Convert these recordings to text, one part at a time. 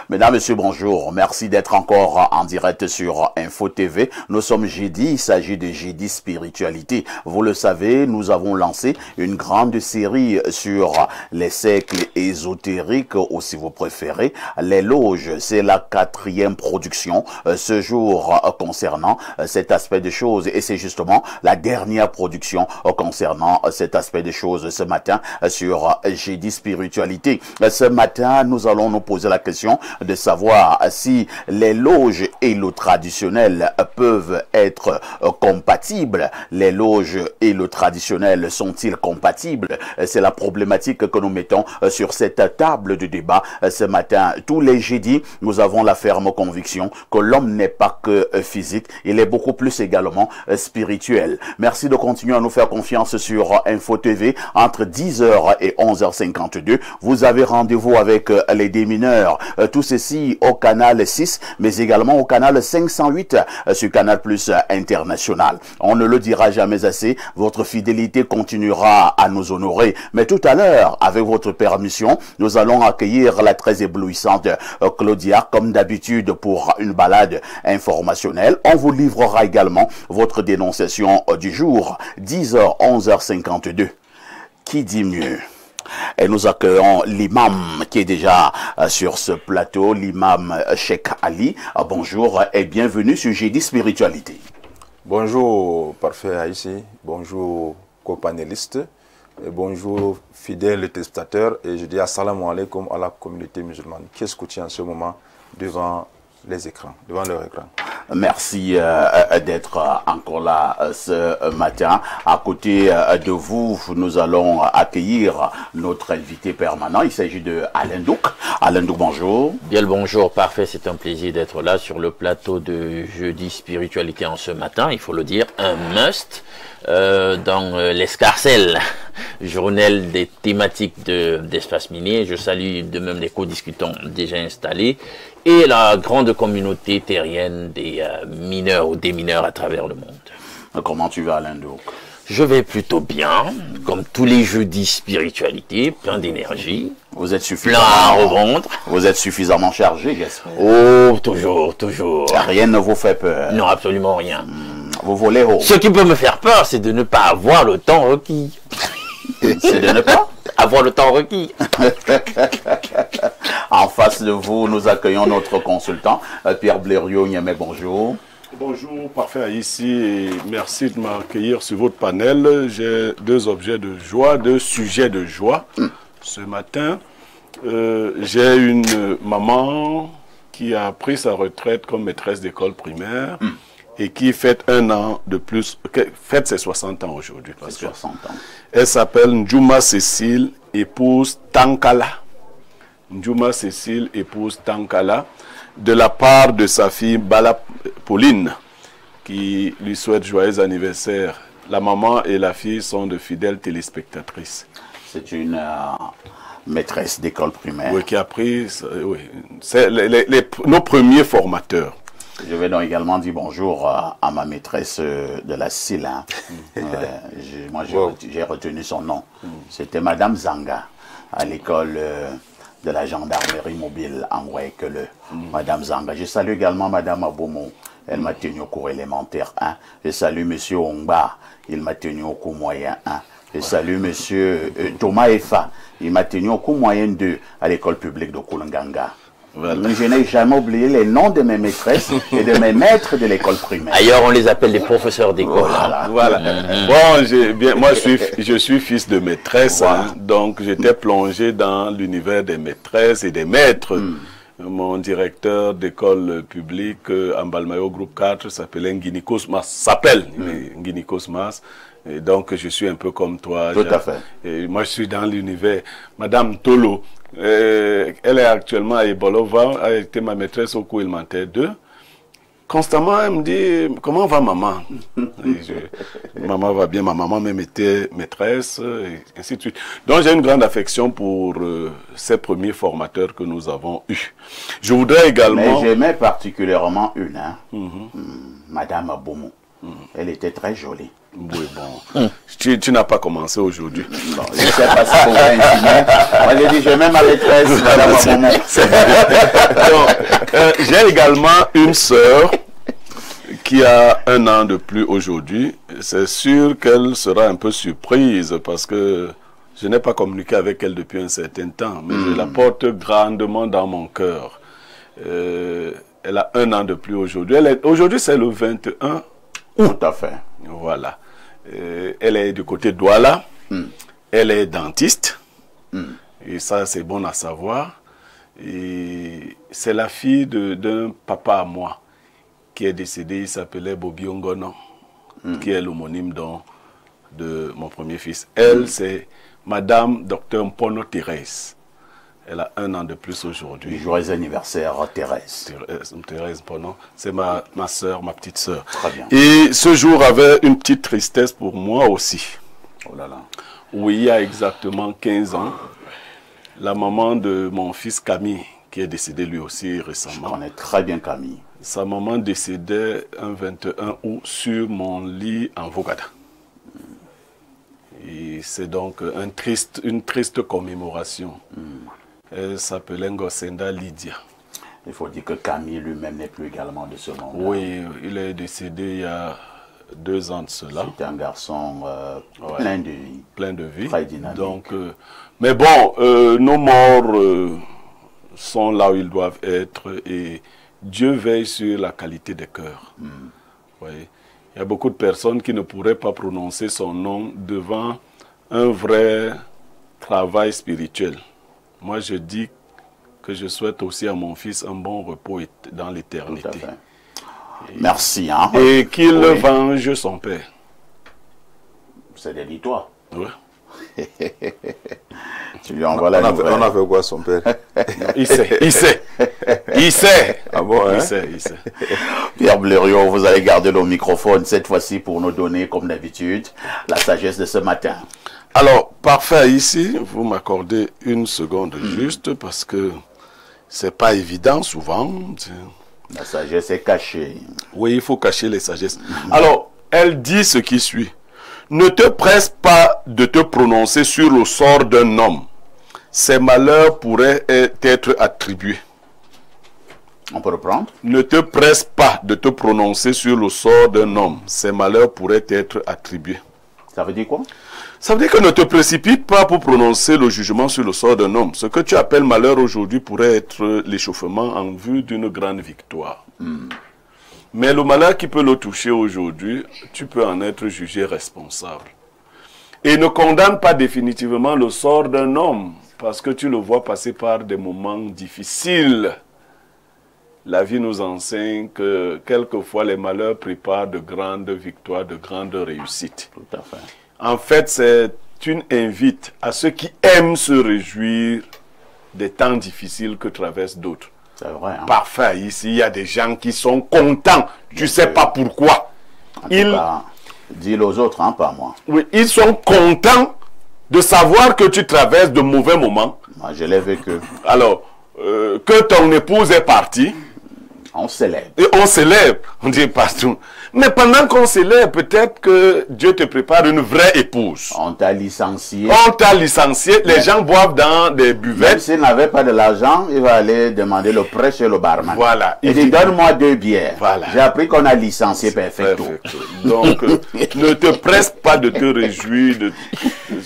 Mesdames, Messieurs, bonjour. Merci d'être encore en direct sur Info TV. Nous sommes jeudi, il s'agit de jeudi spiritualité. Vous le savez, nous avons lancé une grande série sur les cercles ésotériques, ou si vous préférez, les loges. C'est la 4e production ce jour concernant cet aspect des choses. Et c'est justement la dernière production concernant cet aspect des choses ce matin sur jeudi spiritualité. Ce matin, nous allons nous poser la question de savoir si les loges et le traditionnel peuvent être compatibles. Les loges et le traditionnel sont-ils compatibles? C'est la problématique que nous mettons sur cette table de débat ce matin. Tous les jeudis, nous avons la ferme conviction que l'homme n'est pas que physique, il est beaucoup plus également spirituel. Merci de continuer à nous faire confiance sur Info TV entre 10h et 11h52. Vous avez rendez-vous avec les démineurs. Tout ceci au canal 6, mais également au canal 508 sur Canal Plus International. On ne le dira jamais assez, votre fidélité continuera à nous honorer. Mais tout à l'heure, avec votre permission, nous allons accueillir la très éblouissante Claudia, comme d'habitude pour une balade informationnelle. On vous livrera également votre dénonciation du jour, 10h, 11h52. Qui dit mieux? Et nous accueillons l'imam qui est déjà sur ce plateau, l'imam Cheikh Ali. Bonjour et bienvenue sur Jeudi Spiritualité. Bonjour, parfait Haïti. Bonjour, co-panélistes. Et bonjour, fidèles téléspectateurs. Et je dis assalamu alaikum à la communauté musulmane qui écoute en ce moment devant les écrans, devant leur écran. Merci d'être encore là ce matin. À côté de vous, nous allons accueillir notre invité permanent. Il s'agit de Alain Douk. Alain Douk, bonjour. Bien le bonjour, parfait. C'est un plaisir d'être là sur le plateau de Jeudi Spiritualité en ce matin. Il faut le dire, un must dans l'escarcelle journal des thématiques d'espace minier. Je salue de même les co-discutants déjà installés et la grande communauté terrienne des mineurs ou démineurs à travers le monde. Comment tu vas, Alain Douk? Je vais plutôt bien, comme tous les jeudis spiritualité, plein d'énergie. Vous êtes suffisamment, plein à revendre. Vous êtes suffisamment chargé, j'espère. Oh, toujours, toujours. Rien ne vous fait peur? Non, absolument rien. Vous volez haut? Ce qui peut me faire peur, c'est de ne pas avoir le temps requis. C'est de ne pas avoir le temps requis. En face de vous, nous accueillons notre consultant, Pierre Blériot-Niamey. Bonjour. Bonjour, parfait ici et merci de m'accueillir sur votre panel. J'ai deux objets de joie, deux sujets de joie. Ce matin, j'ai une maman qui a pris sa retraite comme maîtresse d'école primaire et qui fête un an de plus, fête ses 60 ans aujourd'hui. 60 ans. Elle s'appelle Ndjouma Cécile, épouse Tankala. Ndjouma Cécile, épouse Tankala, de la part de sa fille Bala Pauline, qui lui souhaite joyeux anniversaire. La maman et la fille sont de fidèles téléspectatrices. C'est une maîtresse d'école primaire. Oui, qui a pris... oui, c'est nos premiers formateurs. Je vais donc également dire bonjour à ma maîtresse de la CIL. Moi, j'ai retenu son nom. C'était Madame Zanga, à l'école de la gendarmerie mobile en Ouekele. Madame Zanga. Je salue également Madame Abomo. Elle m'a tenu au cours élémentaire 1. Je salue Monsieur Ongba. Il m'a tenu au cours moyen 1. Je salue Monsieur Thomas Efa. Il m'a tenu au cours moyen 2 à l'école publique de Koulanganga. Voilà. Je n'ai jamais oublié les noms de mes maîtresses et de mes maîtres de l'école primaire. Ailleurs, on les appelle les professeurs d'école. Voilà. Voilà. Bon, moi, je suis fils de maîtresse, hein, donc j'étais plongé dans l'univers des maîtresses et des maîtres. Mon directeur d'école publique en Balmayo, groupe 4, s'appelait Nguini Cosmas. S'appelle Nguini Cosmas. Et donc, je suis un peu comme toi. Tout à fait. Et moi, je suis dans l'univers. Madame Tolo, elle est actuellement à Ebolova, a été ma maîtresse au cours élémentaire 2. Constamment, elle me dit, comment va maman? Maman va bien, ma maman même était maîtresse, et ainsi de suite. Donc, j'ai une grande affection pour ces premiers formateurs que nous avons eus. Je voudrais également... Mais j'aimais particulièrement une, Madame Abomo. Elle était très jolie. Oui, bon. Tu n'as pas commencé aujourd'hui. Bon, je ne sais pas si vous pouvez insinuer. Moi, j'ai dit, j'ai même ma maîtresse, madame Maman. J'ai également une sœur qui a 1 an de plus aujourd'hui. C'est sûr qu'elle sera un peu surprise parce que je n'ai pas communiqué avec elle depuis un certain temps, mais je la porte grandement dans mon cœur. Elle a 1 an de plus aujourd'hui. Aujourd'hui, c'est le 21 août. Tout à fait. Voilà. Elle est du côté de Douala. Elle est dentiste. Et ça, c'est bon à savoir. Et c'est la fille d'un papa à moi qui est décédé. Il s'appelait Bobi Ongono, qui est l'homonyme de mon premier fils. Elle, c'est Madame Dr Mpono Thérèse. Elle a 1 an de plus aujourd'hui. Joyeux anniversaire, Thérèse. Thérèse Mpono, c'est ma soeur, ma petite soeur. Très bien. Et ce jour avait une petite tristesse pour moi aussi. Oh là là. Oui, il y a exactement 15 ans, la maman de mon fils Camille, qui est décédé lui aussi récemment. Je connais très bien Camille. Sa maman décédait un 21 août sur mon lit en Vogada. Et c'est donc une triste commémoration. Elle s'appelait Ngosenda Lydia. Il faut dire que Camille lui-même n'est plus également de ce monde. Oui, il est décédé il y a 2 ans de cela. C'était un garçon plein de vie. Plein de vie. Très dynamique. Donc, mais bon, nos morts sont là où ils doivent être et Dieu veille sur la qualité des cœurs. Oui. Il y a beaucoup de personnes qui ne pourraient pas prononcer son nom devant un vrai travail spirituel. Moi, je dis que je souhaite aussi à mon fils un bon repos dans l'éternité. Merci. Hein? Et qu'il venge son père. C'est dédié toi. Oui. Tu lui envoies la nouvelle. On a fait quoi son père? Il sait. Ah bon, hein? Il sait. Pierre Blériot, vous allez garder le microphone cette fois-ci pour nous donner, comme d'habitude, la sagesse de ce matin. Alors, parfait, ici, vous m'accordez une seconde juste parce que c'est pas évident souvent. La sagesse est cachée. Oui, il faut cacher les sagesses. Alors, elle dit ce qui suit. Ne te presse pas de te prononcer sur le sort d'un homme. Ses malheurs pourraient être attribués. On peut reprendre? Ne te presse pas de te prononcer sur le sort d'un homme. Ses malheurs pourraient être attribués. Ça veut dire quoi? Ça veut dire que ne te précipite pas pour prononcer le jugement sur le sort d'un homme. Ce que tu appelles malheur aujourd'hui pourrait être l'échauffement en vue d'une grande victoire. Mais le malheur qui peut le toucher aujourd'hui, tu peux en être jugé responsable. Et ne condamne pas définitivement le sort d'un homme parce que tu le vois passer par des moments difficiles. La vie nous enseigne que quelquefois les malheurs préparent de grandes victoires, de grandes réussites. Tout à fait. En fait, c'est une invite à ceux qui aiment se réjouir des temps difficiles que traversent d'autres. C'est vrai. Hein? Parfait, ici, il y a des gens qui sont contents. Tu ne sais pas pourquoi. En tout cas, dis-le aux autres, hein, pas moi. Oui, ils sont contents de savoir que tu traverses de mauvais moments. Moi, je l'ai vécu. Alors, que ton épouse est partie. On célèbre. Et on célèbre, on dit partout. Mais pendant qu'on célèbre, peut-être que Dieu te prépare une vraie épouse. On t'a licencié. On t'a licencié, les gens boivent dans des Même buvettes. s'il n'avait pas de l'argent, il va aller demander le prêt chez le barman. Voilà. Il dit, donne-moi 2 bières. Voilà. J'ai appris qu'on a licencié Perfecto. Donc, ne te presse pas de te réjouir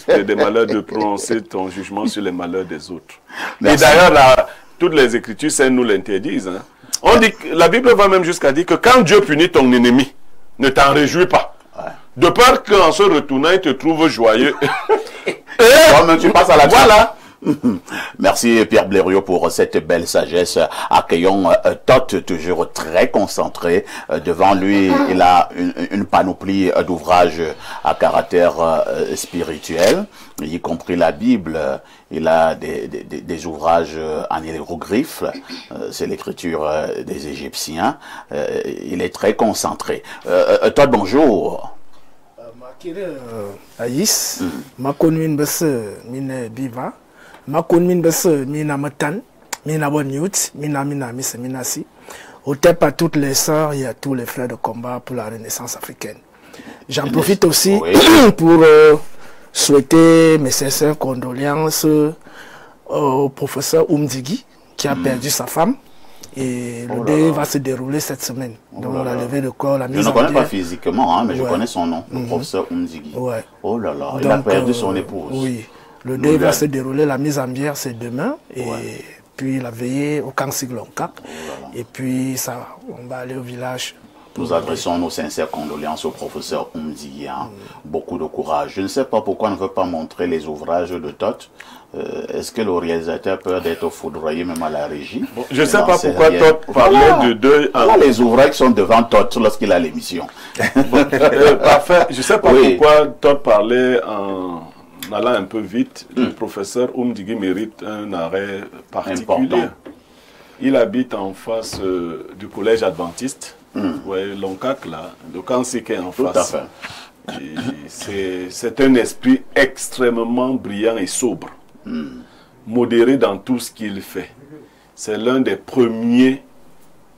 des malheurs, de prononcer ton jugement sur les malheurs des autres. Merci. Et d'ailleurs, toutes les Écritures, ça nous l'interdisent. Hein. On dit, la Bible va même jusqu'à dire que quand Dieu punit ton ennemi, ne t'en réjouis pas. Ouais. De peur qu'en se retournant, il te trouve joyeux. Toi-même, tu passes à la Voilà. Merci Pierre Blériot pour cette belle sagesse. Accueillons Todd, toujours très concentré. Devant lui, il a une panoplie d'ouvrages à caractère spirituel, y compris la Bible. Il a des ouvrages en hiéroglyphes, c'est l'écriture des Égyptiens. Il est très concentré. Todd, bonjour. Aïs, ma connu une basse mine biva. Ma connu une basse mina matan, mina bon youth, mina miss minasi. Hotep à toutes les sœurs et à tous les frères de combat pour la Renaissance africaine. J'en profite aussi pour souhaiter mes sincères condoléances au professeur Oumdigui qui a perdu sa femme. Et le deuil va se dérouler cette semaine. Donc la levée de corps, la mise en Je ne connais pas physiquement, hein, mais je connais son nom, le professeur Oumdigui. Oh là là, il a perdu son épouse. Oui, le deuil va se dérouler, la mise en bière c'est demain. Et puis la veillée au camp Siglonka. Et puis ça, on va aller au village. Nous adressons nos sincères condoléances au professeur Oumdigui. Beaucoup de courage. Je ne sais pas pourquoi on ne veut pas montrer les ouvrages de Toth. Est-ce que le réalisateur a peur d'être foudroyé même à la régie? Je ne sais pas pourquoi Toth parlait de deuil. Voilà les ouvrages sont devant Toth lorsqu'il a l'émission. Parfait. Je ne sais pas pourquoi Toth parlait en allant un peu vite. Le professeur Oumdigui mérite un arrêt particulier. Important. Il habite en face du collège adventiste. Ouais, Loncac là, le Kansi qui est en face. C'est un esprit extrêmement brillant et sobre, modéré dans tout ce qu'il fait. C'est l'un des premiers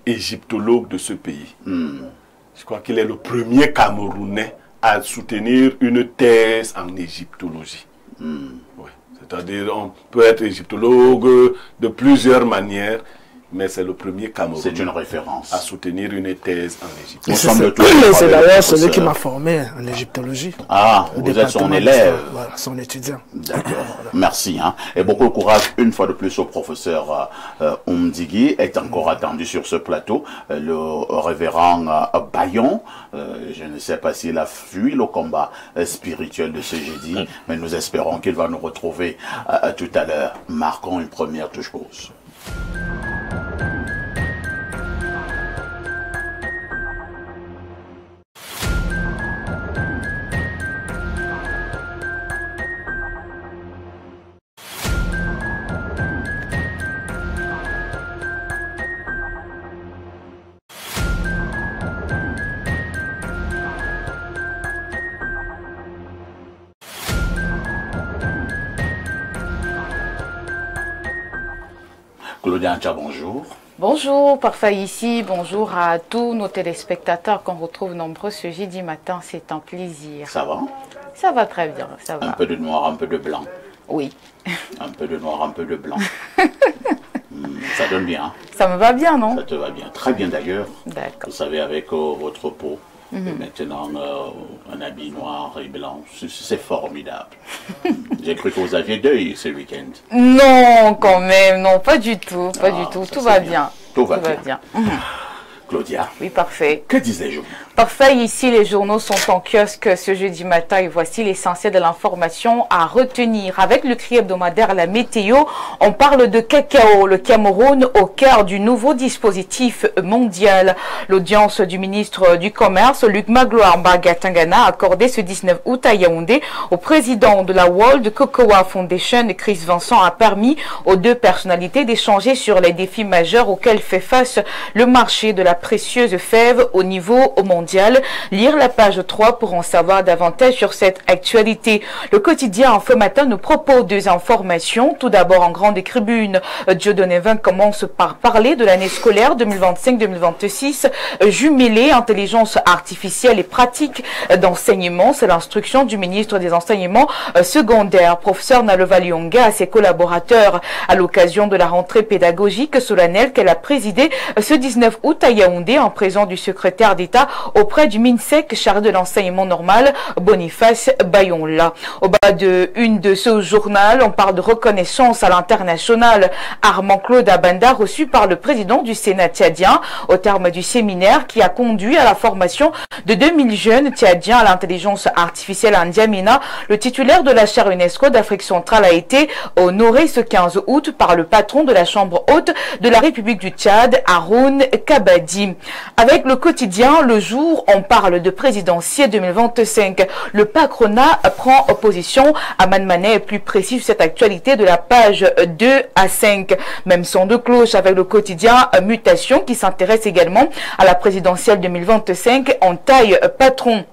égyptologues de ce pays. Je crois qu'il est le premier Camerounais à soutenir une thèse en égyptologie. Ouais. C'est-à-dire, on peut être égyptologue de plusieurs manières, mais c'est le premier Camerounais. C'est une référence. À soutenir une thèse en Égypte. C'est d'ailleurs celui qui m'a formé en égyptologie. Ah, vous êtes son élève. Voilà, son étudiant. D'accord. Merci. Et beaucoup de courage une fois de plus au professeur Oumdigui. Est encore attendu sur ce plateau le révérend Bayon. Je ne sais pas s'il a fui le combat spirituel de ce jeudi, mais nous espérons qu'il va nous retrouver tout à l'heure. Marquons une première touche pause. Claudia Ancha, bonjour. Bonjour, parfait ici. Bonjour à tous nos téléspectateurs qu'on retrouve nombreux ce jeudi matin. C'est un plaisir. Ça va? Ça va très bien, ça va. Un peu de noir, un peu de blanc. Oui. Un peu de noir, un peu de blanc. Ça donne bien. Hein? Ça me va bien, non? Ça te va bien. Très bien d'ailleurs. D'accord. Vous savez, avec votre peau, et maintenant un habit noir et blanc, c'est formidable. J'ai cru que vous aviez deuil ce week-end. Non, quand même, non, pas du tout, pas du tout. Tout va bien. Tout va bien. Claudia. Oui, parfait. Que disent les journaux? Parfait, ici les journaux sont en kiosque ce jeudi matin et voici l'essentiel de l'information à retenir. Avec le cri hebdomadaire La Météo, on parle de cacao, le Cameroun au cœur du nouveau dispositif mondial. L'audience du ministre du Commerce, Luc Magloire Mbagatangana, a accordé ce 19 août à Yaoundé au président de la World Cocoa Foundation, Chris Vincent, a permis aux deux personnalités d'échanger sur les défis majeurs auxquels fait face le marché de la précieuse fève au niveau mondial. Lire la page 3 pour en savoir davantage sur cette actualité. Le quotidien Info Matin nous propose deux informations. Tout d'abord, en grande tribune, Dieudonné Vin commence par parler de l'année scolaire 2025-2026, jumelée intelligence artificielle et pratique d'enseignement. C'est l'instruction du ministre des Enseignements secondaires, professeur Nalova Lyonga, à ses collaborateurs à l'occasion de la rentrée pédagogique solennelle qu'elle a présidée ce 19 août à Yaoundé en présence du secrétaire d'État auprès du MINSEC chargé de l'enseignement normal, Boniface Bayonla. Au bas de une de ce journal, on parle de reconnaissance à l'international. Armand Claude Abanda, reçu par le président du Sénat tchadien au terme du séminaire qui a conduit à la formation de 2000 jeunes tchadiens à l'intelligence artificielle en N'Djamena. Le titulaire de la chaire UNESCO d'Afrique centrale a été honoré ce 15 août par le patron de la Chambre haute de la République du Tchad, Haroun Kabadi. Avec le quotidien Le Jour, on parle de présidentielle 2025. Le patronat prend opposition à Manmanet, plus précis sur cette actualité de la page 2 à 5. Même son de cloche avec le quotidien Mutation qui s'intéresse également à la présidentielle 2025 en taille patron.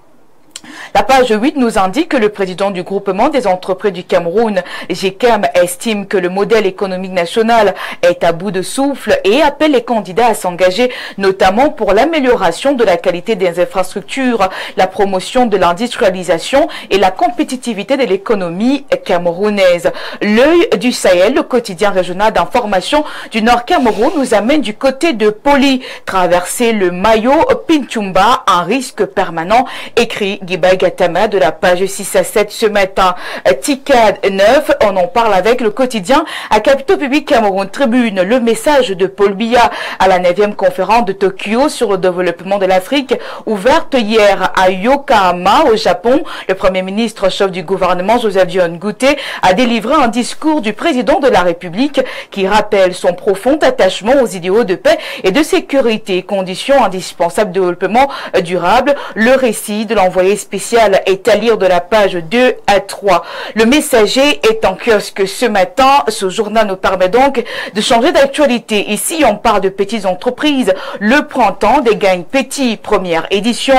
La page 8 nous indique que le président du groupement des entreprises du Cameroun, GECAM, estime que le modèle économique national est à bout de souffle et appelle les candidats à s'engager notamment pour l'amélioration de la qualité des infrastructures, la promotion de l'industrialisation et la compétitivité de l'économie camerounaise. L'œil du Sahel, le quotidien régional d'information du Nord Cameroun, nous amène du côté de Poli. Traverser le Mayo Pinchumba, un risque permanent, écrit Guiba Gatama de la page 6 à 7 ce matin. TICAD 9, on en parle avec le quotidien à Capitaux Public Cameroun Tribune. Le message de Paul Biya à la 9e conférence de Tokyo sur le développement de l'Afrique, ouverte hier à Yokohama au Japon. Le Premier ministre chef du gouvernement, Joseph Dion Ngouté, a délivré un discours du président de la République qui rappelle son profond attachement aux idéaux de paix et de sécurité, conditions indispensables de développement durable. Le récit de l'envoyé spécial est à lire de la page 2 à 3. Le Messager est en kiosque ce matin. Ce journal nous permet donc de changer d'actualité. Ici, on parle de petites entreprises. Le printemps des Gagnes Petits, première édition.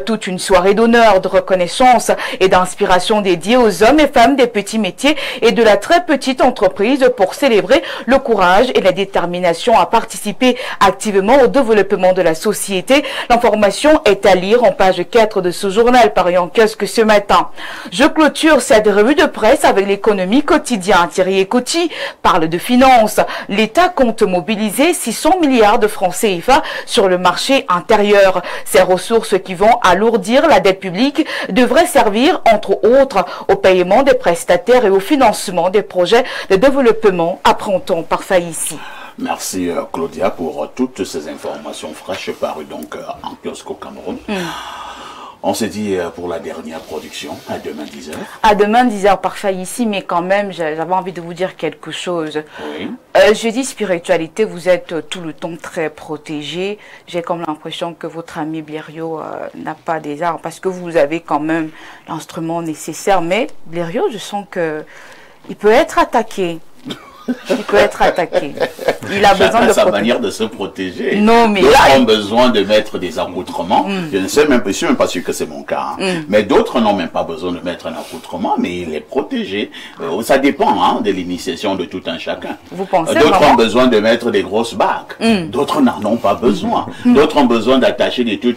Toute une soirée d'honneur, de reconnaissance et d'inspiration dédiée aux hommes et femmes des petits métiers et de la très petite entreprise pour célébrer le courage et la détermination à participer activement au développement de la société. L'information est à lire en page 4 de ce journal paru en kiosque ce matin. Je clôture cette revue de presse avec l'économie quotidien. Thierry Ekoti parle de finances. L'État compte mobiliser 600 milliards de francs CFA sur le marché intérieur. Ces ressources qui vont alourdir la dette publique devraient servir, entre autres, au paiement des prestataires et au financement des projets de développement, apprend-on par ici. Merci Claudia pour toutes ces informations fraîches parues donc en kiosque au Cameroun. On s'est dit pour la dernière production, à demain 10h. À demain 10h, parfait ici, mais quand même, j'avais envie de vous dire quelque chose. Oui. Je dis spiritualité, vous êtes tout le temps très protégé. J'ai comme l'impression que votre ami Blériot n'a pas des armes, parce que vous avez quand même l'instrument nécessaire. Mais Blériot, je sens que il peut être attaqué. Il peut être attaqué. Il a besoin de sa manière de se protéger. Non, mais d'autres ont besoin de mettre des accoutrements. Je ne sais même pas, je suis même pas sûr que c'est mon cas. Mais d'autres n'ont même pas besoin de mettre un accoutrement, mais il est protégé. Ça dépend de l'initiation de tout un chacun. Vous pensez d'autres ont besoin de mettre des grosses bagues. D'autres n'en ont pas besoin. D'autres ont besoin d'attacher des tout.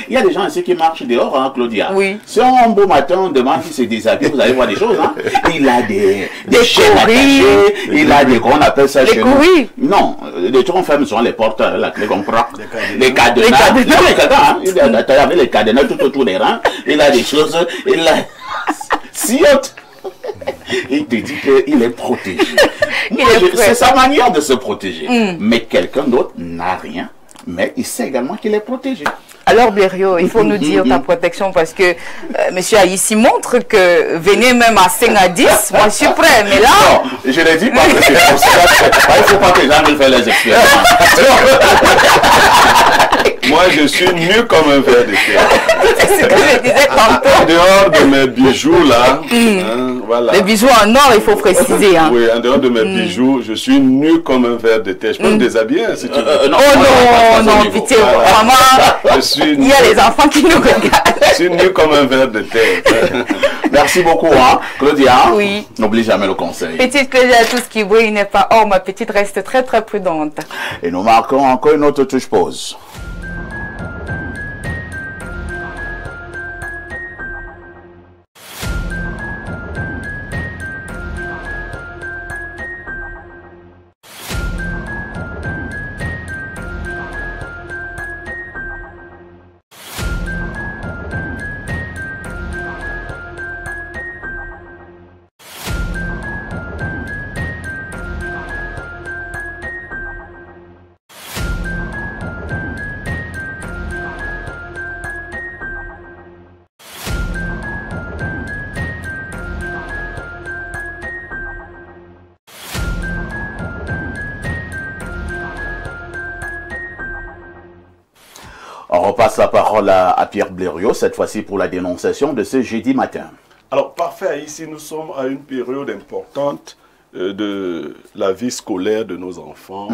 Il y a des gens ici qui marchent dehors, Claudia. Oui. Si un beau matin on demande qui se déshabille, vous allez voir des choses. Il a des chaînes attachées. Il a des, qu'on appelle ça chez nous. Non, les troncs fermes sont les portes, la clé qu'on prend. Les cadenas. Il a les cadenas tout autour des rangs. Il a des choses. Il a. Siote. Il te dit qu'il est protégé. C'est sa manière de se protéger. Mais quelqu'un d'autre n'a rien. Mais il sait également qu'il est protégé. Alors Blériot, il faut nous dire ta protection parce que monsieur Aïssi montre que venez même à 5 à 10, moi je suis prêt, mais là... Non, je l'ai dit pas que c'est pour ça. Il ne faut pas que les gens veulent faire les expériences. Moi, je suis nu comme un verre de terre. C'est ce que je disais tantôt. En dehors de mes bijoux, là, voilà. Les bijoux en or, il faut préciser. Hein. Oui, en dehors de mes bijoux, je suis nu comme un verre de terre. Je peux me déshabiller, hein, si tu veux. Non, pitié, vraiment. Il y a les enfants qui nous regardent. Je suis nu comme un verre de terre. Merci beaucoup, Claudia. Oui. N'oublie jamais le conseil. Petite Claudia, tout ce qui brille n'est pas or. Ma petite reste très, très prudente. Et nous marquons encore une autre touche pause. On repasse la parole à Pierre Blériot, cette fois-ci pour la dénonciation de ce jeudi matin. Alors, parfait, ici nous sommes à une période importante de la vie scolaire de nos enfants.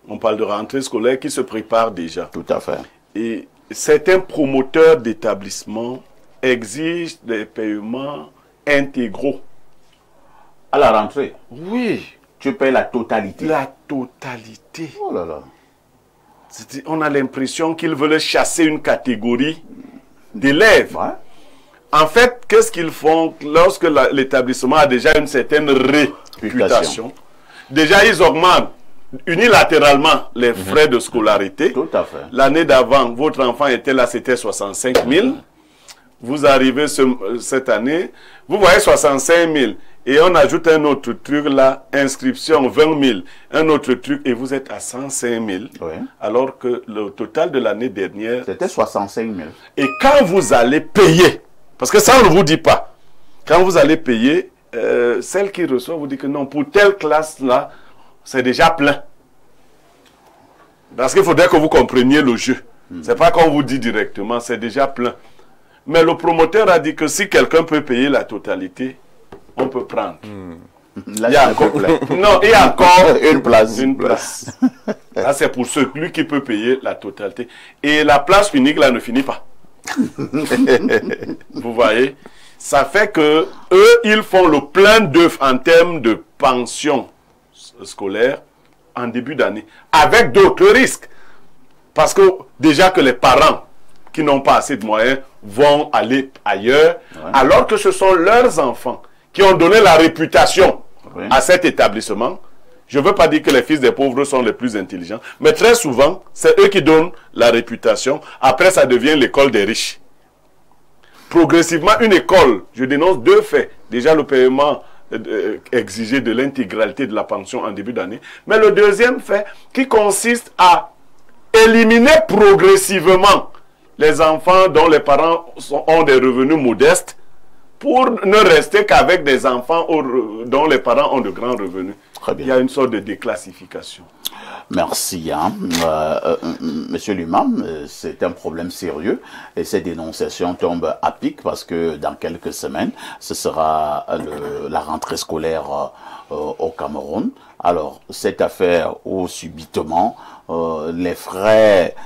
On parle de rentrée scolaire qui se prépare déjà. Tout à fait. Et certains promoteurs d'établissements exigent des paiements intégraux. À la rentrée, Oui, tu payes la totalité. la totalité. Oh là là. On a l'impression qu'ils veulent chasser une catégorie d'élèves. Ouais. En fait, qu'est-ce qu'ils font lorsque l'établissement a déjà une certaine réputation? Déjà, ils augmentent unilatéralement les frais de scolarité. Tout à fait. L'année d'avant, votre enfant était là, c'était 65 000. Vous arrivez cette année, vous voyez 65 000. Et on ajoute un autre truc là, inscription 20 000. Un autre truc, et vous êtes à 105 000. Oui. Alors que le total de l'année dernière... C'était 65 000. Et quand vous allez payer, parce que ça on ne vous dit pas, quand vous allez payer, celle qui reçoit vous dit que non, pour telle classe là, c'est déjà plein. Parce qu'il faudrait que vous compreniez le jeu. C'est pas qu'on vous dit directement, c'est déjà plein. Mais le promoteur a dit que si quelqu'un peut payer la totalité, on peut prendre. Là, Il y a encore, non, il y a encore une place. Une place. Là, c'est pour celui qui peut payer la totalité. Et la place unique, là, ne finit pas. Vous voyez? Ça fait que eux, ils font le plein d'œufs en termes de pension scolaire en début d'année, avec d'autres risques. Parce que déjà que les parents qui n'ont pas assez de moyens vont aller ailleurs, alors que ce sont leurs enfants qui ont donné la réputation à cet établissement. Je ne veux pas dire que les fils des pauvres sont les plus intelligents, mais très souvent, c'est eux qui donnent la réputation. Après, ça devient l'école des riches. Progressivement, une école, je dénonce deux faits. Déjà, le paiement exigé de l'intégralité de la pension en début d'année. Mais le deuxième fait, qui consiste à éliminer progressivement les enfants dont les parents ont des revenus modestes pour ne rester qu'avec des enfants dont les parents ont de grands revenus. Très bien. Il y a une sorte de déclassification. Merci. Monsieur l'imam, c'est un problème sérieux et ces dénonciations tombent à pic parce que dans quelques semaines, ce sera la rentrée scolaire au Cameroun. Alors, cette affaire où subitement les frais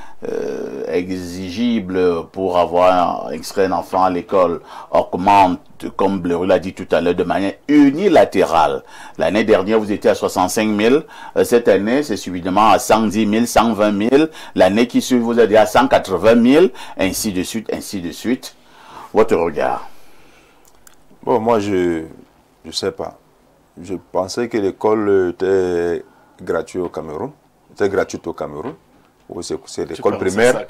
exigibles pour avoir extrait un enfant à l'école augmentent, comme Bleu l'a dit tout à l'heure, de manière unilatérale. L'année dernière, vous étiez à 65 000. Cette année, c'est subitement à 110 000, 120 000. L'année qui suit, vous êtes à 180 000, ainsi de suite, ainsi de suite. Votre regard? Bon, moi, je sais pas. Je pensais que l'école était gratuite au Cameroun. C'est l'école primaire.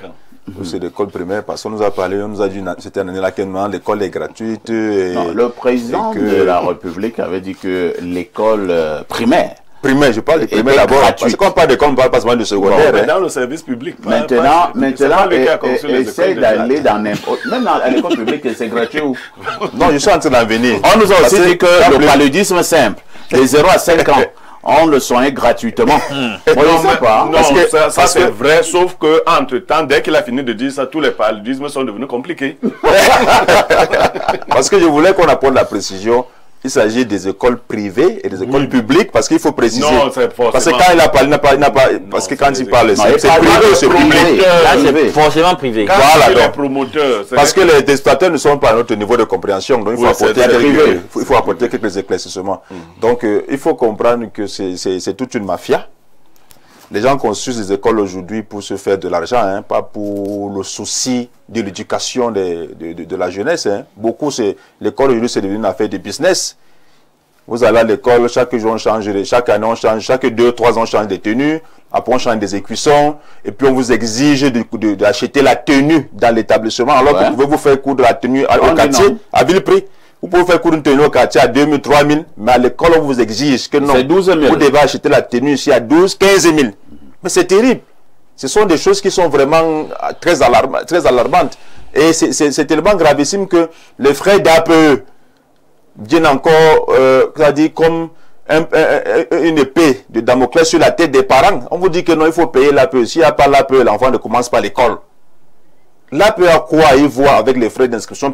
C'est l'école primaire parce qu'on nous a parlé, on nous a dit c'était une année là que l'école est gratuite. Non, le président de la République avait dit que l'école primaire. Primaire, je parle de primaire d'abord. Parce qu'on parle d'école, on parle pas seulement de secondaire. Bon, dans le service public. Maintenant, essaie d'aller dans n'importe. Même à l'école publique, c'est gratuit ou. Non, je suis en train d'en venir. On nous a aussi dit que le paludisme simple, de 0 à 5 ans. On le soigne gratuitement. Non, ça c'est vrai, sauf que entre-temps, dès qu'il a fini de dire ça, tous les paludismes sont devenus compliqués. Parce que je voulais qu'on apporte la précision. Il s'agit des écoles privées et des écoles publiques, parce qu'il faut préciser. Non, c'est forcément. Parce que quand il a parlé, parce que quand il parle, c'est privé ou c'est public. Là, c'est forcément privé. Voilà, les promoteurs. Parce que les testataires ne sont pas à notre niveau de compréhension, donc il faut apporter quelques éclaircissements. Donc, il faut comprendre que c'est toute une mafia. Les gens construisent des écoles aujourd'hui pour se faire de l'argent, hein, pas pour le souci de l'éducation de la jeunesse. Hein. Beaucoup, l'école aujourd'hui, c'est devenu une affaire de business. Vous allez à l'école, chaque jour on change, chaque année on change, chaque 2-3 ans on change des tenues, après on change des écuissons, et puis on vous exige d'acheter la tenue dans l'établissement, alors que vous pouvez vous faire coudre la tenue au quartier, à vil prix. Vous pouvez faire coudre une tenue au quartier à 2 000, 3 000, mais à l'école, on vous exige que non, 12 000. Vous devez acheter la tenue ici à 12 000, 15 000. Mais c'est terrible. Ce sont des choses qui sont vraiment très alarmantes. Et c'est tellement gravissime que les frais d'APE viennent encore, c'est-à-dire comme une épée de Damoclès sur la tête des parents. On vous dit que non, il faut payer l'APE. S'il n'y a pas l'APE, l'enfant ne commence pas l'école. L'APE a quoi y voir avec les frais d'inscription?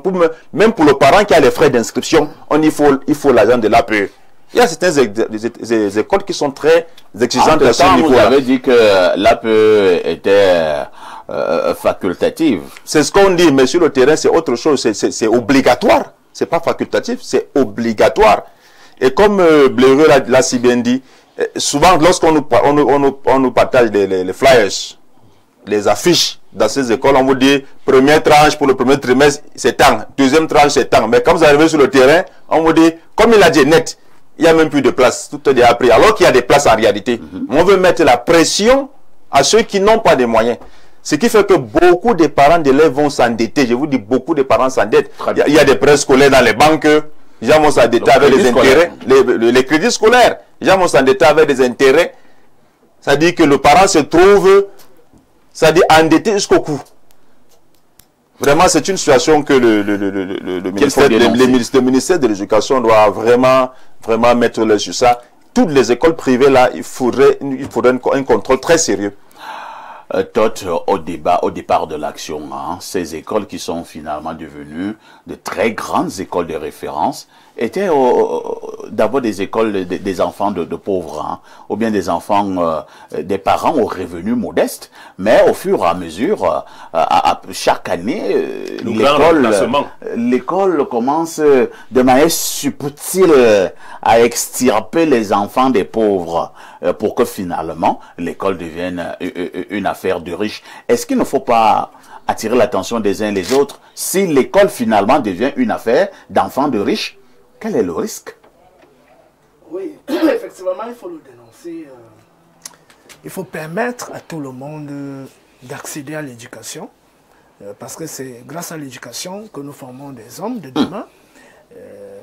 Même pour le parent qui a les frais d'inscription, il faut l'argent de l'APE. Il y a certaines écoles qui sont très exigeantes à ce niveau-là. Vous avez dit que l'APE était facultative. C'est ce qu'on dit, mais sur le terrain, c'est autre chose. C'est obligatoire. C'est pas facultatif, c'est obligatoire. Et comme Bléreux l'a si bien dit, souvent, lorsqu'on nous partage les flyers, les affiches dans ces écoles, on vous dit première tranche pour le premier trimestre, c'est tant. Deuxième tranche, c'est tant. Mais quand vous arrivez sur le terrain, on vous dit, comme il a dit net, il n'y a même plus de place. Tout est déjà pris. Alors qu'il y a des places en réalité. On veut mettre la pression à ceux qui n'ont pas de moyens. Ce qui fait que beaucoup de parents d'élèves vont s'endetter. Je vous dis, beaucoup de parents s'endettent. Il y a des prêts scolaires dans les banques. Les gens vont s'endetter avec des intérêts. Les crédits scolaires. Les gens vont s'endetter avec des intérêts. Ça dit que le parent se trouve, ça dit endetté jusqu'au cou. Vraiment, c'est une situation que le ministère de l'Éducation doit vraiment mettre l'œil sur ça. Toutes les écoles privées, là, il faudrait un contrôle très sérieux. Au départ de l'action, hein, ces écoles qui sont finalement devenues de très grandes écoles de référence étaient d'abord des écoles des enfants de pauvres, hein, ou bien des enfants des parents aux revenus modestes, mais au fur et à mesure, chaque année, l'école commence de manière subtile à extirper les enfants des pauvres pour que finalement l'école devienne une affaire de riches. Est-ce qu'il ne faut pas attirer l'attention des uns et des autres si l'école finalement devient une affaire d'enfants de riches? Quel est le risque? Oui, effectivement, il faut le dénoncer. Il faut permettre à tout le monde d'accéder à l'éducation, parce que c'est grâce à l'éducation que nous formons des hommes de demain.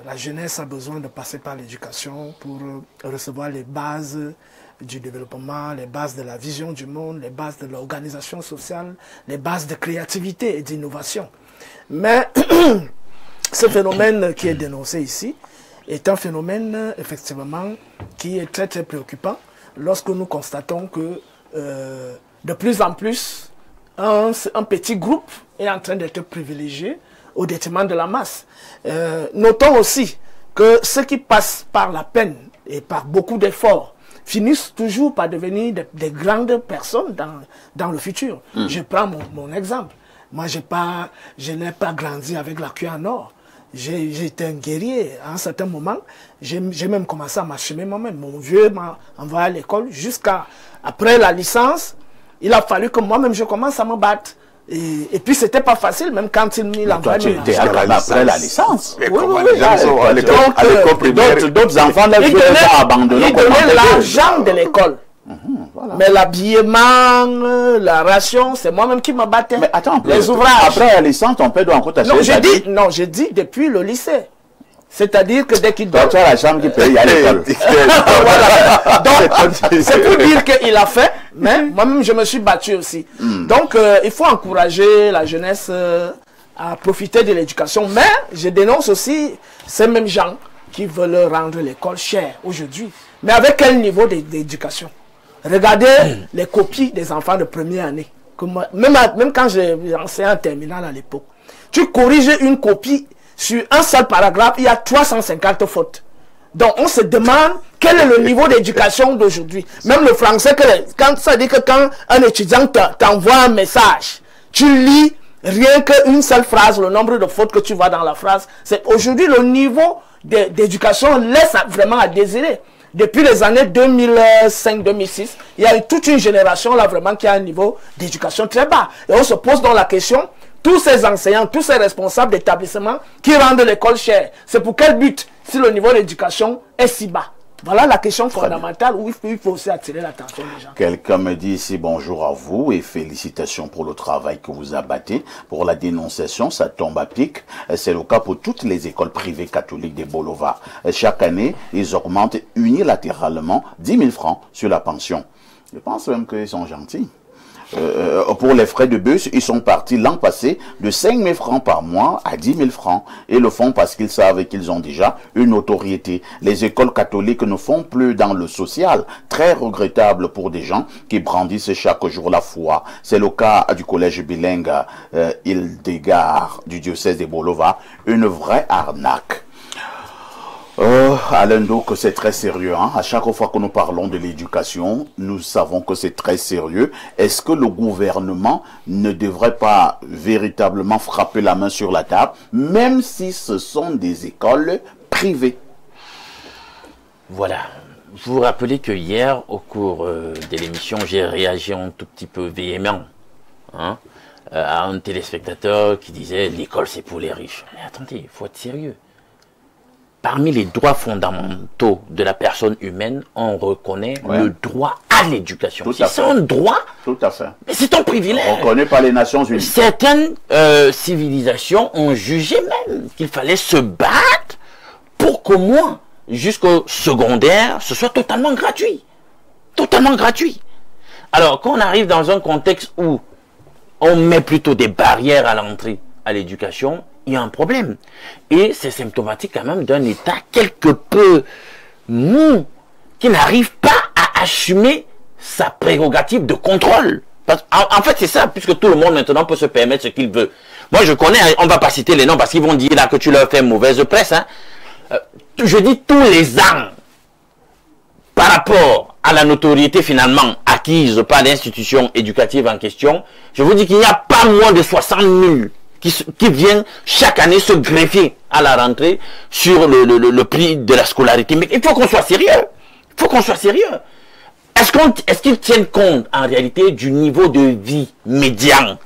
La jeunesse a besoin de passer par l'éducation pour recevoir les bases du développement, les bases de la vision du monde, les bases de l'organisation sociale, les bases de créativité et d'innovation. Mais ce phénomène qui est dénoncé ici est un phénomène effectivement qui est très très préoccupant lorsque nous constatons que de plus en plus un petit groupe est en train d'être privilégié au détriment de la masse. Notons aussi que ceux qui passent par la peine et par beaucoup d'efforts finissent toujours par devenir des grandes personnes dans le futur. Je prends mon exemple. Moi, je n'ai pas grandi avec la cuillère en or. J'ai été un guerrier. À un certain moment, j'ai même commencé à m'achemer moi-même. Mon vieux m'a envoyé à l'école jusqu'à après la licence. Il a fallu que moi-même je commence à me battre. Et puis c'était pas facile, même quand il envoyé après la licence. D'autres enfants ils donnaient l'argent de l'école. Voilà. Mais l'habillement, la ration, c'est moi-même qui me battais. Mais attends, les ouvrages. Après la licence, on peut encore t'acheter. Non, j'ai dit depuis le lycée. C'est-à-dire que dès qu'il doit... Tu as la chambre qui paye à l'école. Voilà. Donc, c'est pour dire qu'il a fait, mais moi-même, je me suis battu aussi. Donc, il faut encourager la jeunesse à profiter de l'éducation. Mais je dénonce aussi ces mêmes gens qui veulent rendre l'école chère aujourd'hui. Mais avec quel niveau d'éducation? Regardez les copies des enfants de première année. Même quand j'ai enseigné en terminale à l'époque, tu corriges une copie sur un seul paragraphe, il y a 350 fautes. Donc on se demande quel est le niveau d'éducation d'aujourd'hui. Même le français, ça dit que quand un étudiant t'envoie un message, tu lis rien qu'une seule phrase, le nombre de fautes que tu vois dans la phrase. C'est aujourd'hui le niveau d'éducation laisse vraiment à désirer. Depuis les années 2005-2006, il y a eu toute une génération là vraiment qui a un niveau d'éducation très bas. Et on se pose donc la question, tous ces enseignants, tous ces responsables d'établissements qui rendent l'école chère, c'est pour quel but si le niveau d'éducation est si bas? Voilà la question fondamentale où il faut aussi attirer l'attention des gens. Quelqu'un me dit ici bonjour à vous et félicitations pour le travail que vous abattez. Pour la dénonciation, ça tombe à pic. C'est le cas pour toutes les écoles privées catholiques des Bolova. Chaque année, ils augmentent unilatéralement 10 000 francs sur la pension. Je pense même qu'ils sont gentils. Pour les frais de bus, ils sont partis l'an passé de 5 000 francs par mois à 10 000 francs. Et le font parce qu'ils savent qu'ils ont déjà une notoriété. Les écoles catholiques ne font plus dans le social. Très regrettable pour des gens qui brandissent chaque jour la foi. C'est le cas du collège bilingue Hildegard du diocèse de Bolova. Une vraie arnaque. Alain Douk, c'est très sérieux. Hein? À chaque fois que nous parlons de l'éducation, nous savons que c'est très sérieux. Est-ce que le gouvernement ne devrait pas véritablement frapper la main sur la table, même si ce sont des écoles privées? Voilà. Vous vous rappelez que hier, au cours de l'émission, j'ai réagi un tout petit peu véhément à un téléspectateur qui disait « l'école, c'est pour les riches ». Mais attendez, il faut être sérieux. Parmi les droits fondamentaux de la personne humaine, on reconnaît le droit à l'éducation. C'est un droit, tout à fait. Mais c'est un privilège. On reconnaît par les Nations Unies. Certaines civilisations ont jugé même qu'il fallait se battre pour qu'au moins, jusqu'au secondaire, ce soit totalement gratuit. Totalement gratuit. Alors, quand on arrive dans un contexte où on met plutôt des barrières à l'entrée à l'éducation, il y a un problème. Et c'est symptomatique quand même d'un État quelque peu mou, qui n'arrive pas à assumer sa prérogative de contrôle. En fait, c'est ça, puisque tout le monde maintenant peut se permettre ce qu'il veut. Moi, je connais, on ne va pas citer les noms parce qu'ils vont dire là que tu leur fais mauvaise presse. Hein. Je dis tous les ans, par rapport à la notoriété finalement acquise par l'institution éducative en question, je vous dis qu'il n'y a pas moins de 60 000 qui viennent chaque année se greffer à la rentrée sur le prix de la scolarité. Mais il faut qu'on soit sérieux. Il faut qu'on soit sérieux. Est-ce qu'ils tiennent compte en réalité du niveau de vie médian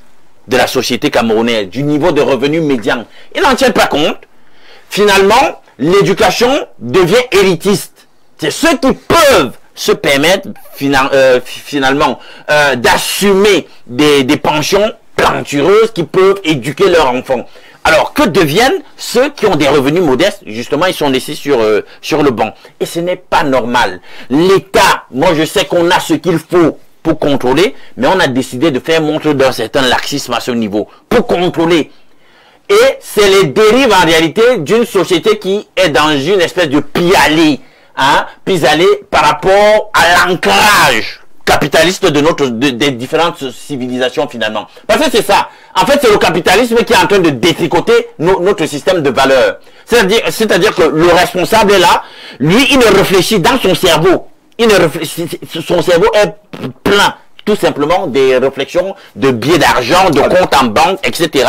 de la société camerounaise, du niveau de revenu médian? Ils n'en tiennent pas compte. Finalement, l'éducation devient élitiste. C'est ceux qui peuvent se permettre finalement d'assumer des pensions plantureuses qui peuvent éduquer leurs enfants. Alors, que deviennent ceux qui ont des revenus modestes? Justement, ils sont laissés sur le banc. Et ce n'est pas normal. L'État, moi je sais qu'on a ce qu'il faut pour contrôler, mais on a décidé de faire montre d'un certain laxisme à ce niveau, pour contrôler. Et c'est les dérives en réalité d'une société qui est dans une espèce de pis-aller par rapport à l'ancrage capitaliste des différentes civilisations finalement. Parce que c'est ça. En fait, c'est le capitalisme qui est en train de détricoter notre système de valeurs. C'est-à-dire que le responsable est là. Lui, il ne réfléchit dans son cerveau. Son cerveau est plein. Tout simplement des réflexions de billets d'argent, de comptes en banque, etc.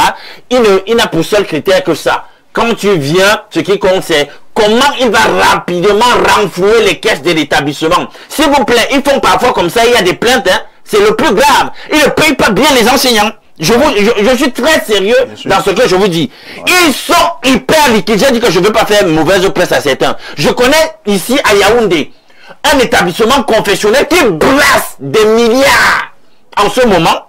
Il n'a pour seul critère que ça. Quand tu viens, ce qui compte, c'est comment il va rapidement renflouer les caisses de l'établissement. S'il vous plaît, ils font parfois comme ça, il y a des plaintes, hein. C'est le plus grave. Ils ne payent pas bien les enseignants. Je suis très sérieux dans ce que je vous dis. Ils sont hyper liquides. J'ai dit que je ne veux pas faire mauvaise presse à certains. Je connais ici à Yaoundé un établissement confessionnel qui brasse des milliards en ce moment,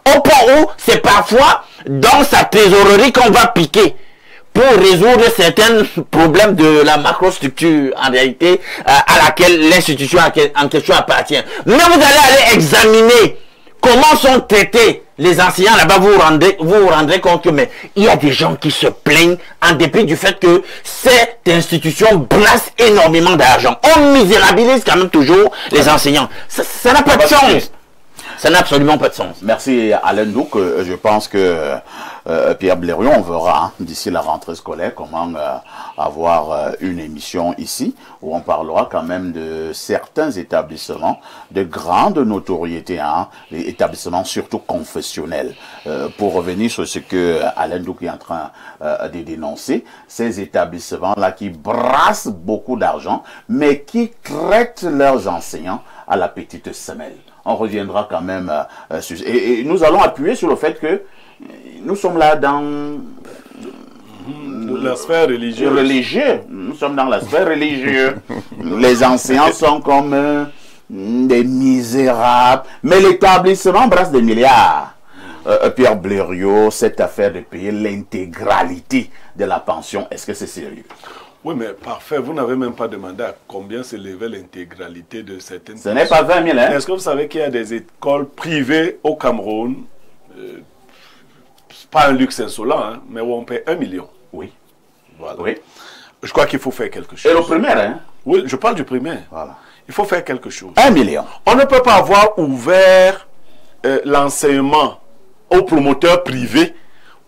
au point où c'est parfois dans sa trésorerie qu'on va piquer pour résoudre certains problèmes de la macrostructure en réalité à laquelle l'institution en question appartient. Mais vous allez aller examiner comment sont traités les enseignants là-bas, vous vous rendrez compte que mais il y a des gens qui se plaignent en dépit du fait que cette institution brasse énormément d'argent. On misérabilise quand même toujours les enseignants. Ça n'a pas de sens. Ça n'a absolument pas de sens. Merci Alain Douk. Je pense que Pierre Blériot, on verra d'ici la rentrée scolaire comment avoir une émission ici où on parlera quand même de certains établissements de grande notoriété, les établissements surtout confessionnels. Pour revenir sur ce que Alain Douk est en train de dénoncer, ces établissements-là qui brassent beaucoup d'argent, mais qui traitent leurs enseignants à la petite semelle. On reviendra quand même sur... Et nous allons appuyer sur le fait que nous sommes là dans... la sphère religieuse. Nous sommes dans la sphère religieuse. Les enseignants sont comme des misérables. Mais l'établissement brasse des milliards. Pierre Blériot, cette affaire de payer l'intégralité de la pension, est-ce que c'est sérieux? Oui, mais parfait. Vous n'avez même pas demandé à combien s'élevait l'intégralité de certaines... Ce n'est pas 20 000, hein? Est-ce que vous savez qu'il y a des écoles privées au Cameroun, pas un luxe insolent, hein, mais où on paie 1 million? Oui. Voilà. Oui. Je crois qu'il faut faire quelque chose. Et le primaire, hein? Oui, je parle du primaire. Voilà. Il faut faire quelque chose. 1 million. On ne peut pas avoir ouvert l'enseignement aux promoteurs privés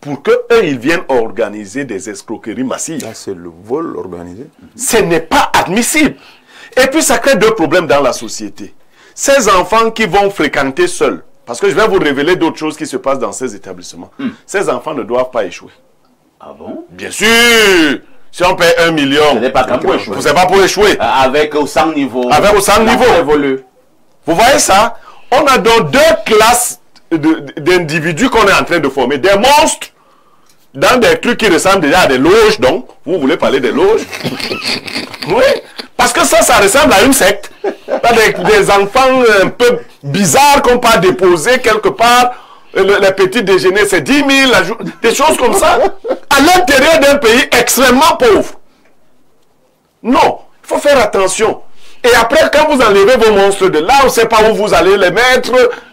pour que eux ils viennent organiser des escroqueries massives. C'est le vol organisé. Ce n'est pas admissible. Et puis ça crée deux problèmes dans la société. Ces enfants qui vont fréquenter seuls, parce que je vais vous révéler d'autres choses qui se passent dans ces établissements. Ces enfants ne doivent pas échouer. Ah bon? Bien sûr. Si on paye 1 million, ce n'est pas pour échouer. C'est pas pour échouer. Avec au 100 niveaux. Avec au 100 niveaux. Vous voyez ça? On a donc deux classes d'individus qu'on est en train de former. Des monstres dans des trucs qui ressemblent déjà à des loges. Donc, vous voulez parler des loges? Oui. Parce que ça ressemble à une secte. Des enfants un peu bizarres qu'on peut déposer quelque part. Les petits déjeuners, c'est 10 000, des choses comme ça. À l'intérieur d'un pays extrêmement pauvre. Non, il faut faire attention. Et après, quand vous enlevez vos monstres de là, on ne sait pas où vous allez les mettre.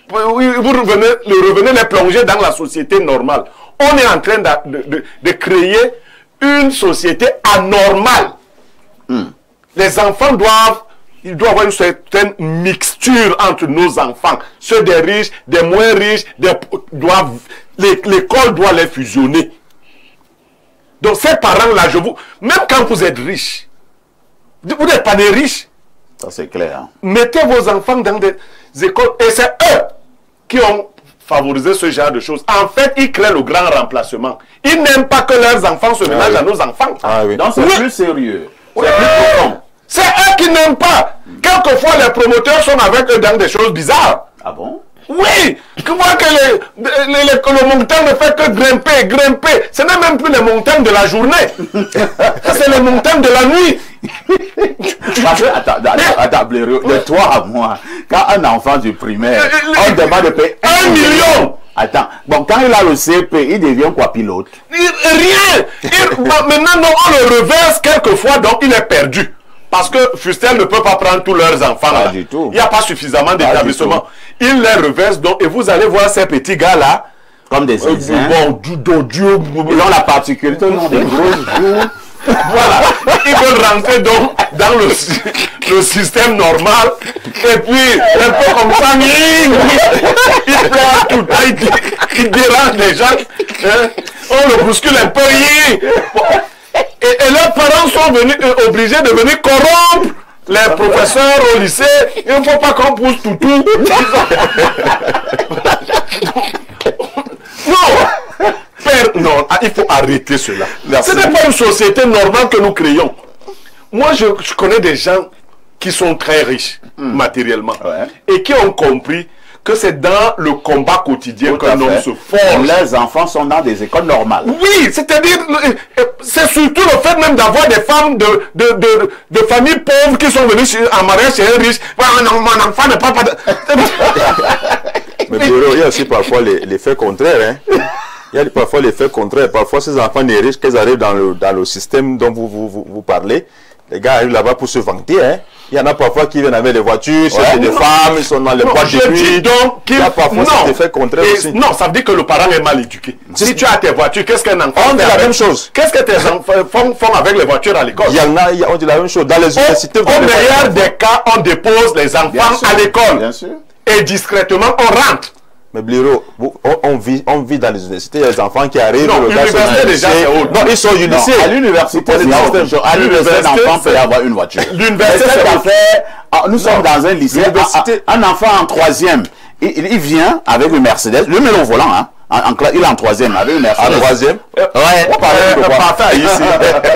Vous revenez les plonger dans la société normale. On est en train de créer une société anormale. Les enfants il doit y avoir une certaine mixture entre nos enfants. Ceux des riches, des moins riches, l'école doit les fusionner. Donc ces parents-là, même quand vous êtes riches, vous n'êtes pas des riches. Ça c'est clair. Hein. Mettez vos enfants dans des écoles et c'est eux qui ont favorisé ce genre de choses. En fait, ils créent le grand remplacement. Ils n'aiment pas que leurs enfants se mélangent à nos enfants. Oui. Donc c'est plus sérieux. Oui. C'est eux qui n'aiment pas. Quelquefois, les promoteurs sont avec eux dans des choses bizarres. Ah bon? Oui. Tu vois que le montant ne fait que grimper. Ce n'est même plus le montant de la journée. C'est le montant de la nuit. Parce que, attends, Blaireau, de toi à moi, quand un enfant du primaire, on demande de payer 1 million. Attends, bon, quand il a le CP, il devient quoi, pilote? Rien. Maintenant, non, on le reverse quelquefois, donc il est perdu. Parce que Fustel ne peut pas prendre tous leurs enfants là. Du tout. Il n'y a pas suffisamment d'établissements. Il les reverse donc et vous allez voir ces petits gars là. Comme des zinzins. Ils ont la particularité, ils ont des grosses joues. Voilà. Ils veulent rentrer donc dans le système normal. Et puis, un peu comme ça, ils pleurent tout le temps, ils dérangent les gens. Hein? On le bouscule un peu. Et leurs parents sont obligés de venir corrompre les professeurs au lycée. Il ne faut pas qu'on pousse tout. Non, il faut arrêter cela. Ce n'est pas une société normale que nous créons. Moi, je connais des gens qui sont très riches matériellement et qui ont compris que c'est dans le combat quotidien qu'un homme se forge. Les enfants sont dans des écoles normales. Oui, c'est-à-dire, c'est surtout le fait même d'avoir des femmes de familles pauvres qui sont venues en mariage chez un riche. Mon enfant n'est pas... Mais il y a aussi parfois l'effet contraire. Hein. Il y a parfois l'effet contraire. Parfois, ces enfants des riches, qu'ils arrivent dans le système dont vous parlez, les gars arrivent là-bas pour se vanter. Hein. Il y en a parfois qui viennent avec des voitures, c'est des femmes, ils sont dans les boîtes de nuit. Il y a parfois cet effet contraire aussi. Non, ça veut dire que le parent est mal éduqué. Si tu as tes voitures, qu'est-ce qu'un enfant fait? On dit la même chose. Qu'est-ce que tes enfants font avec les voitures à l'école? On dit la même chose. Dans les universités, au meilleur des cas, on dépose les enfants à l'école. Bien sûr. Et discrètement, on rentre. Mais Blaireau, on vit dans les universités, il y a des enfants qui arrivent. Non, l'université déjà c'est haut. Non, ils sont au lycée. À l'université, à l'université, l'enfant peut avoir une voiture. L'université, nous sommes dans un lycée. Un enfant en 3e, il vient avec une Mercedes, le met au volant, hein. Il est en 3e avec une Mercedes. En 3e? Ouais.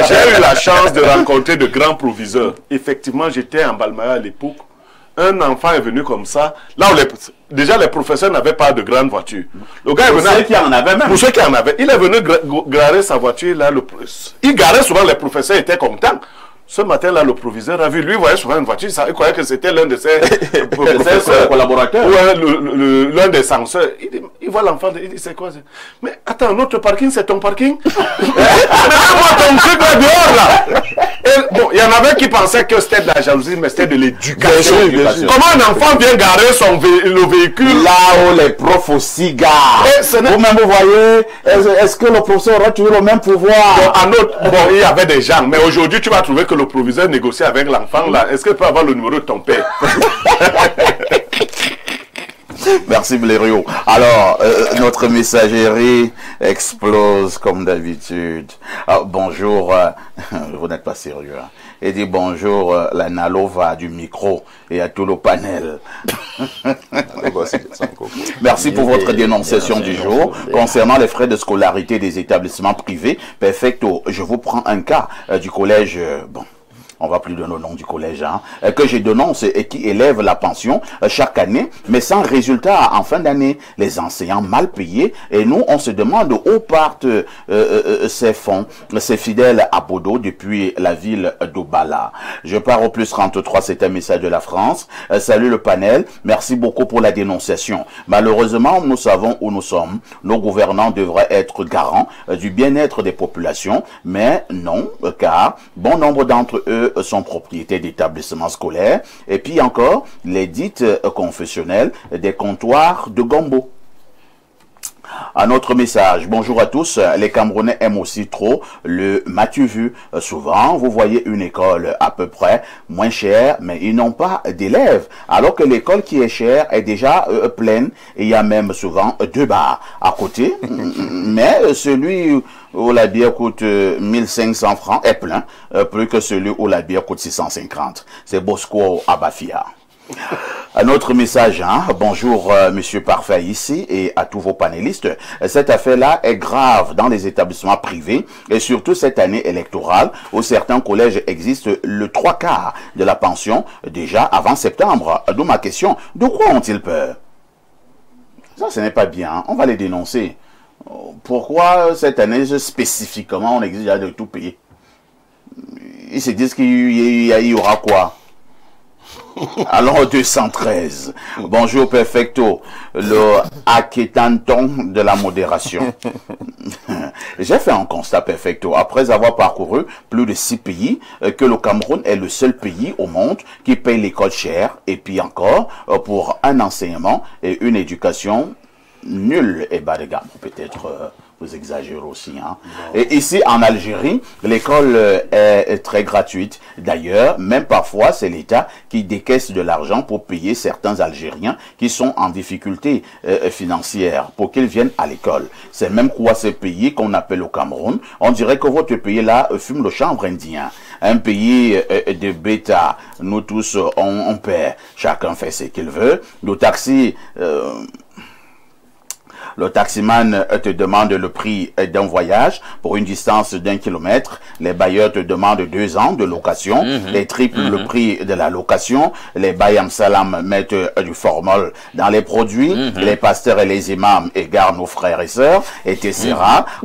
J'ai eu la chance de rencontrer de grands proviseurs. Effectivement, j'étais en Balmain à l'époque. Un enfant est venu comme ça. Là où déjà les professeurs n'avaient pas de grande voiture. Le gars est venu. Pour ceux qui en avaient même. Pour ceux qui en avaient. Il est venu garer sa voiture là. Il garait souvent, les professeurs étaient contents. Ce matin-là, le proviseur a vu, lui, il voyait souvent une voiture, il croyait que c'était l'un de ses collaborateurs. Ouais, l'un des censeurs. Il voit l'enfant, il dit, c'est quoi? Mais attends, notre parking, c'est ton parking? Mais moi, ton truc là dehors, là. Et, bon, il y en avait qui pensaient que c'était de la jalousie, mais c'était de l'éducation. Comment un enfant vient garer le véhicule? Là où les profs aussi garent. Vous-même, vous voyez, est-ce que le professeur aura toujours le même pouvoir? Bon, il y avait des gens, mais aujourd'hui, tu vas trouver que le proviseur négocie avec l'enfant là. Est-ce qu'il peut avoir le numéro de ton père? Merci Blériot. Alors, notre messagerie explose comme d'habitude. Bonjour, vous n'êtes pas sérieux. Hein. Et dit bonjour la Nalova du micro et à tout le panel. Merci pour votre dénonciation du jour concernant les frais de scolarité des établissements privés. Perfecto, je vous prends un cas du collège, bon. On va plus donner le nom du collège, hein, que je dénonce et qui élève la pension chaque année, mais sans résultat en fin d'année. Les enseignants mal payés, et nous, on se demande où partent ces fonds, ces fidèles à Bodo depuis la ville d'Obala. Je pars au plus 33, c'est un message de la France. Salut le panel, merci beaucoup pour la dénonciation. Malheureusement, nous savons où nous sommes. Nos gouvernants devraient être garants du bien-être des populations, mais non, car bon nombre d'entre eux sont propriétaires d'établissements scolaires, et puis encore les dites confessionnelles des comptoirs de Gombo. Un autre message, bonjour à tous, les Camerounais aiment aussi trop le m'as-tu vu. Souvent, vous voyez une école à peu près moins chère, mais ils n'ont pas d'élèves, alors que l'école qui est chère est déjà pleine, et il y a même souvent 2 bars à côté, mais celui où la bière coûte 1500 francs est plein, plus que celui où la bière coûte 650. C'est Bosco à Bafia. Un autre message, hein? Bonjour Monsieur Parfait ici et à tous vos panélistes. Cette affaire-là est grave dans les établissements privés et surtout cette année électorale où certains collèges existent le 3/4 de la pension déjà avant septembre. D'où ma question, de quoi ont-ils peur? Ça, ce n'est pas bien, on va les dénoncer. Pourquoi cette année spécifiquement on exige de tout payer? Ils se disent qu'il y aura quoi? Alors 213. Bonjour Perfecto, le Aketanton de la modération. J'ai fait un constat Perfecto, après avoir parcouru plus de 6 pays, que le Cameroun est le seul pays au monde qui paye l'école chère, et puis encore pour un enseignement et une éducation nulle et bas de gamme. Peut-être vous exagérez aussi. Hein. Et ici, en Algérie, l'école est très gratuite. D'ailleurs, même parfois, c'est l'État qui décaisse de l'argent pour payer certains Algériens qui sont en difficulté financière pour qu'ils viennent à l'école. C'est même quoi ce pays qu'on appelle le Cameroun. On dirait que votre pays-là fume le chanvre indien. Un pays de bêta. Nous tous, on paie. Chacun fait ce qu'il veut. Le taxi... Le taximan te demande le prix d'un voyage pour une distance d'1 kilomètre. Les bailleurs te demandent 2 ans de location. Les triplent le prix de la location. Les bayam salam mettent du formol dans les produits. Les pasteurs et les imams égarent nos frères et sœurs, etc.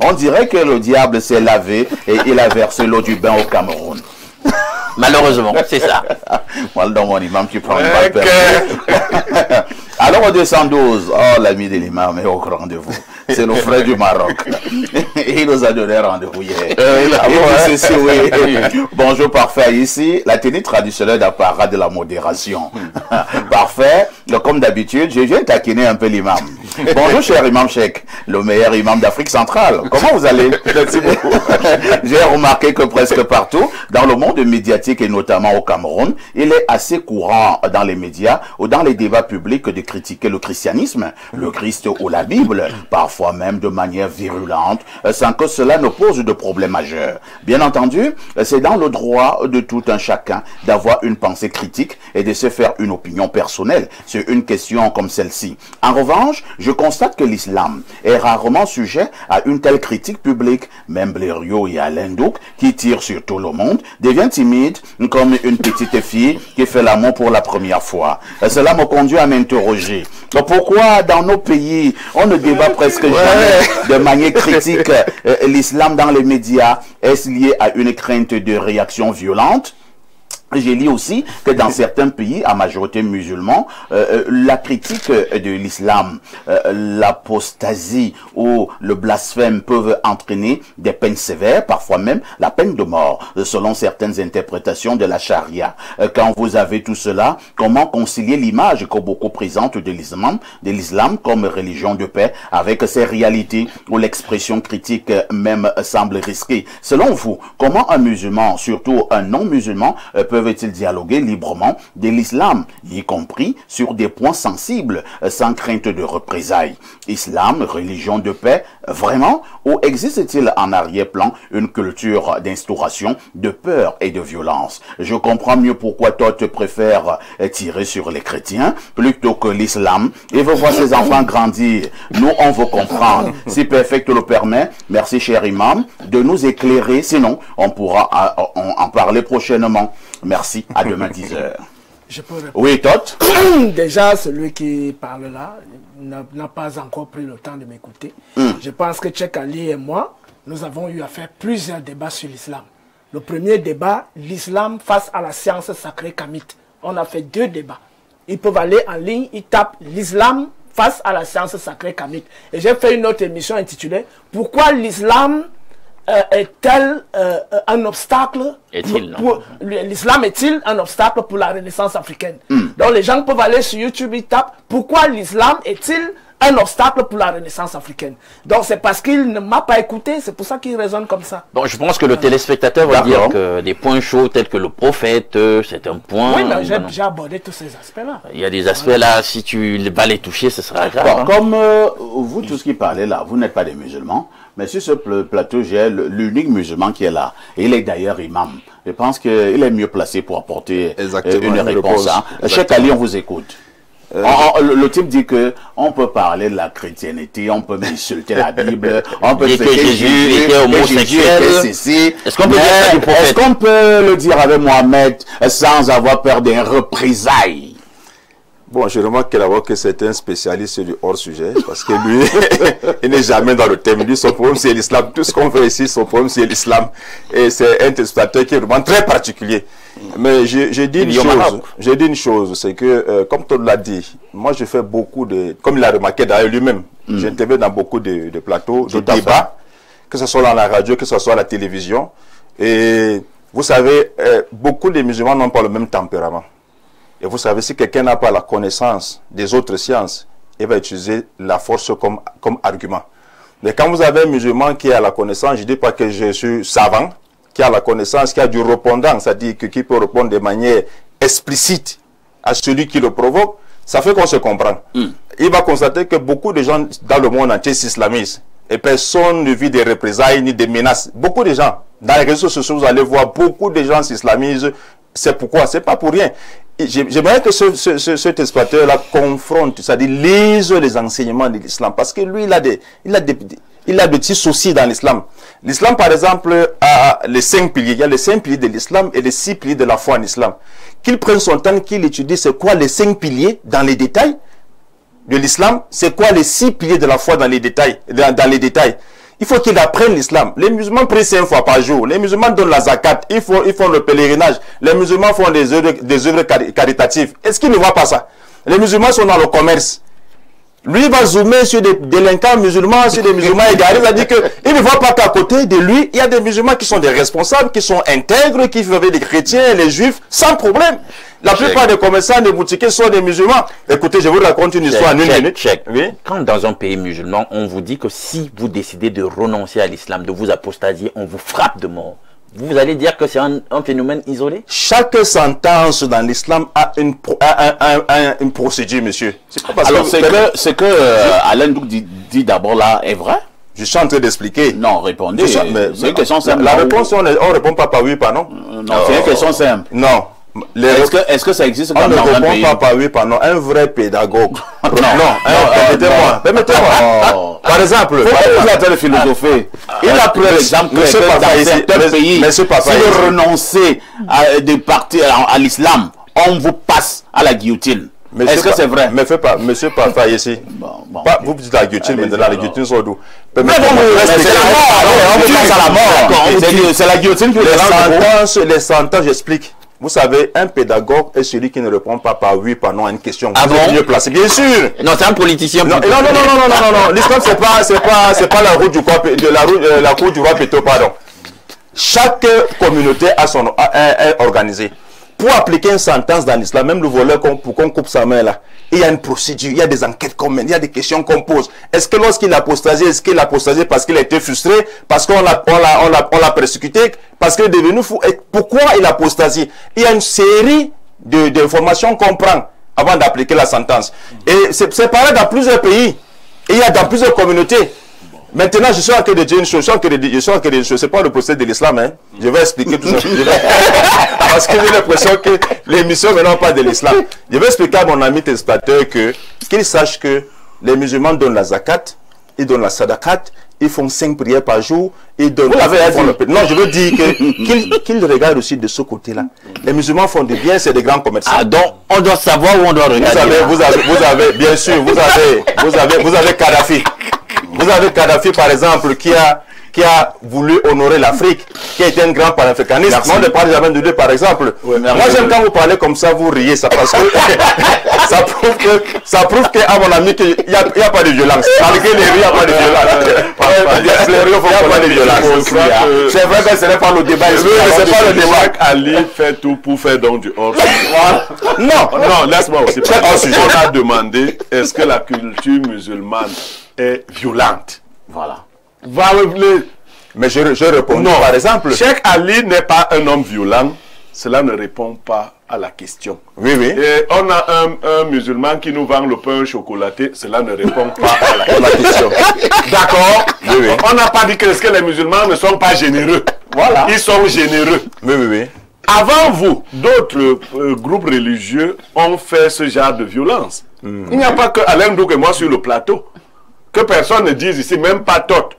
On dirait que le diable s'est lavé et il a versé l'eau du bain au Cameroun. Malheureusement, c'est ça. Voilà dans mon imam, tu prends une balle perdue. Alors au 212, oh l'ami de l'imam est au rendez-vous. C'est nos frères du Maroc. Et il nous a donné rendez-vous hier. Bonjour Parfait, ici la tenue traditionnelle d'apparat de la modération. Parfait, comme d'habitude, je viens taquiner un peu l'imam. Bonjour cher imam Cheikh, le meilleur imam d'Afrique centrale. Comment vous allez? Merci beaucoup. J'ai remarqué que presque partout, dans le monde médiatique et notamment au Cameroun, il est assez courant dans les médias ou dans les débats publics de critiquer le christianisme, le Christ ou la Bible, parfois même de manière virulente, sans que cela ne pose de problème majeur. Bien entendu, c'est dans le droit de tout un chacun d'avoir une pensée critique et de se faire une opinion personnelle sur une question comme celle-ci. En revanche, je constate que l'islam est rarement sujet à une telle critique publique. Même Blériot et Alain Douk, qui tirent sur tout le monde, devient timide comme une petite fille qui fait l'amour pour la première fois. Cela me conduit à m'interroger. Pourquoi dans nos pays, on ne débat presque jamais de manière critique l'islam dans les médias? Est-ce lié à une crainte de réaction violente? J'ai lu aussi que dans certains pays à majorité musulmane, la critique de l'islam, l'apostasie ou le blasphème peuvent entraîner des peines sévères, parfois même la peine de mort, selon certaines interprétations de la charia. Quand vous avez tout cela, comment concilier l'image que beaucoup présentent de l'islam comme religion de paix avec ces réalités où l'expression critique même semble risquée? Selon vous, comment un musulman, surtout un non-musulman, peut peuvent-ils dialoguer librement de l'islam, y compris sur des points sensibles, sans crainte de représailles? Islam, religion de paix, vraiment? Ou existe-t-il en arrière-plan une culture d'instauration de peur et de violence? Je comprends mieux pourquoi Toth préfère tirer sur les chrétiens plutôt que l'islam et veut voir ses enfants grandir. Nous, on veut comprendre. Si Perfect le permet, merci cher imam, de nous éclairer, sinon on pourra en parler prochainement. Merci, à demain 10h. Je peux répondre. Oui, Toth. Déjà, celui qui parle là n'a pas encore pris le temps de m'écouter. Je pense que Cheikh Ali et moi, nous avons eu à faire plusieurs débats sur l'islam. Le premier débat, l'islam face à la science sacrée kamite. On a fait 2 débats. Ils peuvent aller en ligne, ils tapent l'islam face à la science sacrée kamite. Et j'ai fait une autre émission intitulée « Pourquoi l'islam est-elle un obstacle l'islam est-il un obstacle pour la renaissance africaine ?» Donc les gens peuvent aller sur YouTube, ils tapent « Pourquoi l'islam est-il un obstacle pour la renaissance africaine ?» Donc c'est parce qu'il ne m'a pas écouté, c'est pour ça qu'il raisonne comme ça. Bon, je pense que le téléspectateur va dire que des points chauds tels que le prophète, c'est un point. Oui, mais j'ai abordé tous ces aspects-là. Il y a des aspects là, si tu vas les toucher, ce sera grave. Bon, comme vous, tous qui parlez là, vous n'êtes pas des musulmans, mais sur ce plateau, j'ai l'unique musulman qui est là. Et il est d'ailleurs imam. Je pense qu'il est mieux placé pour apporter une réponse. Cheikh Ali, on vous écoute. Le type dit que on peut parler de la chrétienté, on peut insulter la Bible, on peut dire que Jésus était homosexuel. Est-ce qu'on peut le dire avec Mohamed sans avoir peur d'un représailles? Bon, je remarque d'abord que c'est un spécialiste du hors-sujet, parce que lui, il n'est jamais dans le thème. Lui, son problème, c'est l'islam. Tout ce qu'on fait ici, son problème, c'est l'islam. Et c'est un téléspectateur qui est vraiment très particulier. Mais j'ai dit une chose, c'est que, comme Todd l'a dit, moi, je fais beaucoup de, comme il a remarqué d'ailleurs lui-même, j'interviens dans beaucoup de plateaux, de débats, que ce soit dans la radio, que ce soit à la télévision. Et vous savez, beaucoup de musulmans n'ont pas le même tempérament. Et vous savez, si quelqu'un n'a pas la connaissance des autres sciences, il va utiliser la force comme argument. Mais quand vous avez un musulman qui a la connaissance, je ne dis pas que je suis savant, qui a la connaissance, qui a du répondant, c'est-à-dire qui peut répondre de manière explicite à celui qui le provoque, ça fait qu'on se comprend. Il va constater que beaucoup de gens dans le monde entier s'islamisent. Et personne ne vit des représailles ni des menaces. Beaucoup de gens, dans les réseaux sociaux, vous allez voir, beaucoup de gens s'islamisent. C'est pourquoi? C'est pas pour rien. J'aimerais que cet exploiteur-là confronte, c'est-à-dire lise les enseignements de l'islam, parce que lui, il a des petits soucis dans l'islam. L'islam, par exemple, a les 5 piliers. Il y a les 5 piliers de l'islam et les 6 piliers de la foi en islam. Qu'il prenne son temps, qu'il étudie c'est quoi les 5 piliers dans les détails de l'islam, c'est quoi les 6 piliers de la foi dans les détails. Il faut qu'il apprenne l'islam. Les musulmans prient 5 fois par jour. Les musulmans donnent la zakat. Ils font le pèlerinage. Les musulmans font des œuvres caritatives. Est-ce qu'ils ne voient pas ça? Les musulmans sont dans le commerce. Lui, il va zoomer sur des délinquants musulmans, sur des musulmans égarés. Il a dit qu'il ne voit pas qu'à côté de lui, il y a des musulmans qui sont des responsables, qui sont intègres, qui vivent avec les chrétiens, les juifs, sans problème. La plupart des commerçants, des boutiquiers sont des musulmans. Écoutez, je vous raconte une histoire en une minute. Oui? Quand dans un pays musulman, on vous dit que si vous décidez de renoncer à l'islam, de vous apostasier, on vous frappe de mort. Vous allez dire que c'est un phénomène isolé? Chaque sentence dans l'islam a une procédure, monsieur. Alors, ce que Alain Douk dit d'abord là est vrai? Je suis en train d'expliquer. Non, répondez. C'est une question simple. La réponse, on ne répond pas par oui, par non. Non, c'est une question simple. Non. Est-ce que ça existe comme dans un pays? On ne répond pas par oui, par non. Un vrai pédagogue. Permettez-moi. Par exemple, vous êtes le philosophe. Il a pris l'exemple que dans certains pays, si vous renoncez de partir à l'islam, on vous passe à la guillotine. Est-ce que c'est vrai? Monsieur Pafa ici. Vous dites la guillotine, mais la guillotine sont d'où? Mais bon, c'est la mort. On passe à la mort. C'est la guillotine qui les sentences, j'explique. Vous savez, un pédagogue est celui qui ne répond pas par oui, par non à une question. Ah bon? Mieux placé, bien sûr. Non, c'est un politicien. Non. L'islam, c'est pas la route du roi, la cour du roi Péto, pardon. Chaque communauté est organisée. Pour appliquer une sentence dans l'islam, même le voleur, pour qu'on coupe sa main là, il y a une procédure, il y a des enquêtes qu'on mène, il y a des questions qu'on pose. Est-ce que lorsqu'il a apostasie, est-ce qu'il a apostasie parce qu'il a été frustré, parce qu'on l'a persécuté, parce qu'il est devenu fou? Et pourquoi il a apostasie? Il y a une série d'informations qu'on prend avant d'appliquer la sentence. Et c'est pareil dans plusieurs pays. Et il y a dans plusieurs communautés. Maintenant, je suis en train de dire une chose. C'est pas le procès de l'islam. Hein. Je vais expliquer tout ça. Parce que j'ai l'impression que l'émission maintenant pas de l'islam. Je vais expliquer à mon ami téléspectateur qu'il sache que les musulmans donnent la zakat, ils donnent la sadakat, ils font 5 prières par jour, ils donnent... Vous l'avez dit. Non, je veux dire qu'ils regardent aussi de ce côté-là. Les musulmans font du bien, c'est des grands commerçants. Ah, donc on doit savoir où on doit regarder. Vous avez bien sûr, vous avez Kadhafi. Vous avez Kadhafi, par exemple, qui a voulu honorer l'Afrique, qui a été un grand panafricaniste. Moi, je ne parle jamais de lui, par exemple. Oui, moi, j'aime quand vous parlez comme ça, vous riez, ça, parce que ça prouve qu'à mon ami, qu'il n'y a pas de violence. Malgré les rues, il n'y a pas de violence. Les rues, il n'y a pas de violence. C'est vrai que ce n'est pas le débat. C'est pas le débat. Ali fait tout pour faire donc du hors. Non, laisse-moi aussi. On a demandé, est-ce que la culture musulmane est violente? Voilà. Mais je réponds non. Par exemple, Cheikh Ali n'est pas un homme violent. Cela ne répond pas à la question. Oui, oui. Et on a un musulman qui nous vend le pain chocolaté. Cela ne répond pas à la question. D'accord. Oui, oui. On n'a pas dit que les musulmans ne sont pas généreux. Voilà. Ils sont généreux. Oui, oui, oui. Avant vous, d'autres groupes religieux ont fait ce genre de violence. Il n'y a pas que Alain Douk et moi sur le plateau. Que personne ne dise ici, même pas Tot.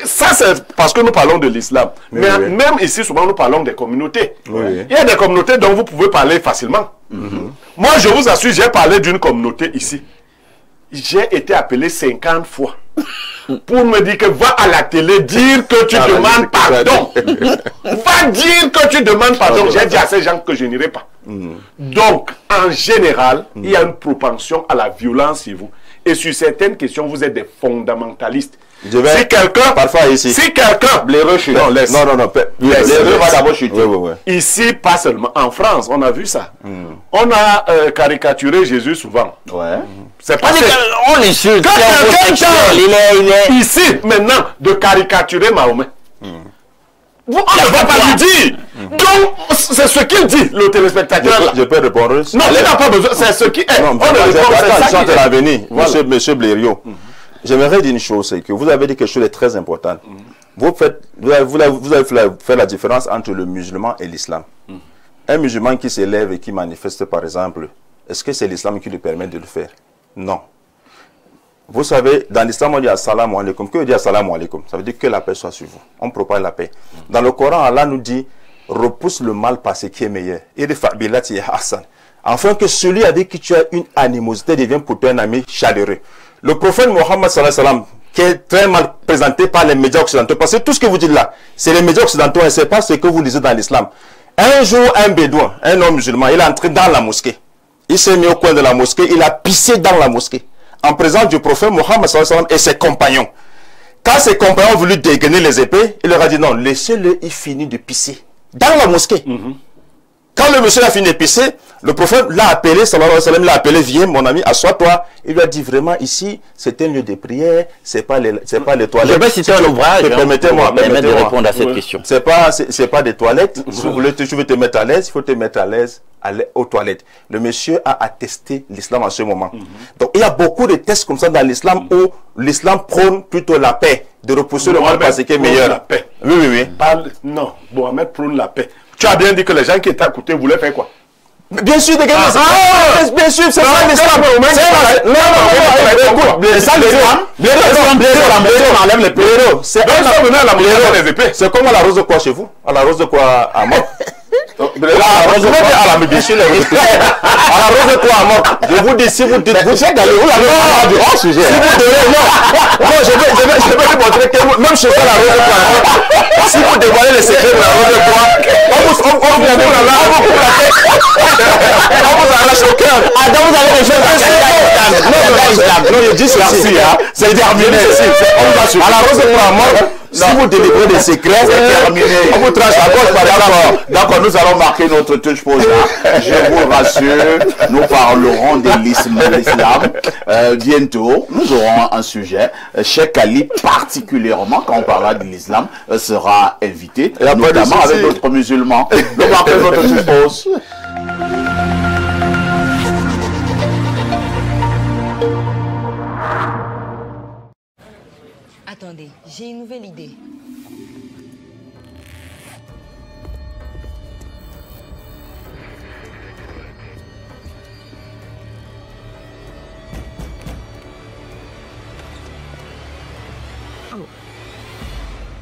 Ça, c'est parce que nous parlons de l'islam. Oui, mais oui. même ici, souvent, nous parlons des communautés. Oui. Il y a des communautés dont vous pouvez parler facilement. Moi, je vous assure, j'ai parlé d'une communauté ici. J'ai été appelé 50 fois pour me dire que va à la télé dire que tu demandes pardon. Va dire que tu demandes pardon. J'ai dit à ces gens que je n'irai pas. Donc, en général, il y a une propension à la violence chez vous. Et sur certaines questions, vous êtes des fondamentalistes. Si quelqu'un... Parfois ici. Si quelqu'un... Non, laisse. Non. L'heureux va d'abord chuter. Oui. Ici, pas seulement. En France, on a vu ça. On a caricaturé Jésus souvent. Ouais. C'est pas... On l'insulte. Ici, maintenant, de caricaturer Mahomet. On ne va pas lui dire. Donc, c'est ce qu'il dit, le téléspectateur. Je peux répondre? Non, il n'a pas besoin. C'est ce qui est. Non, on est l'avenir. Monsieur Blériot. J'aimerais dire une chose, c'est que vous avez dit quelque chose de très important. Vous avez fait la différence entre le musulman et l'islam. Un musulman qui s'élève et qui manifeste, par exemple, est-ce que c'est l'islam qui lui permet de le faire? Non. Vous savez, dans l'islam, on dit assalamu alaikum. Que veut dire assalamu alaikum? Ça veut dire que la paix soit sur vous. On propage la paix. Dans le Coran, Allah nous dit repousse le mal par ce qui est meilleur. Afin que celui avec qui tu as une animosité devienne pour toi un ami chaleureux. Le prophète Mohammed sallallahu alayhi wa sallam, qui est très mal présenté par les médias occidentaux, parce que tout ce que vous dites là, c'est les médias occidentaux et ce n'est pas ce que vous lisez dans l'islam. Un jour, un bédouin, un homme musulman, il est entré dans la mosquée. Il s'est mis au coin de la mosquée, il a pissé dans la mosquée, en présence du prophète Mohammed sallallahu alayhi wa sallam et ses compagnons. Quand ses compagnons ont voulu dégainer les épées, il leur a dit non, laissez-le, il finit de pisser dans la mosquée. Quand le monsieur a fini de pisser, le prophète l'a appelé, sallallahu alayhi wa sallam, l'a appelé, viens mon ami, assois-toi. Il lui a dit vraiment ici, c'est un lieu de prière, c'est pas les toilettes. Je vais citer un ouvrage, permettez-moi de répondre à cette question. C'est pas des toilettes. Si tu veux te mettre à l'aise, il faut te mettre à l'aise aux toilettes. Le monsieur a attesté l'islam en ce moment. Donc il y a beaucoup de textes comme ça dans l'islam où l'islam prône plutôt la paix, de repousser le mal parce qu'il est meilleur. La paix. Oui. Non, Mohamed prône la paix. Tu as bien dit que les gens qui étaient à côté voulaient faire quoi? Bien sûr, bien sûr, c'est ça l'islam. C'est comme à la rose de quoi chez vous? À la rose de quoi à mort? À la rose de quoi à la médecine? À la rose de quoi à mort? Je vous dis, si vous dites, vous savez d'aller où la du hors sujet. Si vous donnez, non, je vais vous montrer que même chez la rose de quoi à mort, si vous dévoilez les secrets de la rose de quoi, on vous la tête. On vous arrache au cœur. Adam, vous avez des choses. Non, je dis ceci, c'est terminé. À la rose pour la mort, si vous délivrez des secrets, c'est terminé. On vous tranche la gauche, d'accord. D'accord, nous allons marquer notre touche pause. Je vous rassure, nous parlerons de l'islam. Bientôt, nous aurons un sujet. Cheikh Ali, particulièrement, quand on parlera de l'islam, sera invité, notamment avec d'autres musulmans. Nous marquons notre touche pause. Attendez, j'ai une nouvelle idée.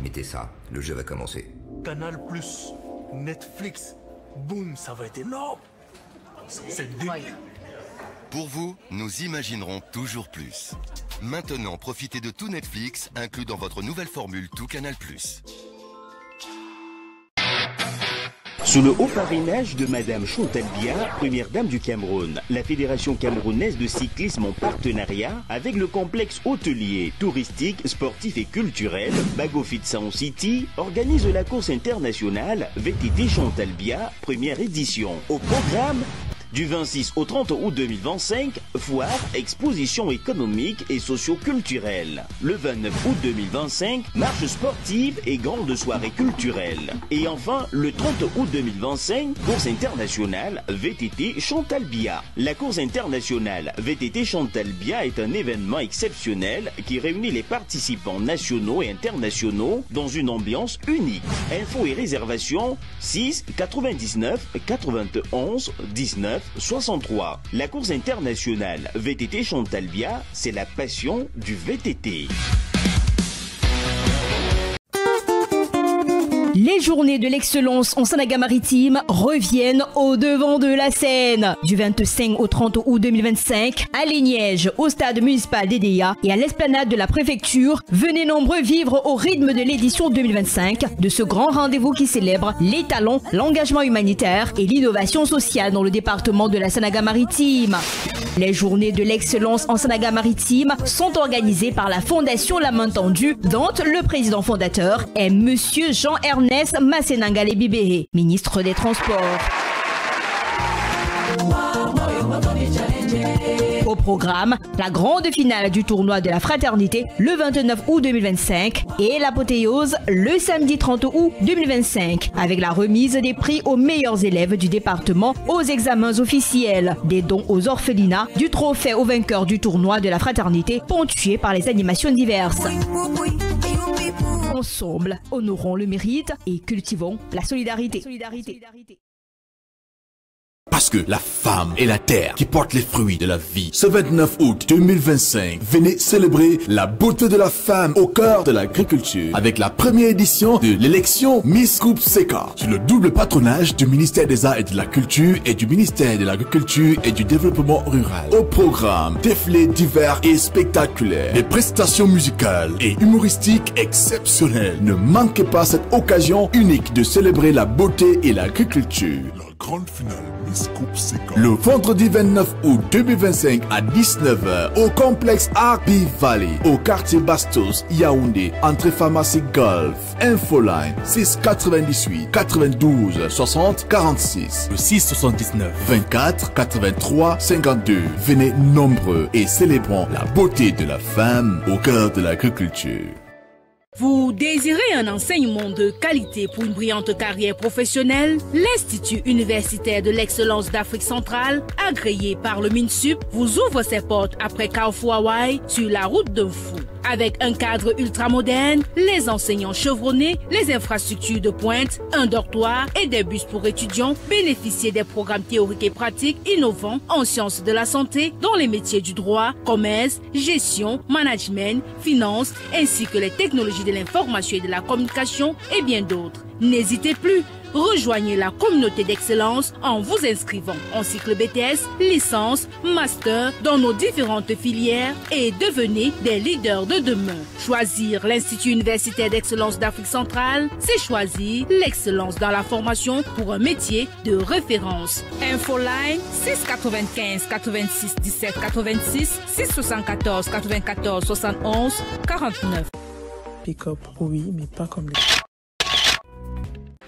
Mettez ça, le jeu va commencer. Canal+, Netflix, boum, ça va être énorme. C'est dingue. Pour vous, nous imaginerons toujours plus. Maintenant, profitez de tout Netflix, inclus dans votre nouvelle formule Tout Canal+. Sous le haut parrainage de Madame Chantal Biya, première dame du Cameroun, la Fédération camerounaise de cyclisme en partenariat avec le complexe hôtelier, touristique, sportif et culturel Bagofit Sound City organise la course internationale VTT Chantal Biya, première édition. Au programme, du 26 au 30 août 2025, foire, exposition économique et socio-culturelle. Le 29 août 2025, marche sportive et grande soirée culturelle. Et enfin, le 30 août 2025, course internationale VTT Chantal Biya. La course internationale VTT Chantal Biya est un événement exceptionnel qui réunit les participants nationaux et internationaux dans une ambiance unique. Infos et réservations 6 99 91 19 63. La course internationale VTT Chantal Biya, c'est la passion du VTT. Les journées de l'excellence en Sanaga-Maritime reviennent au devant de la scène. Du 25 au 30 août 2025, à Liège, au stade municipal d'Edea et à l'esplanade de la préfecture, venez nombreux vivre au rythme de l'édition 2025 de ce grand rendez-vous qui célèbre les talents, l'engagement humanitaire et l'innovation sociale dans le département de la Sanaga-Maritime. Les journées de l'excellence en Sanaga-Maritime sont organisées par la Fondation La Main Tendue, dont le président fondateur est Monsieur Jean-Ernest Massenangale Bibéhé, ministre des Transports. Au programme, la grande finale du tournoi de la fraternité le 29 août 2025 et l'apothéose le samedi 30 août 2025 avec la remise des prix aux meilleurs élèves du département aux examens officiels, des dons aux orphelinats, du trophée aux vainqueurs du tournoi de la fraternité ponctué par les animations diverses. Ensemble, honorons le mérite et cultivons la solidarité. Parce que la femme est la terre qui porte les fruits de la vie. Ce 29 août 2025, venez célébrer la beauté de la femme au cœur de l'agriculture avec la première édition de l'élection Miss Coupe Seka sous le double patronage du ministère des Arts et de la Culture et du ministère de l'Agriculture et du Développement Rural. Au programme, défilés divers et spectaculaires, des prestations musicales et humoristiques exceptionnelles. Ne manquez pas cette occasion unique de célébrer la beauté et l'agriculture. Grande finale Miss Coupe Seka. Le vendredi 29 août 2025 à 19h au complexe Arby Valley, au quartier Bastos, Yaoundé, entrée pharmacie Golf. Infoline 698 92 60 46. Le 679 24 83 52. Venez nombreux et célébrons la beauté de la femme au cœur de l'agriculture. Vous désirez un enseignement de qualité pour une brillante carrière professionnelle? L'Institut universitaire de l'excellence d'Afrique centrale, agréé par le MINSUP, vous ouvre ses portes après Carrefour Hawaii sur la route d'un fou. Avec un cadre ultramoderne, les enseignants chevronnés, les infrastructures de pointe, un dortoir et des bus pour étudiants, bénéficiez des programmes théoriques et pratiques innovants en sciences de la santé dans les métiers du droit, commerce, gestion, management, finance, ainsi que les technologies de l'information et de la communication et bien d'autres. N'hésitez plus, rejoignez la communauté d'excellence en vous inscrivant en cycle BTS, licence, master dans nos différentes filières et devenez des leaders de demain. Choisir l'Institut universitaire d'excellence d'Afrique centrale, c'est choisir l'excellence dans la formation pour un métier de référence. Infoline 695 86 17 86 674 94 71 49. Pick-up, oui, mais pas comme les...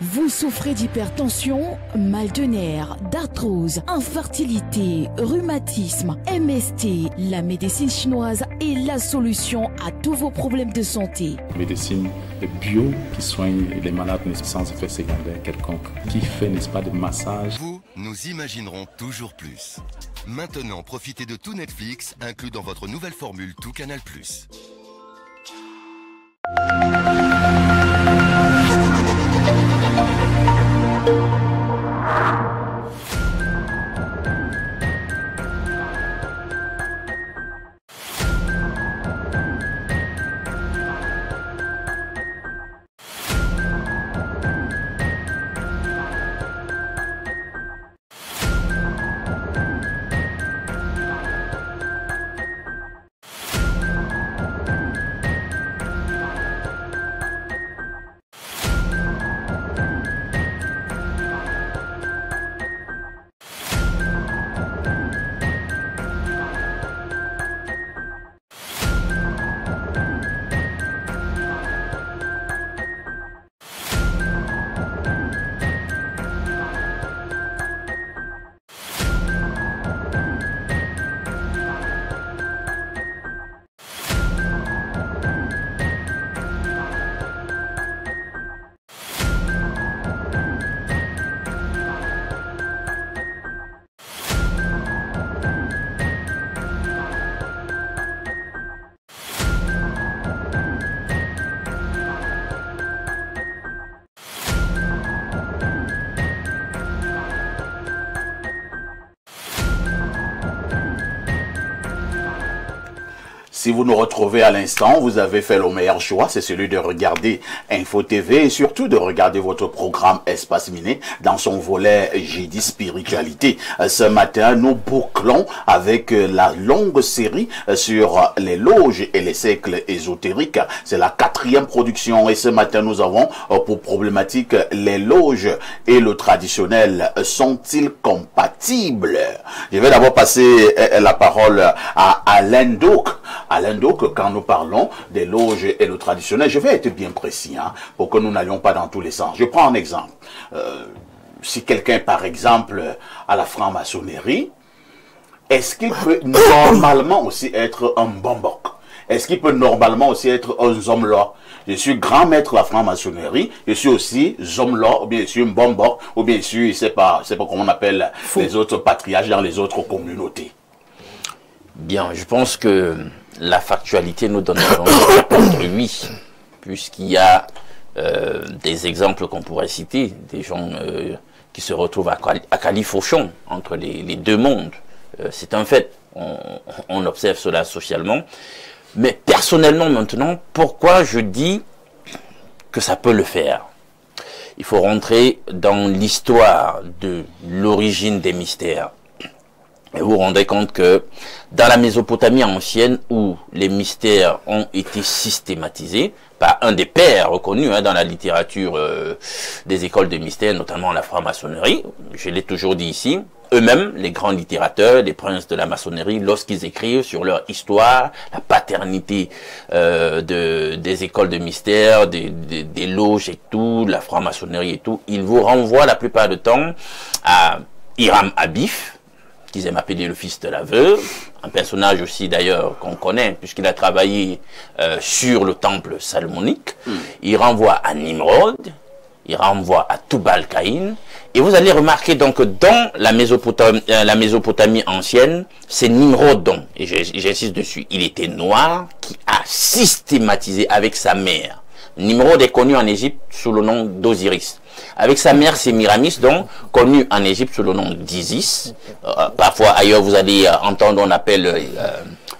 Vous souffrez d'hypertension, mal de nerfs, d'arthrose, infertilité, rhumatisme, MST. La médecine chinoise est la solution à tous vos problèmes de santé. Médecine bio qui soigne les malades sans effet secondaire quelconque, qui fait, n'est-ce pas, de massage. Vous, nous imaginerons toujours plus. Maintenant, profitez de tout Netflix, inclus dans votre nouvelle formule Tout Canal+. Si vous nous retrouvez à l'instant, vous avez fait le meilleur choix, c'est celui de regarder Info TV et surtout de regarder votre programme Espace Miné dans son volet Jeudi Spiritualité. Ce matin, nous bouclons avec la longue série sur les loges et les cercles ésotériques. C'est la 4e production et ce matin, nous avons pour problématique les loges et le traditionnel. Sont-ils compatibles? Je vais d'abord passer la parole à Alain Douk. Alain Douk, quand nous parlons des loges et le traditionnel, je vais être bien précis pour que nous n'allions pas dans tous les sens. Je prends un exemple. Si quelqu'un, par exemple, à la franc-maçonnerie, est-ce qu'il peut normalement aussi être un bombok? Est-ce qu'il peut normalement aussi être un zomlo? Je suis grand maître de la franc-maçonnerie, je suis aussi zomlo, ou bien je suis un bombok, ou bien je suis, c'est pas comment on appelle les autres patriarches dans les autres communautés. Bien, je pense que la factualité nous donne raison de répondre oui, puisqu'il y a des exemples qu'on pourrait citer, des gens qui se retrouvent à califourchon entre les deux mondes. C'est un fait, on observe cela socialement. Mais personnellement maintenant, pourquoi je dis que ça peut le faire? Il faut rentrer dans l'histoire de l'origine des mystères. Et vous vous rendez compte que dans la Mésopotamie ancienne, où les mystères ont été systématisés par un des pères reconnus dans la littérature des écoles de mystères, notamment la franc-maçonnerie, je l'ai toujours dit ici, eux-mêmes, les grands littérateurs, les princes de la maçonnerie, lorsqu'ils écrivent sur leur histoire, la paternité des écoles de mystères, des loges et tout, la franc-maçonnerie et tout, ils vous renvoient la plupart du temps à Hiram Abif, qu'ils aiment appeler le fils de la veuve, un personnage aussi d'ailleurs qu'on connaît, puisqu'il a travaillé sur le temple salomonique. Il renvoie à Nimrod, il renvoie à Tubal-Caïn, et vous allez remarquer donc que dans la Mésopotamie ancienne, c'est Nimrod donc, et j'insiste dessus, il était noir, qui a systématisé avec sa mère. Nimrod est connu en Égypte sous le nom d'Osiris. Avec sa mère Sémiramis, donc, connue en Égypte sous le nom d'Isis. Parfois, ailleurs, vous allez entendre, on appelle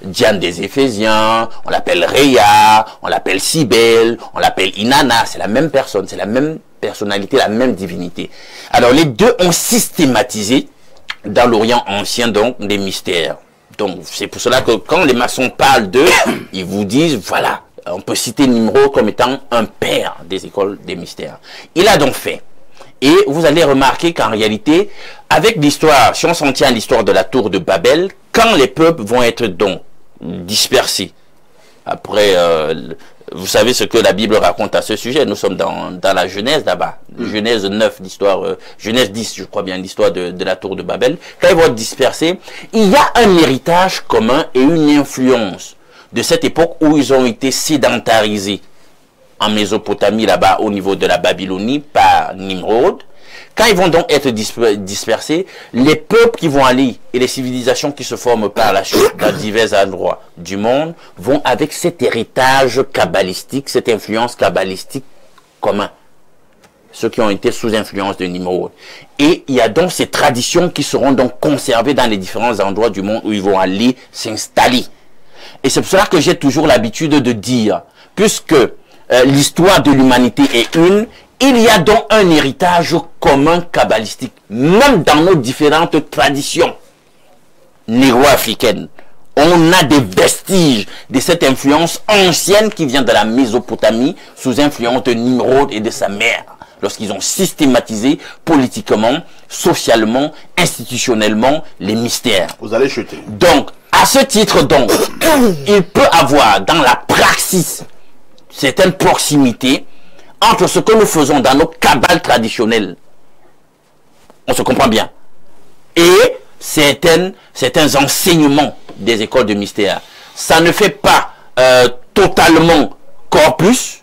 Diane des Éphésiens, on l'appelle Réa, on l'appelle Cybèle, on l'appelle Inanna. C'est la même personne, c'est la même personnalité, la même divinité. Alors les deux ont systématisé dans l'Orient ancien donc des mystères. Donc c'est pour cela que quand les maçons parlent d'eux, ils vous disent voilà, on peut citer Nimrod comme étant un père des écoles des mystères. Il a donc fait. Et vous allez remarquer qu'en réalité, avec l'histoire, si on s'en tient à l'histoire de la tour de Babel, quand les peuples vont être donc dispersés, après, vous savez ce que la Bible raconte à ce sujet, nous sommes dans la Genèse là-bas, Genèse 9, l'histoire, Genèse 10, je crois bien, l'histoire de la tour de Babel. Quand ils vont être dispersés, il y a un héritage commun et une influence de cette époque où ils ont été sédentarisés en Mésopotamie, là-bas, au niveau de la Babylonie, par Nimrod. Quand ils vont donc être dispersés, les peuples qui vont aller et les civilisations qui se forment par la suite dans divers endroits du monde vont avec cet héritage kabbalistique, cette influence kabbalistique commun. Ceux qui ont été sous influence de Nimrod. Et il y a donc ces traditions qui seront donc conservées dans les différents endroits du monde où ils vont aller s'installer. Et c'est pour cela que j'ai toujours l'habitude de dire, puisque l'histoire de l'humanité est une, il y a donc un héritage commun kabbalistique, même dans nos différentes traditions négro-africaines. On a des vestiges de cette influence ancienne qui vient de la Mésopotamie, sous influence de Nimrod et de sa mère, lorsqu'ils ont systématisé politiquement, socialement, institutionnellement les mystères. Vous allez chuter. Donc, à ce titre, donc, il peut avoir dans la praxis certaines proximités entre ce que nous faisons dans nos kabbales traditionnelles. On se comprend bien. Et certains enseignements des écoles de mystère. Ça ne fait pas totalement corpus.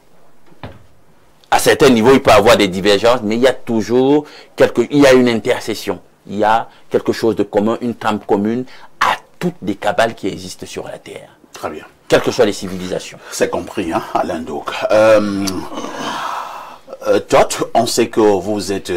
À certains niveaux, il peut y avoir des divergences, mais il y a toujours une intercession. Il y a quelque chose de commun, une trame commune à toutes les kabbales qui existent sur la Terre. Très bien. Quelles que soient les civilisations. C'est compris, hein, Alain Douk. Tot, on sait que vous êtes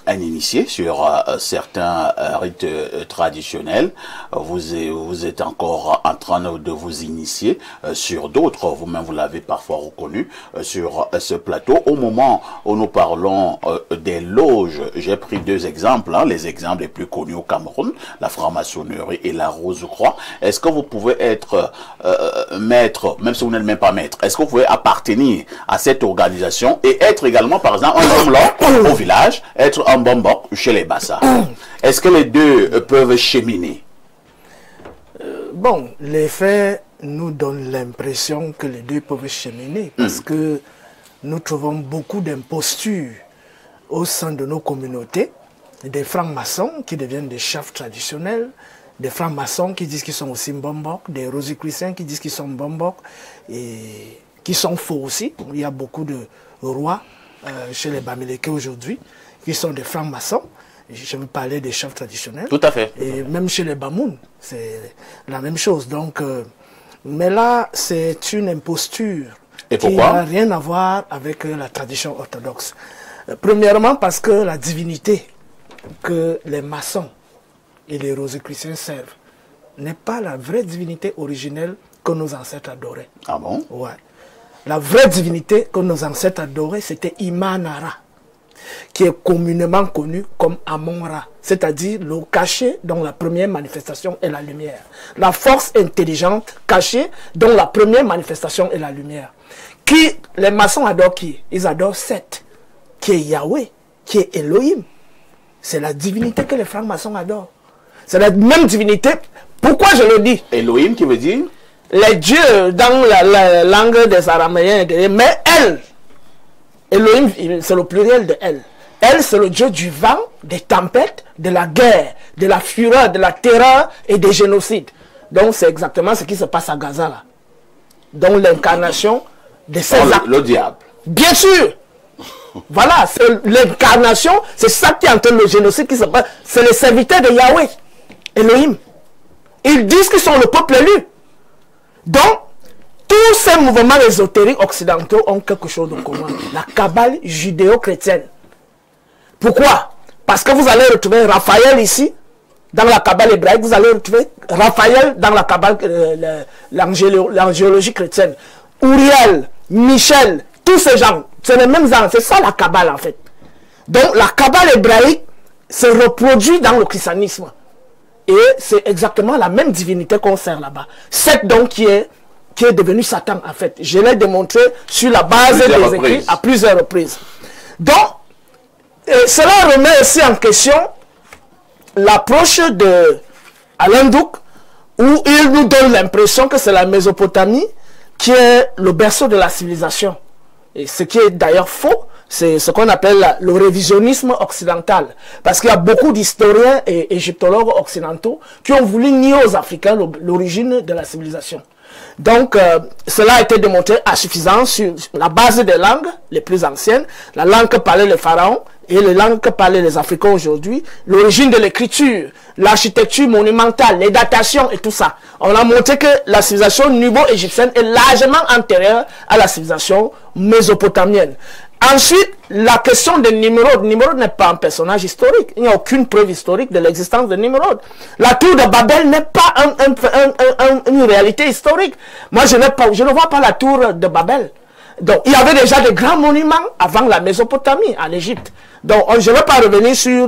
un initié sur certains rites traditionnels. Vous êtes encore en train de vous initier sur d'autres. Vous-même, vous l'avez parfois reconnu sur ce plateau. Au moment où nous parlons des loges, j'ai pris deux exemples, hein, les exemples les plus connus au Cameroun, la franc-maçonnerie et la Rose-Croix. Est-ce que vous pouvez être maître, même si vous n'êtes même pas maître, est-ce que vous pouvez appartenir à cette organisation et être également, par exemple, un homme là au village, être un bonbon chez les Bassa? Est-ce que les deux peuvent cheminer? Bon, les faits nous donnent l'impression que les deux peuvent cheminer parce que nous trouvons beaucoup d'impostures au sein de nos communautés, des francs-maçons qui deviennent des chefs traditionnels, des francs-maçons qui disent qu'ils sont aussi Mbombok, des rosicruciens qui disent qu'ils sont Mbombok et qui sont faux aussi. Il y a beaucoup de rois chez les Bamileke aujourd'hui qui sont des francs-maçons. Je veux parler des chefs traditionnels. Tout à fait. Et même chez les Bamoun, c'est la même chose. Donc, mais là, c'est une imposture qui n'a rien à voir avec la tradition orthodoxe. Premièrement, parce que la divinité que les maçons et les rosicruciens servent n'est pas la vraie divinité originelle que nos ancêtres adoraient. Ah bon? Ouais. La vraie divinité que nos ancêtres adoraient, c'était Imanara, qui est communément connu comme Amon-Ra, c'est-à-dire le caché dont la première manifestation est la lumière. La force intelligente cachée dont la première manifestation est la lumière. Qui, les maçons adorent qui? Ils adorent Seth, qui est Yahweh, qui est Elohim. C'est la divinité que les francs-maçons adorent. C'est la même divinité. Pourquoi je le dis? Elohim qui veut dire? Les dieux dans la langue des Araméens, mais elle, Elohim, c'est le pluriel de elle. Elle, c'est le dieu du vent, des tempêtes, de la guerre, de la fureur, de la terreur et des génocides. Donc, c'est exactement ce qui se passe à Gaza, là. Donc, l'incarnation de ces actes. Le diable. Bien sûr. Voilà, c'est l'incarnation, c'est ça qui entraîne le génocide qui se passe. C'est les serviteurs de Yahweh, Elohim. Ils disent qu'ils sont le peuple élu. Donc, tous ces mouvements ésotériques occidentaux ont quelque chose de commun. La Kabbale judéo-chrétienne. Pourquoi? Parce que vous allez retrouver Raphaël ici, dans la Kabbale hébraïque, vous allez retrouver Raphaël dans la Kabbale, l'angéologie chrétienne. Uriel, Michel, tous ces gens, C'est les mêmes âmes. C'est ça la Kabbale en fait. Donc la Kabbale hébraïque se reproduit dans le christianisme. Et c'est exactement la même divinité qu'on sert là-bas. Seth donc qui est devenu Satan en fait. Je l'ai démontré sur la base des écrits à plusieurs reprises. Donc, cela remet aussi en question l'approche de Alain Douk, où il nous donne l'impression que c'est la Mésopotamie qui est le berceau de la civilisation. Et ce qui est d'ailleurs faux, c'est ce qu'on appelle le révisionnisme occidental. Parce qu'il y a beaucoup d'historiens et égyptologues occidentaux qui ont voulu nier aux Africains l'origine de la civilisation. Donc, cela a été démontré à suffisance sur la base des langues les plus anciennes, la langue que parlaient les pharaons et les langues que parlaient les Africains aujourd'hui, l'origine de l'écriture, l'architecture monumentale, les datations et tout ça. On a montré que la civilisation nubo-égyptienne est largement antérieure à la civilisation mésopotamienne. Ensuite, la question de Nimrod. Nimrod n'est pas un personnage historique. Il n'y a aucune preuve historique de l'existence de Nimrod. La tour de Babel n'est pas une réalité historique. Moi, je ne vois pas la tour de Babel. Donc, il y avait déjà de grands monuments avant la Mésopotamie, en Égypte. Donc, je ne vais pas revenir sur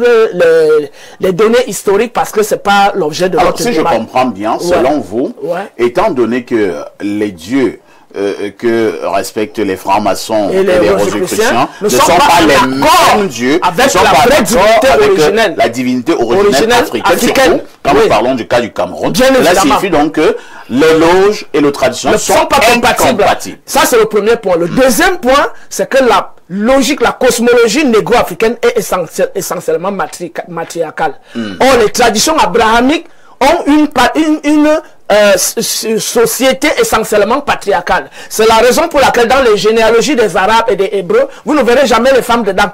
les données historiques parce que ce n'est pas l'objet de notre débat. Alors, si je comprends bien, selon vous, étant donné que les dieux que respectent les francs-maçons et les rosicruciens ne sont pas les mêmes dieux avec la vraie divinité originelle. La divinité originelle africaine, surtout quand nous parlons du cas du Cameroun. Cela signifie donc que l'éloge et le tradition ne sont pas incompatibles. Ça, c'est le premier point. Le deuxième point, c'est que la logique, la cosmologie négro-africaine est essentiellement matriarcale. Or, les traditions abrahamiques ont une société essentiellement patriarcale. C'est la raison pour laquelle dans les généalogies des Arabes et des Hébreux, vous ne verrez jamais les femmes dedans.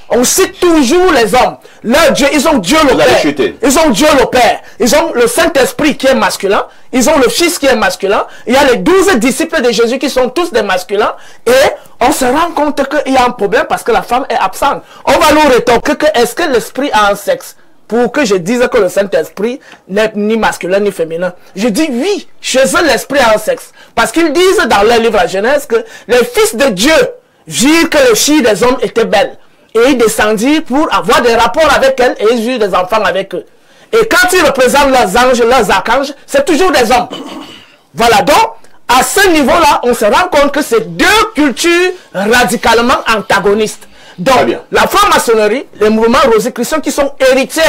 On cite toujours les hommes. Leur Dieu, ils ont Dieu le Père. Ils ont Dieu le Père. Ils ont le Saint-Esprit qui est masculin. Ils ont le Fils qui est masculin. Il y a les 12 disciples de Jésus qui sont tous des masculins. Et on se rend compte qu'il y a un problème parce que la femme est absente. On va nous rétorquer que est-ce que l'esprit a un sexe? Pour que je dise que le Saint-Esprit n'est ni masculin ni féminin. Je dis oui, chez eux l'esprit a un sexe. Parce qu'ils disent dans leur livre à Genèse que les fils de Dieu virent que les filles des hommes étaient belles. Et ils descendirent pour avoir des rapports avec elles et ils eurent des enfants avec eux. Et quand ils représentent leurs anges, leurs archanges, c'est toujours des hommes. Voilà, donc à ce niveau-là, on se rend compte que c'est deux cultures radicalement antagonistes. Donc, la franc-maçonnerie, les mouvements rosicruciens qui sont héritiers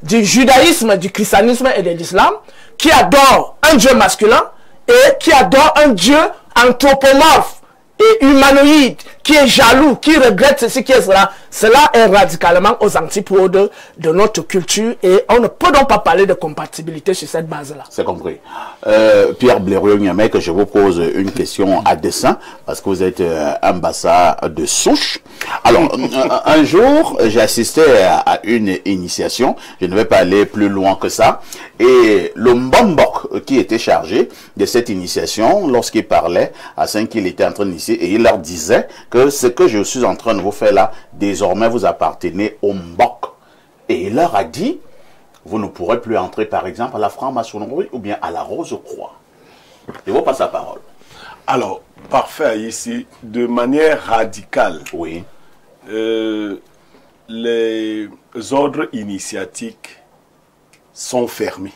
du judaïsme, du christianisme et de l'islam, qui adorent un Dieu masculin et qui adorent un Dieu anthropomorphe et humanoïde, qui est jaloux, qui regrette ceci, qui est cela. Cela est radicalement aux antipodes de notre culture et on ne peut donc pas parler de compatibilité sur cette base-là. C'est compris. Pierre Blériot-Niamey, je vous pose une question à dessein, parce que vous êtes ambassadeur de souche. Alors, un jour, j'ai assisté à une initiation, je ne vais pas aller plus loin que ça, et le Mbombok qui était chargé de cette initiation, lorsqu'il parlait à ceux qu'il était en train d'initier, et il leur disait que ce que je suis en train de vous faire là, désormais vous appartenez au Mbok. Et il leur a dit, vous ne pourrez plus entrer par exemple à la franc-maçonnerie ou bien à la Rose-Croix. Je vous passe la parole. Alors, parfait ici, de manière radicale. Oui. Les ordres initiatiques sont fermés.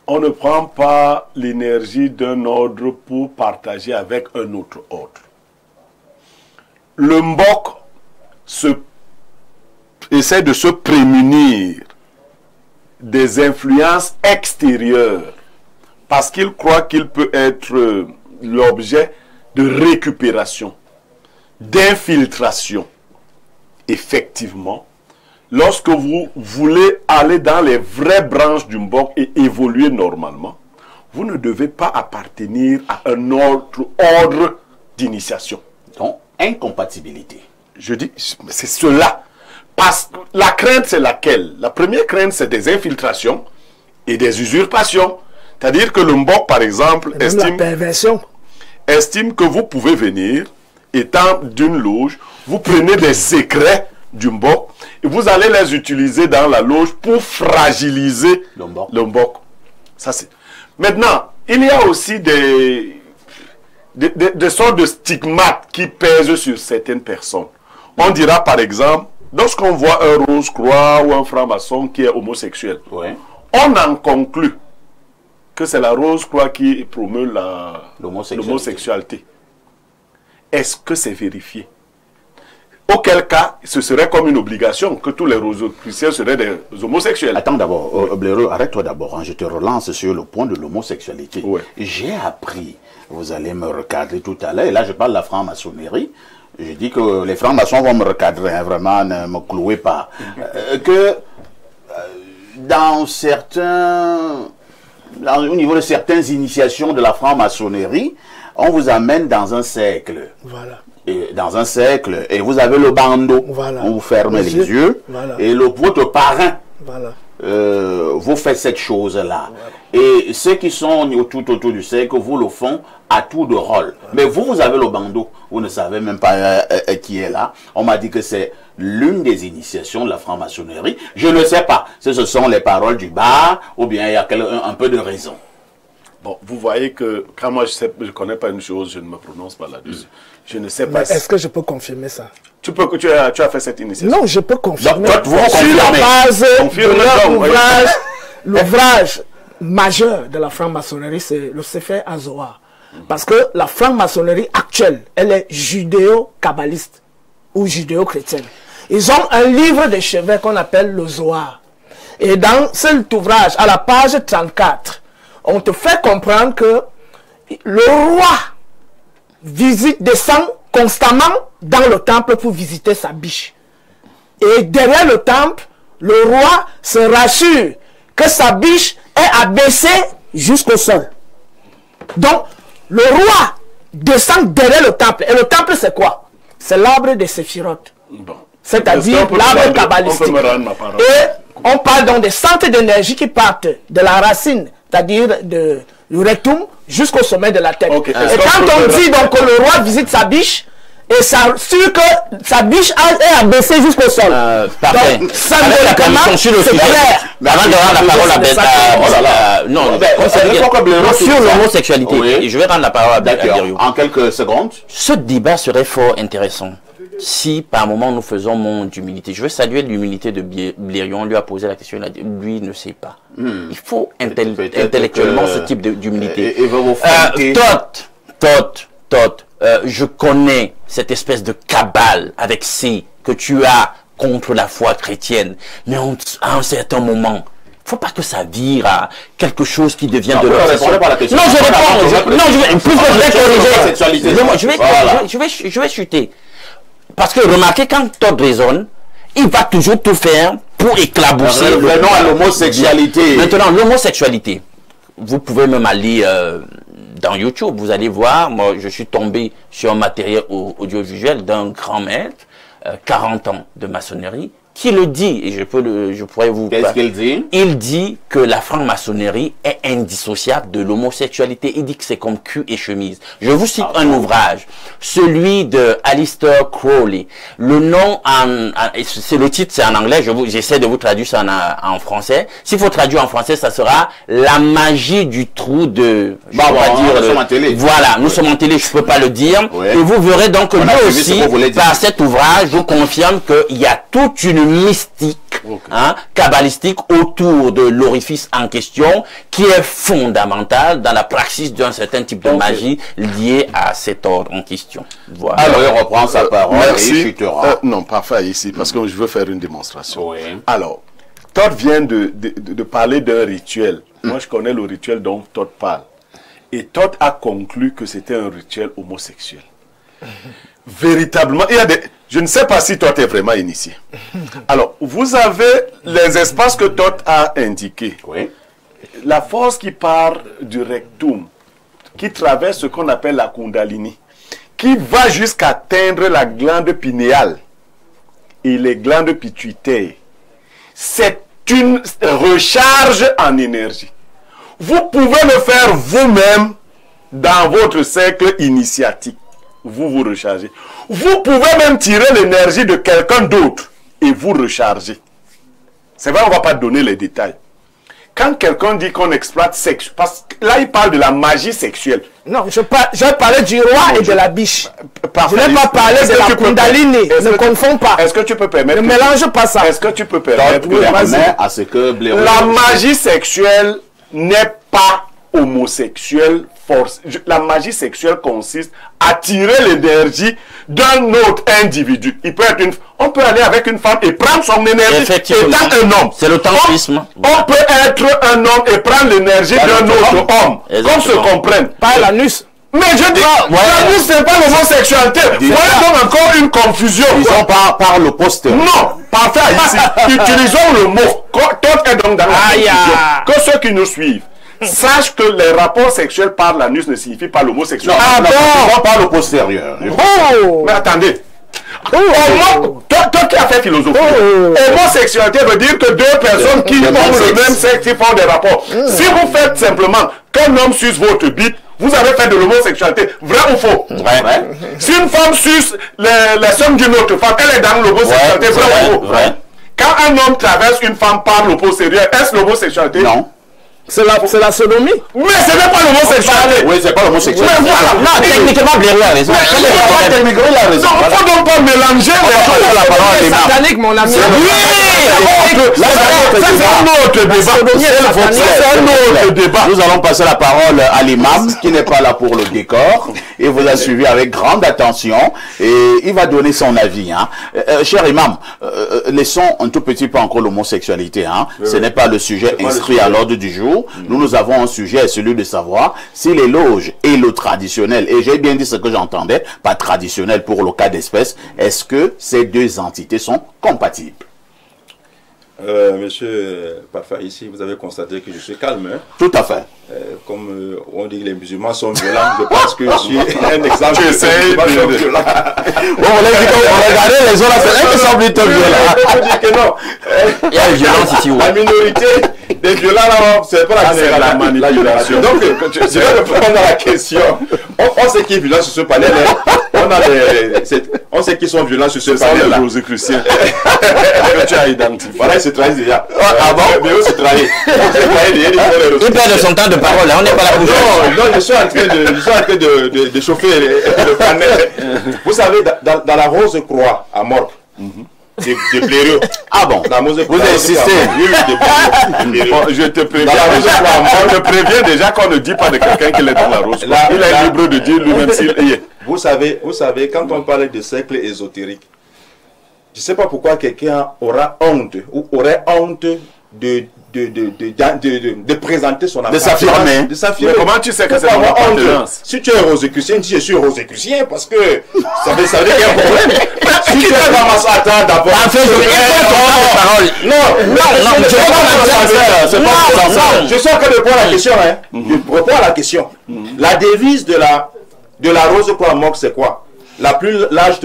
On ne prend pas l'énergie d'un ordre pour partager avec un autre ordre. Le Mbok essaie de se prémunir des influences extérieures parce qu'il croit qu'il peut être l'objet de récupération, d'infiltration. Effectivement, lorsque vous voulez aller dans les vraies branches du Mbok et évoluer normalement, vous ne devez pas appartenir à un autre ordre d'initiation. Donc, incompatibilité. Je dis, c'est cela. Parce que la crainte, c'est laquelle? La première crainte, c'est des infiltrations et des usurpations. C'est-à-dire que le Mbok, par exemple, estime que vous pouvez venir, étant d'une loge, vous prenez des secrets du Mbok et vous allez les utiliser dans la loge pour fragiliser le Mbok. Ça, c'est... Maintenant, il y a aussi des des sortes de stigmates qui pèsent sur certaines personnes. On dira par exemple, lorsqu'on voit un Rose-Croix ou un franc-maçon qui est homosexuel, on en conclut que c'est la Rose-Croix qui promeut l'homosexualité. Est-ce que c'est vérifié? Auquel cas, ce serait comme une obligation que tous les Rosicruciens seraient des homosexuels. Attends d'abord, Blaireau, arrête-toi d'abord. Hein, je te relance sur le point de l'homosexualité. J'ai appris, vous allez me recadrer tout à l'heure, et là je parle de la franc-maçonnerie. Je dis que les francs-maçons vont me recadrer, hein, vraiment, ne me clouez pas. Dans certains... au niveau de certaines initiations de la franc-maçonnerie, on vous amène dans un cercle. Voilà. Et dans un cercle, et vous avez le bandeau. Voilà. On vous ferme les yeux. Voilà. Et votre parrain vous fait cette chose-là. Voilà. Et ceux qui sont tout autour du cercle, vous le font à tour de rôle. Voilà. Mais vous avez le bandeau. Vous ne savez même pas qui est là. On m'a dit que c'est l'une des initiations de la franc-maçonnerie. Je ne sais pas si ce sont les paroles du bar ou bien il y a un peu de raison. Bon, vous voyez que quand moi je ne connais pas une chose, je ne me prononce pas là-dessus. Je ne sais pas. Est-ce que je peux confirmer ça? Tu as fait cette initiation? Non, je peux confirmer. Donc, sur la base de l'ouvrage majeur de la franc-maçonnerie, c'est le Sefer HaZohar. Parce que la franc-maçonnerie actuelle, elle est judéo-kabbaliste ou judéo-chrétienne. Ils ont un livre de chevet qu'on appelle le Zohar. Et dans cet ouvrage, à la page 34, on te fait comprendre que le roi descend constamment dans le temple pour visiter sa biche. Et derrière le temple, le roi se rassure que sa biche est abaissée jusqu'au sol. Donc, le roi descend derrière le temple. Et le temple, c'est quoi? C'est l'arbre des séphirotes. Bon. C'est-à-dire l'arbre kabbalistique. Et on parle donc des centres d'énergie qui partent de la racine, c'est-à-dire du rectum jusqu'au sommet de la tête. Okay. Et quand on dit donc que le roi visite sa biche, et ça sûr que sa biche est abaissée jusqu'au sol. Parfait. Donc, ça me sur le sujet. Avant de rendre la parole à Ben, non, sur l'homosexualité. Oui. Je vais rendre la parole à Ben. En quelques secondes. Ce débat serait fort intéressant si par moment nous faisons montre d'humilité. Je veux saluer l'humilité de Blérion. On lui a posé la question, il a dit, lui ne sait pas. Il faut intellectuellement ce type d'humilité. Je connais cette espèce de cabale avec C que tu as contre la foi chrétienne. Mais à un certain moment, il ne faut pas que ça vire à quelque chose qui devient de l'obsession. Non, je réponds. Non, je vais chuter. Parce que remarquez, quand Todd raisonne, il va toujours tout faire pour éclabousser. Revenons à l'homosexualité. Maintenant, l'homosexualité. Vous pouvez même aller dans YouTube, vous allez voir, moi je suis tombé sur un matériel audiovisuel d'un grand maître, 40 ans de maçonnerie, qui le dit, et je pourrais vous... Qu'est-ce qu'il dit? Il dit que la franc-maçonnerie est indissociable de l'homosexualité. Il dit que c'est comme cul et chemise. Je vous cite un ouvrage, celui de Aleister Crowley. Le nom, c'est le titre, c'est en anglais, j'essaie de vous traduire ça en français. S'il faut traduire en français, ça sera La magie du trou de... nous sommes en télé. Voilà, nous sommes en télé, je ne peux pas le dire. Oui. Et vous verrez donc que lui aussi, par cet ouvrage, je vous confirme qu'il y a toute une mystique, kabbalistique autour de l'orifice en question qui est fondamentale dans la praxis d'un certain type de magie liée à cet ordre en question. Voilà. Alors, il reprend sa parole et il chutera. Non, parfait ici, parce que je veux faire une démonstration. Oui. Alors, Todd vient de parler d'un rituel. Moi, je connais le rituel dont Todd parle. Et Todd a conclu que c'était un rituel homosexuel. Véritablement, il y a des... Je ne sais pas si Todd est vraiment initié. Alors, vous avez les espaces que Todd a indiqués. Oui. La force qui part du rectum, qui traverse ce qu'on appelle la kundalini, qui va jusqu'à atteindre la glande pinéale et les glandes pituitaires. C'est une recharge en énergie. Vous pouvez le faire vous-même dans votre cercle initiatique. Vous vous rechargez. Vous pouvez même tirer l'énergie de quelqu'un d'autre et vous recharger. C'est vrai, on ne va pas donner les détails. quand quelqu'un dit qu'on exploite sexuellement, parce que là il parle de la magie sexuelle. Non, je parlais du roi et de la biche. Parfait. Je n'ai pas parlé de la Kundalini. Ne confonds pas. Est-ce que tu peux permettre? Ne mélange pas ça. Est-ce que tu peux permettre à ce que Blaireau... La magie sexuelle n'est pas homosexuelle force. La magie sexuelle consiste à tirer l'énergie d'un autre individu. Il peut être on peut aller avec une femme et prendre son énergie étant un homme. C'est le tantrisme. On peut être un homme et prendre l'énergie d'un autre homme. Qu'on se comprenne. Pas l'anus. Mais je dis, l'anus c'est pas l'homosexualité. Voilà donc encore une confusion. Disons par le postérieur. Non, parfait ici. Utilisons le mot. Tout est donc dans la confusion. Que ceux qui nous suivent sache que les rapports sexuels par l'anus ne signifient pas l'homosexualité. Ah bon, par le postérieur. Oh. Mais attendez. Toi qui as fait philosophie, homosexualité veut dire que deux personnes qui ont le même sexe font des rapports. Si vous faites simplement qu'un homme suce votre bite, vous avez fait de l'homosexualité. Vrai ou faux? Vrai. Si une femme suce les sommes d'une autre femme, elle est dans l'homosexualité. Vrai ou faux? Vrai. Quand un homme traverse une femme par le postérieur, est-ce l'homosexualité? Non. C'est la sodomie. Mais ce n'est pas l'homosexualité. Oui, c'est pas l'homosexualité. Mais voilà. Non, techniquement, Blaireau a raison. Techniquement, il a raison. Non, il ne faut donc pas mélanger les choses. La parole C'est satanique, mon ami. C'est un autre débat. Nous allons passer la parole à l'imam qui n'est pas là pour le décor. Et vous a suivi avec grande attention. Et il va donner son avis. Hein. Cher imam, laissons un tout petit peu encore l'homosexualité. Hein. Ce n'est pas le sujet inscrit à l'ordre du jour. Nous avons un sujet, celui de savoir si l'éloge et le traditionnel, et j'ai bien dit ce que j'entendais, pas traditionnel pour le cas d'espèce, est-ce que ces deux entités sont compatibles? Monsieur Parfait, ici, vous avez constaté que je suis calme. Hein? Tout à fait. Comme on dit que les musulmans sont violents, je pense que je suis un exemple. Tu essayes de violent. On regardait les autres, c'est un qui sont plutôt violents. Je dis que non. Il y a une violence ici. La minorité des violents, là, c'est pas la manipulation. Donc, je vais répondre à la question. On sait qui est violent sur ce panel. On sait qui sont violents sur ce panel. Les Rosicruciens que tu as identifié. Voilà, ils se trahissent déjà. Ah bon? Mais eux se trahissent. Il perd de son temps de parole, on n'est pas là pour jouer. Non, je suis en train de chauffer le panel. Vous savez, dans la Rose Croix à Morgue, de Blaireau. Ah bon? Vous insistez. Je te préviens déjà qu'on ne dit pas de quelqu'un qui est dans la Rose Croix. Il est libre de dire lui-même s'il y est. Vous savez, quand on parle de cercle ésotérique, je ne sais pas pourquoi quelqu'un aura honte ou aurait honte de présenter son appartenance. De s'affirmer. Mais comment tu sais que c'est mon appartenance? Si tu es rosicrucien, dis je suis rosicrucien parce que ça veut dire qu'il y a un problème. Si tu es ramassé à temps d'abord. Je suis en train de répondre à la question. Je réponds à la question. La devise de la Rose Croix Morgue, c'est quoi? La plus large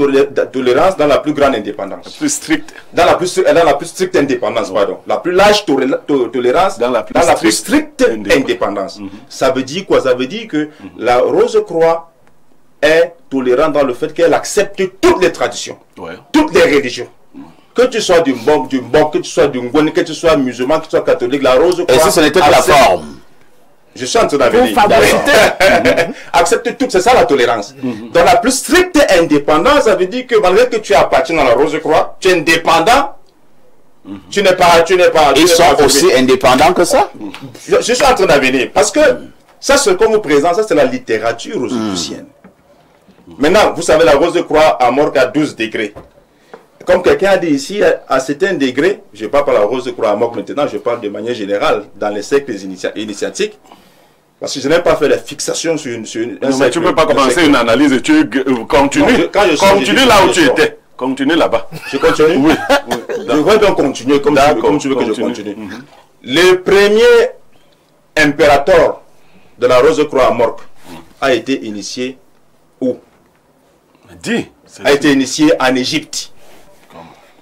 tolérance dans la plus grande indépendance. Plus stricte. Dans la plus stricte indépendance, pardon. La plus large tolérance dans la plus stricte indépendance. Ça veut dire quoi? Ça veut dire que la Rose Croix est tolérante dans le fait qu'elle accepte toutes les traditions, toutes les religions. Que tu sois du Mbok, que tu sois du Ngoni, que tu sois musulman, que tu sois catholique, la Rose Croix. Et si ce n'était que la forme? Je suis en train d'avenir. Accepte tout, c'est ça la tolérance. Dans la plus stricte indépendance, ça veut dire que malgré que tu appartiens à la Rose Croix, tu es indépendant. Tu n'es pas. Ils sont aussi indépendants que ça? Je suis en train d'avenir. Parce que ça, ce qu'on vous présente, ça c'est la littérature rosicrucienne. Maintenant, vous savez, la Rose Croix à Morgue à 12 degrés. Comme quelqu'un a dit ici, à certains degrés, je ne parle pas de la Rose Croix à Morgue maintenant, je parle de manière générale dans les cercles initiatiques. Parce que je n'ai pas fait la fixation sur un non, mais tu ne peux pas commencer une analyse et tu continues. Continue là où tu étais. Continue là-bas. Je continue? Oui. Je vais donc continuer comme tu veux que je continue. Le premier impérateur de la Rose Croix à Morgue a été initié où? A été initié en Égypte.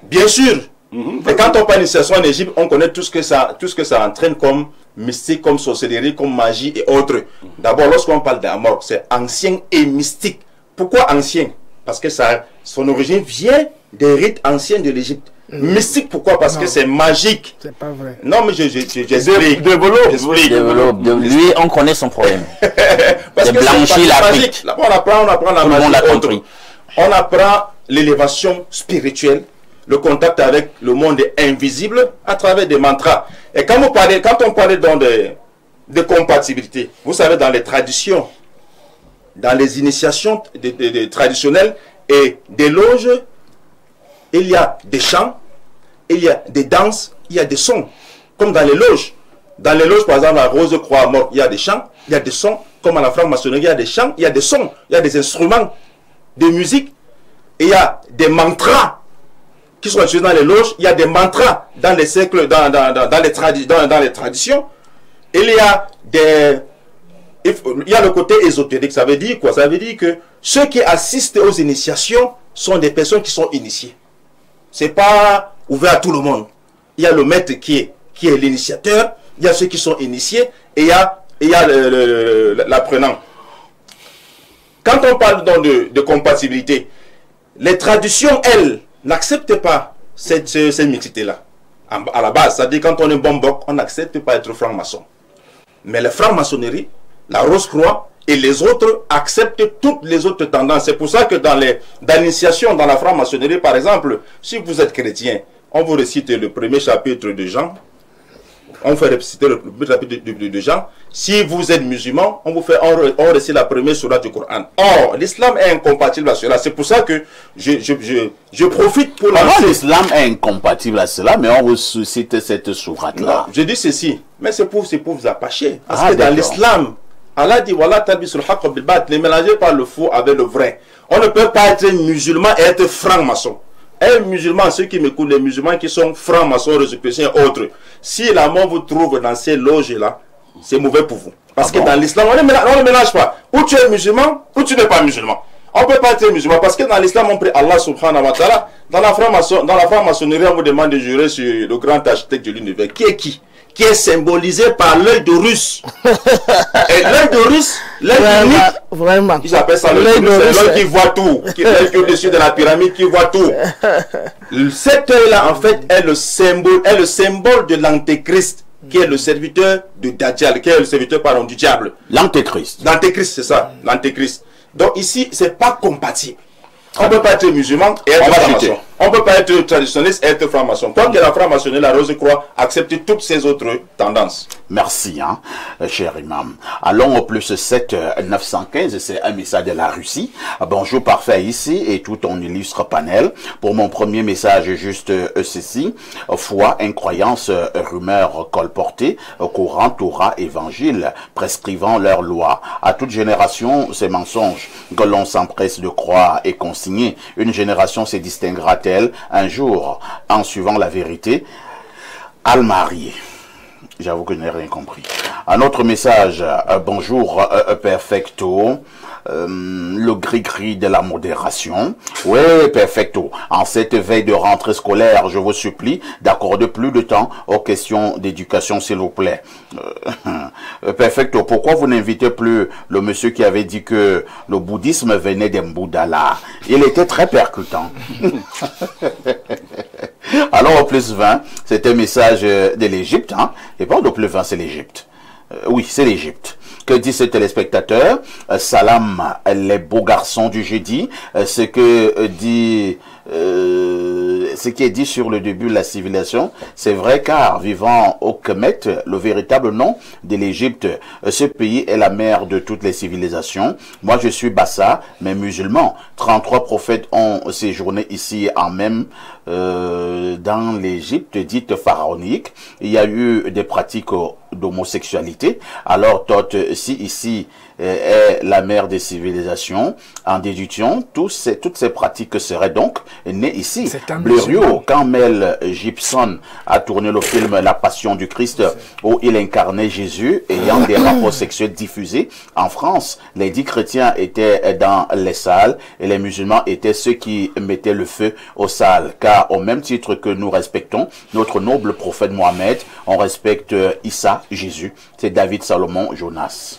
Bien sûr. Et quand on parle d'initiation en Égypte, on connaît tout ce que ça entraîne comme mystique, comme sorcellerie, comme magie et autres. D'abord, lorsqu'on parle d'Amorgue, c'est ancien et mystique. Pourquoi ancien? Parce que son origine vient des rites anciens de l'Égypte. Mystique, pourquoi? Parce que c'est magique. C'est pas vrai. Non, mais j'explique. Développe. Lui, on connaît son problème. Parce que blanchir l'Afrique. Là, on apprend la magie. On apprend l'élévation spirituelle, le contact avec le monde invisible à travers des mantras. Et quand on parlait dans de compatibilité, vous savez, dans les traditions, dans les initiations traditionnelles et des loges, il y a des chants, il y a des danses, il y a des sons, comme dans les loges. Dans les loges, par exemple, à Rose-Croix-Mort, il y a des chants, il y a des sons, comme à la franc-maçonnerie, il y a des chants, il y a des sons, il y a des instruments de musique, et il y a des mantras qui sont utilisés dans les loges, il y a des mantras dans les cercles, dans les traditions, il y a le côté ésotérique. Ça veut dire quoi? Ça veut dire que ceux qui assistent aux initiations sont des personnes qui sont initiées. C'est pas ouvert à tout le monde. Il y a le maître qui est l'initiateur, il y a ceux qui sont initiés, et il y a l'apprenant. Quand on parle donc de compatibilité, les traditions, elles, n'acceptent pas cette mixité-là. À la base, c'est-à-dire quand on est bombok, on n'accepte pas être franc-maçon. Mais la franc-maçonnerie, la Rose-Croix et les autres acceptent toutes les autres tendances. C'est pour ça que dans l'initiation, dans la franc-maçonnerie, par exemple, si vous êtes chrétien, on vous récite le premier chapitre de Jean. On fait réciter le premier chapitre de Jean. Si vous êtes musulman, on récite la première sourate du Coran. Or, l'islam est incompatible à cela. C'est pour ça que je profite pour lancer. L'islam est incompatible à cela, mais on ressuscite cette sourate-là. Je dis ceci, mais c'est pour vous apacher. Parce que dans l'islam, Allah dit, voilà, les mélanger par le faux avec le vrai. On ne peut pas être musulman et être franc-maçon. Un musulman, ceux qui m'écoutent, les musulmans qui sont francs-maçons, résurrectionnels et autres, si la mort vous trouve dans ces loges-là, c'est mauvais pour vous. Parce que dans l'islam, on ne mélange pas. Ou tu es musulman, ou tu n'es pas musulman. On ne peut pas être musulman. Parce que dans l'islam, on prie Allah subhanahu wa ta'ala. Dans la franc-maçonnerie, on vous demande de jurer sur le grand architecte de l'univers. Qui est qui? Qui est symbolisé par l'œil d'Horus. Et l'œil d'Horus, l'œil unique, vraiment. Ils appellent ça l'œil d'Horus, c'est l'œil qui voit tout, qui est au-dessus de la pyramide, qui voit tout. Cet œil-là, en fait, est le symbole de l'antéchrist, qui est le serviteur de Dajjal, qui est le serviteur, pardon, du diable. L'antéchrist. L'antéchrist, c'est ça, l'antéchrist. Donc ici, c'est pas compatible. On ne peut pas être musulman et être franc-maçon. On ne peut pas être traditionnaliste et être franc-maçon. Tant que la franc-maçonnerie, la Rose-Croix, accepte toutes ces autres tendances. Merci, cher imam. Allons au plus 7 915, c'est un message de la Russie. Bonjour, parfait ici et tout ton illustre panel. Pour mon premier message, juste ceci. Foi, incroyance, rumeur colportée, Coran, Torah, évangile, prescrivant leurs lois. À toute génération, ces mensonges que l'on s'empresse de croire et consigner. Une génération se distinguera-t-elle un jour en suivant la vérité? Al-Marié. J'avoue que je n'ai rien compris. Un autre message. Bonjour, perfecto. Le gris-gris de la modération. Oui, perfecto. En cette veille de rentrée scolaire, je vous supplie d'accorder plus de temps aux questions d'éducation, s'il vous plaît. Perfecto. Pourquoi vous n'invitez plus le monsieur qui avait dit que le bouddhisme venait d'Mbudala? Il était très percutant. Alors, au plus 20, c'est un message de l'Égypte, et pas au plus 20, c'est l'Égypte. Oui, c'est l'Égypte. Que dit ce téléspectateur? Salam, les beaux garçons du jeudi. Ce qui est dit sur le début de la civilisation, c'est vrai car vivant au Kemet, le véritable nom de l'Égypte, ce pays est la mère de toutes les civilisations. Moi je suis Bassa, mais musulman. 33 prophètes ont séjourné ici en même dans l'Égypte dite pharaonique. Il y a eu des pratiques d'homosexualité. Alors si ici est la mère des civilisations, en déduction, toutes ces pratiques seraient donc nées ici. Blériot, quand Mel Gibson a tourné le film La Passion du Christ, où il incarnait Jésus ayant des rapports sexuels diffusés en France, les 10 chrétiens étaient dans les salles et les musulmans étaient ceux qui mettaient le feu aux salles. Car au même titre que nous respectons notre noble prophète Mohammed, on respecte Issa, Jésus. C'est David Salomon Jonas.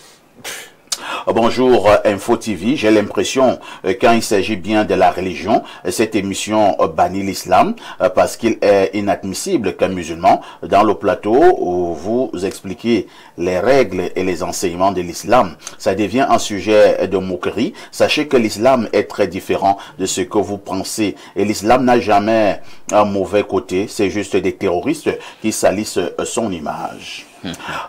Bonjour Info TV. J'ai l'impression quand il s'agit bien de la religion, cette émission bannit l'islam parce qu'il est inadmissible qu'un musulman dans le plateau où vous expliquez les règles et les enseignements de l'islam, ça devient un sujet de moquerie. Sachez que l'islam est très différent de ce que vous pensez et l'islam n'a jamais un mauvais côté, c'est juste des terroristes qui salissent son image.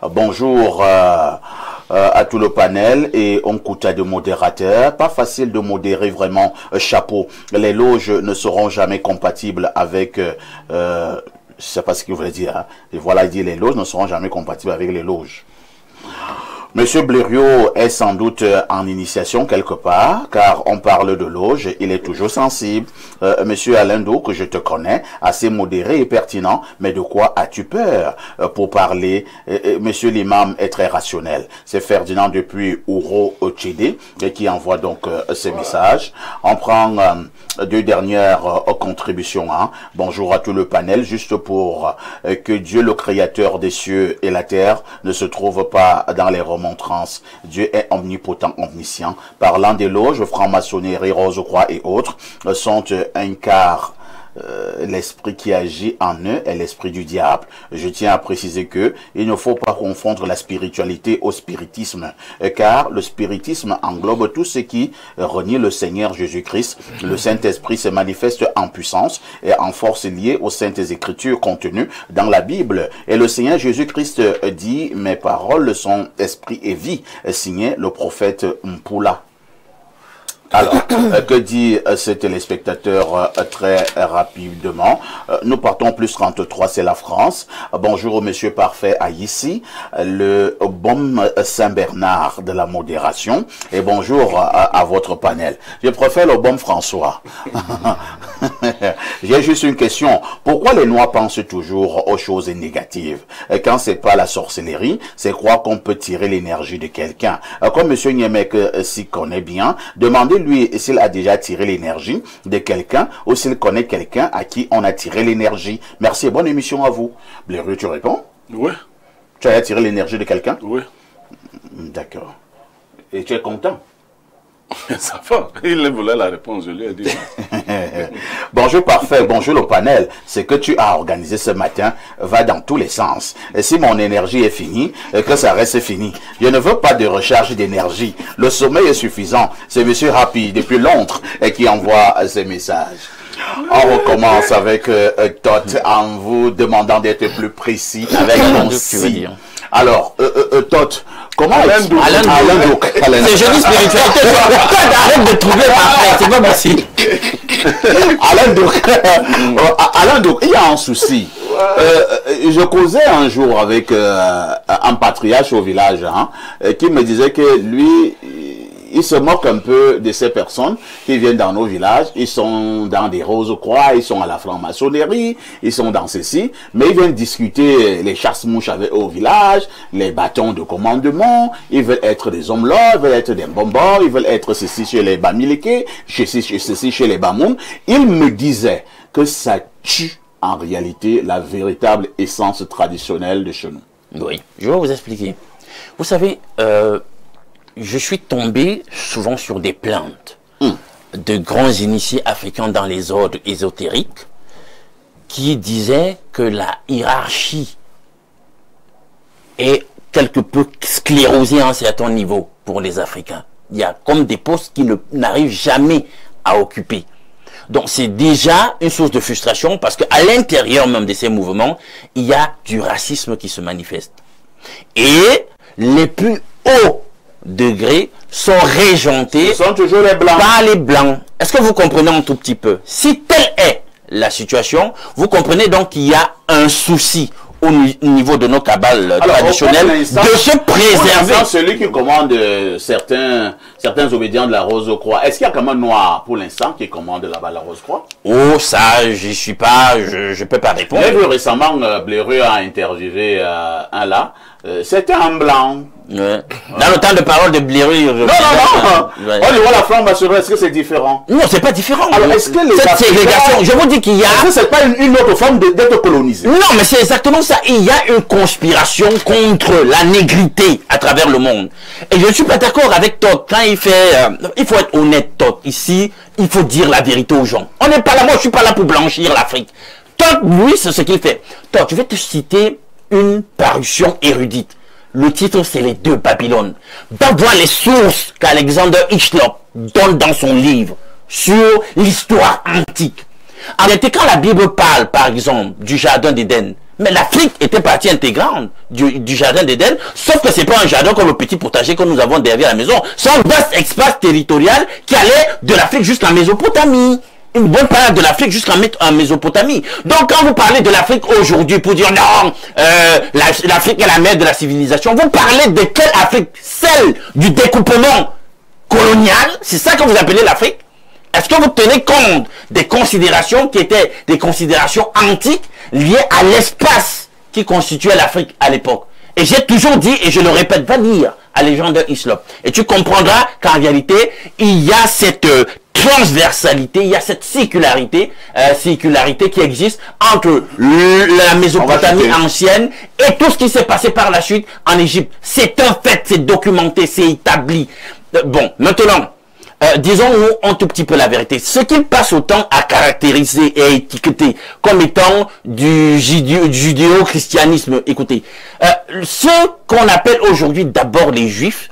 Bonjour à tout le panel et on coûte de modérateurs. Pas facile de modérer vraiment, chapeau. Les loges ne seront jamais compatibles avec... je sais pas ce qu'il voulait dire. Hein. Et voilà, il dit les loges ne seront jamais compatibles avec les loges. Monsieur Blériot est sans doute en initiation quelque part, car on parle de loge, il est toujours sensible. Monsieur Alain Dou, que je te connais, assez modéré et pertinent, mais de quoi as-tu peur pour parler? Monsieur l'imam est très rationnel. C'est Ferdinand depuis Ouro Ochede qui envoie donc ces messages. On prend deux dernières contributions. Hein. Bonjour à tout le panel, juste pour que Dieu, le créateur des cieux et la terre, ne se trouve pas dans les remontrances. Dieu est omnipotent, omniscient. Parlant des loges, franc-maçonnerie, Rose-Croix et autres, sont un quart. L'esprit qui agit en eux est l'esprit du diable. Je tiens à préciser que il ne faut pas confondre la spiritualité au spiritisme, car le spiritisme englobe tout ce qui renie le Seigneur Jésus-Christ. Le Saint-Esprit se manifeste en puissance et en force liée aux saintes écritures contenues dans la Bible. Et le Seigneur Jésus-Christ dit « Mes paroles sont esprit et vie », signé le prophète Mpula. Alors, que dit ce téléspectateur très rapidement? Nous partons plus 33, c'est la France. Bonjour au monsieur parfait Aïssi, le bon Saint-Bernard de la modération. Et bonjour à votre panel. Je préfère le bon François. J'ai juste une question. Pourquoi les Noirs pensent toujours aux choses négatives? Quand c'est pas la sorcellerie, c'est croire qu'on peut tirer l'énergie de quelqu'un. Comme monsieur Niemek s'y connaît bien, demandez lui s'il a déjà tiré l'énergie de quelqu'un ou s'il connaît quelqu'un à qui on a tiré l'énergie. Merci et bonne émission à vous. Blériot, tu réponds? Oui. Tu as tiré l'énergie de quelqu'un? Oui. D'accord. Et tu es content? Ça va. Il voulait la réponse, je lui ai dit. Bonjour parfait, bonjour le panel. Ce que tu as organisé ce matin va dans tous les sens. Et si mon énergie est finie, que ça reste fini. Je ne veux pas de recharge d'énergie. Le sommeil est suffisant. C'est monsieur Happy depuis Londres qui envoie ces messages. On recommence avec Todd en vous demandant d'être plus précis avec mon si. Alors, Todd, comment Alain Douk. C'est jeudi spiritualité. Arrête de trouver parfait, c'est pas possible. Alain Douk, il y a un souci. Je causais un jour avec un patriarche au village qui me disait que lui, il se moque un peu de ces personnes qui viennent dans nos villages. Ils sont dans des Rose-Croix, ils sont à la franc-maçonnerie, ils sont dans ceci, mais ils viennent discuter les chasse-mouches avec au village, les bâtons de commandement, ils veulent être des hommes là, ils veulent être des bonbons, ils veulent être ceci chez les Bamileke, ceci chez les Bamoun. Ils me disaient que ça tue en réalité la véritable essence traditionnelle de chez nous. Oui, je vais vous expliquer. Vous savez, je suis tombé souvent sur des plaintes de grands initiés africains dans les ordres ésotériques qui disaient que la hiérarchie est quelque peu sclérosée à un certain niveau pour les Africains. Il y a comme des postes qui n'arrivent jamais à occuper. Donc c'est déjà une source de frustration parce qu'à l'intérieur même de ces mouvements, il y a du racisme qui se manifeste. Et les plus hauts degrés sont régentés toujours les blancs. Par les blancs. Est-ce que vous comprenez un tout petit peu? Si telle est la situation, vous comprenez donc qu'il y a un souci au niveau de nos cabales traditionnelles de se préserver. Celui qui commande certains obédients de la Rose-Croix, est-ce qu'il y a quand même un noir pour l'instant qui commande là-bas la Rose-Croix? Oh, ça, j'y suis pas, je peux pas répondre. J'ai vu récemment, Blériot a interviewé un là, c'était un blanc. Ouais. Dans le temps de parole de Blairy. Non. On y voit la franc-maçonnerie, est-ce que c'est différent? Non, c'est pas différent. Alors, est-ce que cette ségrégation, je vous dis qu'il y a... Est-ce que c'est pas une autre forme d'être colonisé? Non, mais c'est exactement ça. Il y a une conspiration contre la négrité à travers le monde. Et je ne suis pas d'accord avec Todd quand il fait... il faut être honnête, Todd. Ici, il faut dire la vérité aux gens. On n'est pas là, moi je suis pas là pour blanchir l'Afrique. Todd, lui, c'est ce qu'il fait. Todd, je vais te citer une parution érudite. Le titre, c'est Les Deux Babylones. Va voir les sources qu'Alexander Hislop donne dans son livre sur l'histoire antique. En réalité, quand la Bible parle, par exemple, du Jardin d'Éden, mais l'Afrique était partie intégrante du Jardin d'Éden, sauf que c'est pas un jardin comme le petit potager que nous avons derrière la maison. C'est un vaste espace territorial qui allait de l'Afrique jusqu'en Mésopotamie. Une bonne partie de l'Afrique jusqu'en Mésopotamie. Donc quand vous parlez de l'Afrique aujourd'hui pour dire non, l'Afrique est la mère de la civilisation, vous parlez de quelle Afrique? Celle du découpement colonial? C'est ça que vous appelez l'Afrique? Est-ce que vous tenez compte des considérations qui étaient des considérations antiques liées à l'espace qui constituait l'Afrique à l'époque? Et j'ai toujours dit, et je le répète, va lire Alexander Hislop. Et tu comprendras qu'en réalité, il y a cette transversalité, il y a cette sécularité qui existe entre la Mésopotamie ancienne et tout ce qui s'est passé par la suite en Égypte. C'est un fait, c'est documenté, c'est établi. Bon, maintenant, disons-nous un tout petit peu la vérité. Ce qu'il passe autant à caractériser et à étiqueter comme étant du judéo-christianisme, écoutez, ce qu'on appelle aujourd'hui d'abord les juifs,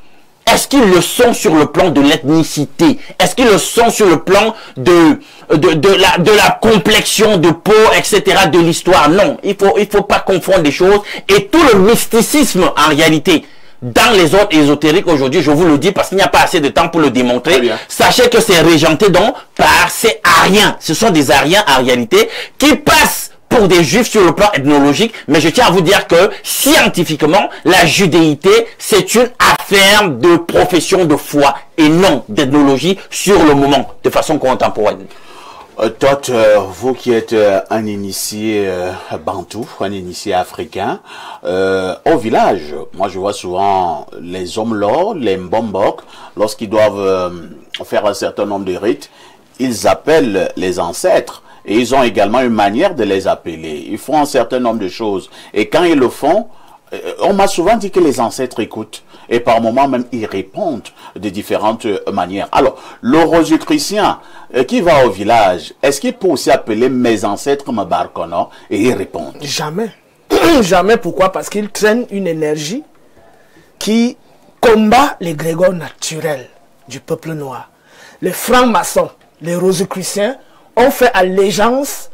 est-ce qu'ils le sont sur le plan de l'ethnicité? Est-ce qu'ils le sont sur le plan de la complexion de peau, etc., de l'histoire? Non, il faut pas confondre les choses. Et tout le mysticisme, en réalité, dans les ordres ésotériques aujourd'hui, je vous le dis parce qu'il n'y a pas assez de temps pour le démontrer, sachez que c'est régenté donc par ces Ariens. Ce sont des Ariens, en réalité, qui passent pour des juifs sur le plan ethnologique, mais je tiens à vous dire que scientifiquement, la judéité, c'est une affaire de profession de foi et non d'ethnologie sur le moment, de façon contemporaine. Todd, vous qui êtes un initié bantou, un initié africain, au village, moi je vois souvent les Omlo, les Mbombok, lorsqu'ils doivent faire un certain nombre de rites, ils appellent les ancêtres. Et ils ont également une manière de les appeler. Ils font un certain nombre de choses. Et quand ils le font, on m'a souvent dit que les ancêtres écoutent. Et par moments même, ils répondent de différentes manières. Alors, le rosicrucien qui va au village, est-ce qu'il peut aussi appeler mes ancêtres Mabarkono et ils répondent? Jamais. Jamais. Pourquoi? Parce qu'ils traînent une énergie qui combat les grégores naturels du peuple noir. Les francs-maçons, les rosicruciens, on fait allégeance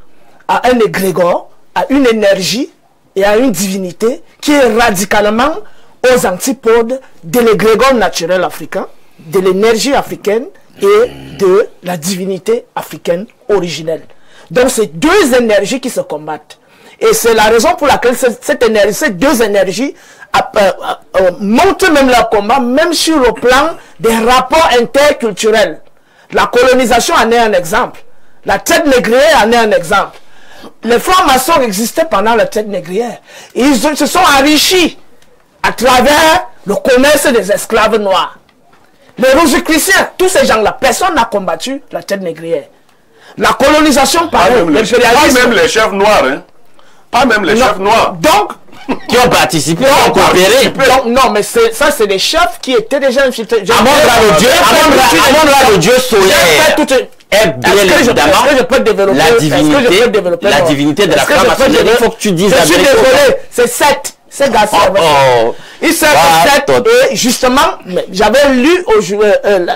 à un égrégore, à une énergie et à une divinité qui est radicalement aux antipodes de l'égrégore naturel africain, de l'énergie africaine et de la divinité africaine originelle. Donc c'est deux énergies qui se combattent. Et c'est la raison pour laquelle ces deux énergies montrent même leur combat, même sur le plan des rapports interculturels. La colonisation en est un exemple. La traite négrière en est un exemple. Les francs-maçons existaient pendant la traite négrière. Ils se sont enrichis à travers le commerce des esclaves noirs. Les rosicruciens, tous ces gens-là, personne n'a combattu la traite négrière. La colonisation par eux, l'impérialisme. Pas même les chefs noirs, hein. Pas même les chefs noirs. Donc, qui ont participé, qui ont coopéré. Non, mais ça, c'est des chefs qui étaient déjà infiltrés. Amon-Ra, le dieu solaire. Évidemment, je peux développer la divinité de la franc-maçonnerie. Il faut que tu dises la vérité. Je suis désolé, c'est 7. C'est gars, ils servent 7 et justement, j'avais lu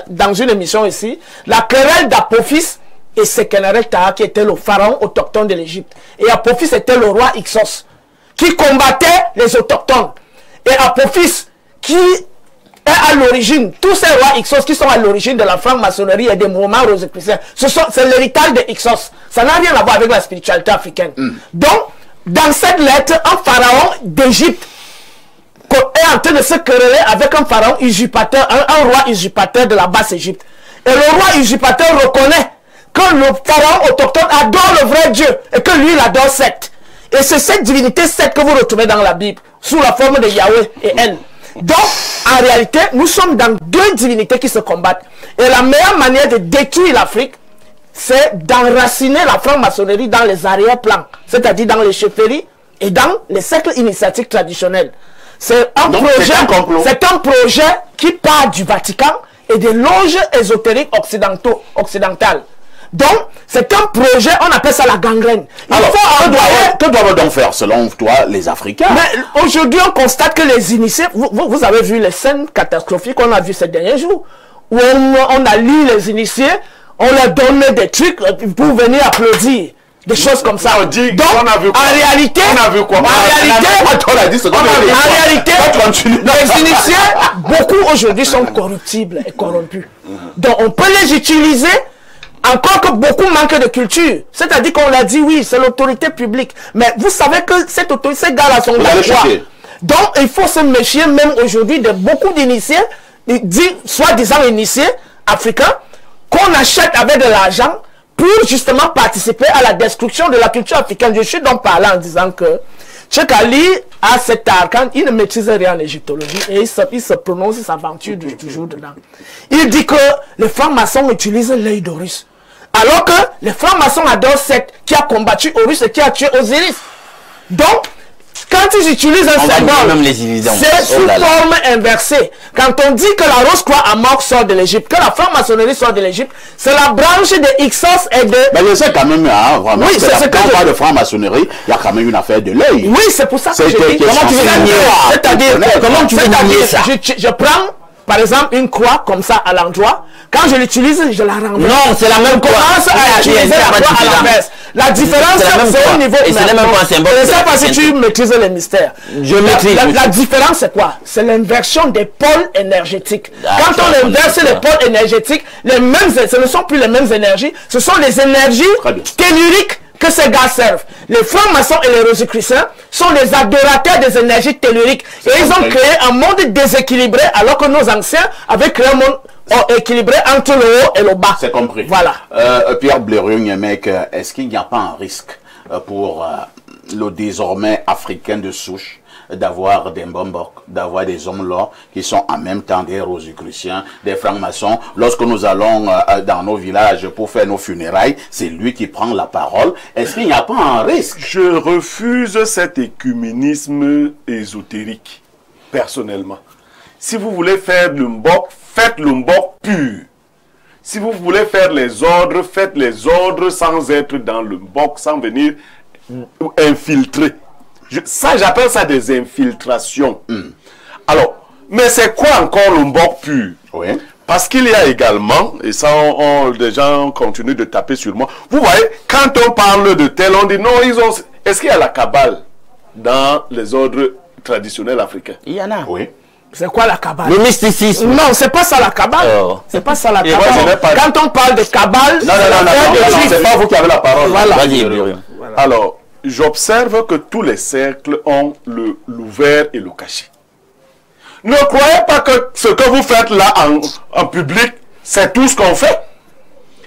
dans une émission ici, la querelle d'Apophis et Sekenaret Taha qui était le pharaon autochtone de l'Égypte. Et Apophis était le roi Ixos qui combattait les autochtones. Et Apophis qui est à l'origine, tous ces rois Ixos qui sont à l'origine de la franc-maçonnerie et des mouvements rosicruciens, c'est l'héritage de Ixos. Ça n'a rien à voir avec la spiritualité africaine. Donc, dans cette lettre, un pharaon d'Égypte est en train de se quereller avec un pharaon usurpateur, un roi usurpateur de la basse Égypte. Et le roi usurpateur reconnaît que le pharaon autochtone adore le vrai Dieu et que lui, il adore Seth. Et c'est cette divinité Seth que vous retrouvez dans la Bible. sous la forme de Yahweh et elle. Donc, en réalité, nous sommes dans deux divinités qui se combattent. Et la meilleure manière de détruire l'Afrique, c'est d'enraciner la franc-maçonnerie dans les arrière-plans, c'est-à-dire dans les chefferies et dans les cercles initiatiques traditionnels. C'est un projet qui part du Vatican et des loges ésotériques occidentales. Donc, c'est un projet, on appelle ça la gangrène. Alors, que doivent donc faire, selon toi, les Africains? Mais aujourd'hui, on constate que les initiés, vous avez vu les scènes catastrophiques qu'on a vues ces derniers jours, où on a lu les initiés, on leur donne des trucs pour venir applaudir. Des choses comme ça. Donc, en réalité, les initiés, beaucoup aujourd'hui sont corruptibles et corrompus. Donc, on peut les utiliser, encore que beaucoup manquent de culture. C'est-à-dire qu'on l'a dit, oui, c'est l'autorité publique. Mais vous savez que cette autorité, ces gars-là sont d'accord. Donc, il faut se méfier même aujourd'hui de beaucoup d'initiés, soi-disant initiés africains, qu'on achète avec de l'argent pour justement participer à la destruction de la culture africaine. Je suis donc parlant en disant que Cheikh Ali a cet arcane, il ne maîtrise rien en égyptologie et il se prononce, il s'aventure toujours dedans. Il dit que les francs-maçons utilisent l'œil d'Horus. Alors que les francs-maçons adorent Seth qui a combattu Horus et qui a tué Osiris. Donc, quand ils utilisent un symbole, c'est sous forme inversée. Quand on dit que la rose-croix à mort sort de l'Égypte, que la franc-maçonnerie sort de l'Égypte, c'est la branche de Ixos et de... Mais je sais quand même, hein, vraiment, oui, c'est quand on parle de franc-maçonnerie, il y a quand même une affaire de l'œil. Oui, c'est pour ça que je dis... Comment tu veux nier ça? C'est-à-dire, comment tu veux nier ça? Je prends, par exemple, une croix comme ça à l'endroit. Quand je l'utilise, je la renverse. Non, c'est la même croix. On commence à utiliser la croix à l'envers. La différence, c'est au niveau... Et c'est même pas un symbole. Je ne sais pas si tu maîtrises les mystères. Je maîtrise. La différence, c'est quoi? C'est l'inversion des pôles énergétiques. Quand on inverse les pôles énergétiques, ce ne sont plus les mêmes énergies, ce sont les énergies telluriques que ces gars servent. Les francs-maçons et les rosicruciens sont les adorateurs des énergies telluriques. Et ils ont créé un monde déséquilibré alors que nos anciens avaient créé un monde équilibré entre le haut et le bas. C'est compris. Voilà. Pierre Blériot, mec, est-ce qu'il n'y a pas un risque pour le désormais africain de souche d'avoir des Mbombok, d'avoir des hommes là qui sont en même temps des rosicruciens, des francs-maçons? Lorsque nous allons dans nos villages pour faire nos funérailles, c'est lui qui prend la parole. Est-ce qu'il n'y a pas un risque? Je refuse cet écuménisme ésotérique, personnellement. Si vous voulez faire le Mbok, faites le Mbok pur. Si vous voulez faire les ordres, faites les ordres sans être dans le Mbok, sans venir infiltrer. J'appelle ça des infiltrations. Alors, mais c'est quoi encore le Mbok pur? Oui. Parce qu'il y a également, et ça, des gens continuent de taper sur moi. Vous voyez, quand on parle de tel, on dit non, est-ce qu'il y a la Kabbale dans les ordres traditionnels africains? Il y en a. Oui. C'est quoi la Kabbale? Le mysticisme. Non, c'est pas ça la Kabbale. C'est pas ça la Kabbale. Quand on parle de Kabbale, non, c'est pas vous qui avez la parole. Voilà. Alors, j'observe que tous les cercles ont l'ouvert et le caché. Ne croyez pas que ce que vous faites là en public, c'est tout ce qu'on fait.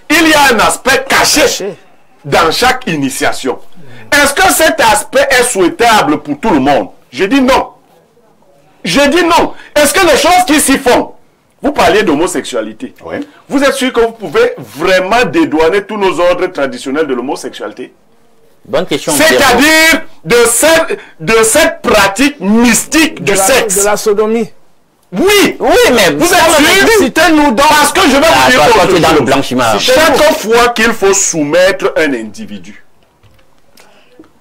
Il y a un aspect caché dans chaque initiation. Est-ce que cet aspect est souhaitable pour tout le monde? Je dis non. Je dis non. Est-ce que les choses qui s'y font, vous parliez d'homosexualité, oui. Vous êtes sûr que vous pouvez vraiment dédouaner tous nos ordres traditionnels de l'homosexualité? Bonne question. C'est-à-dire de cette pratique mystique du sexe. De la sodomie. Oui, mais vous êtes sûr? Citez-nous donc. Parce que je vais vous dire autre chose. Dans le blanchiment. Chaque fois qu'il faut soumettre un individu,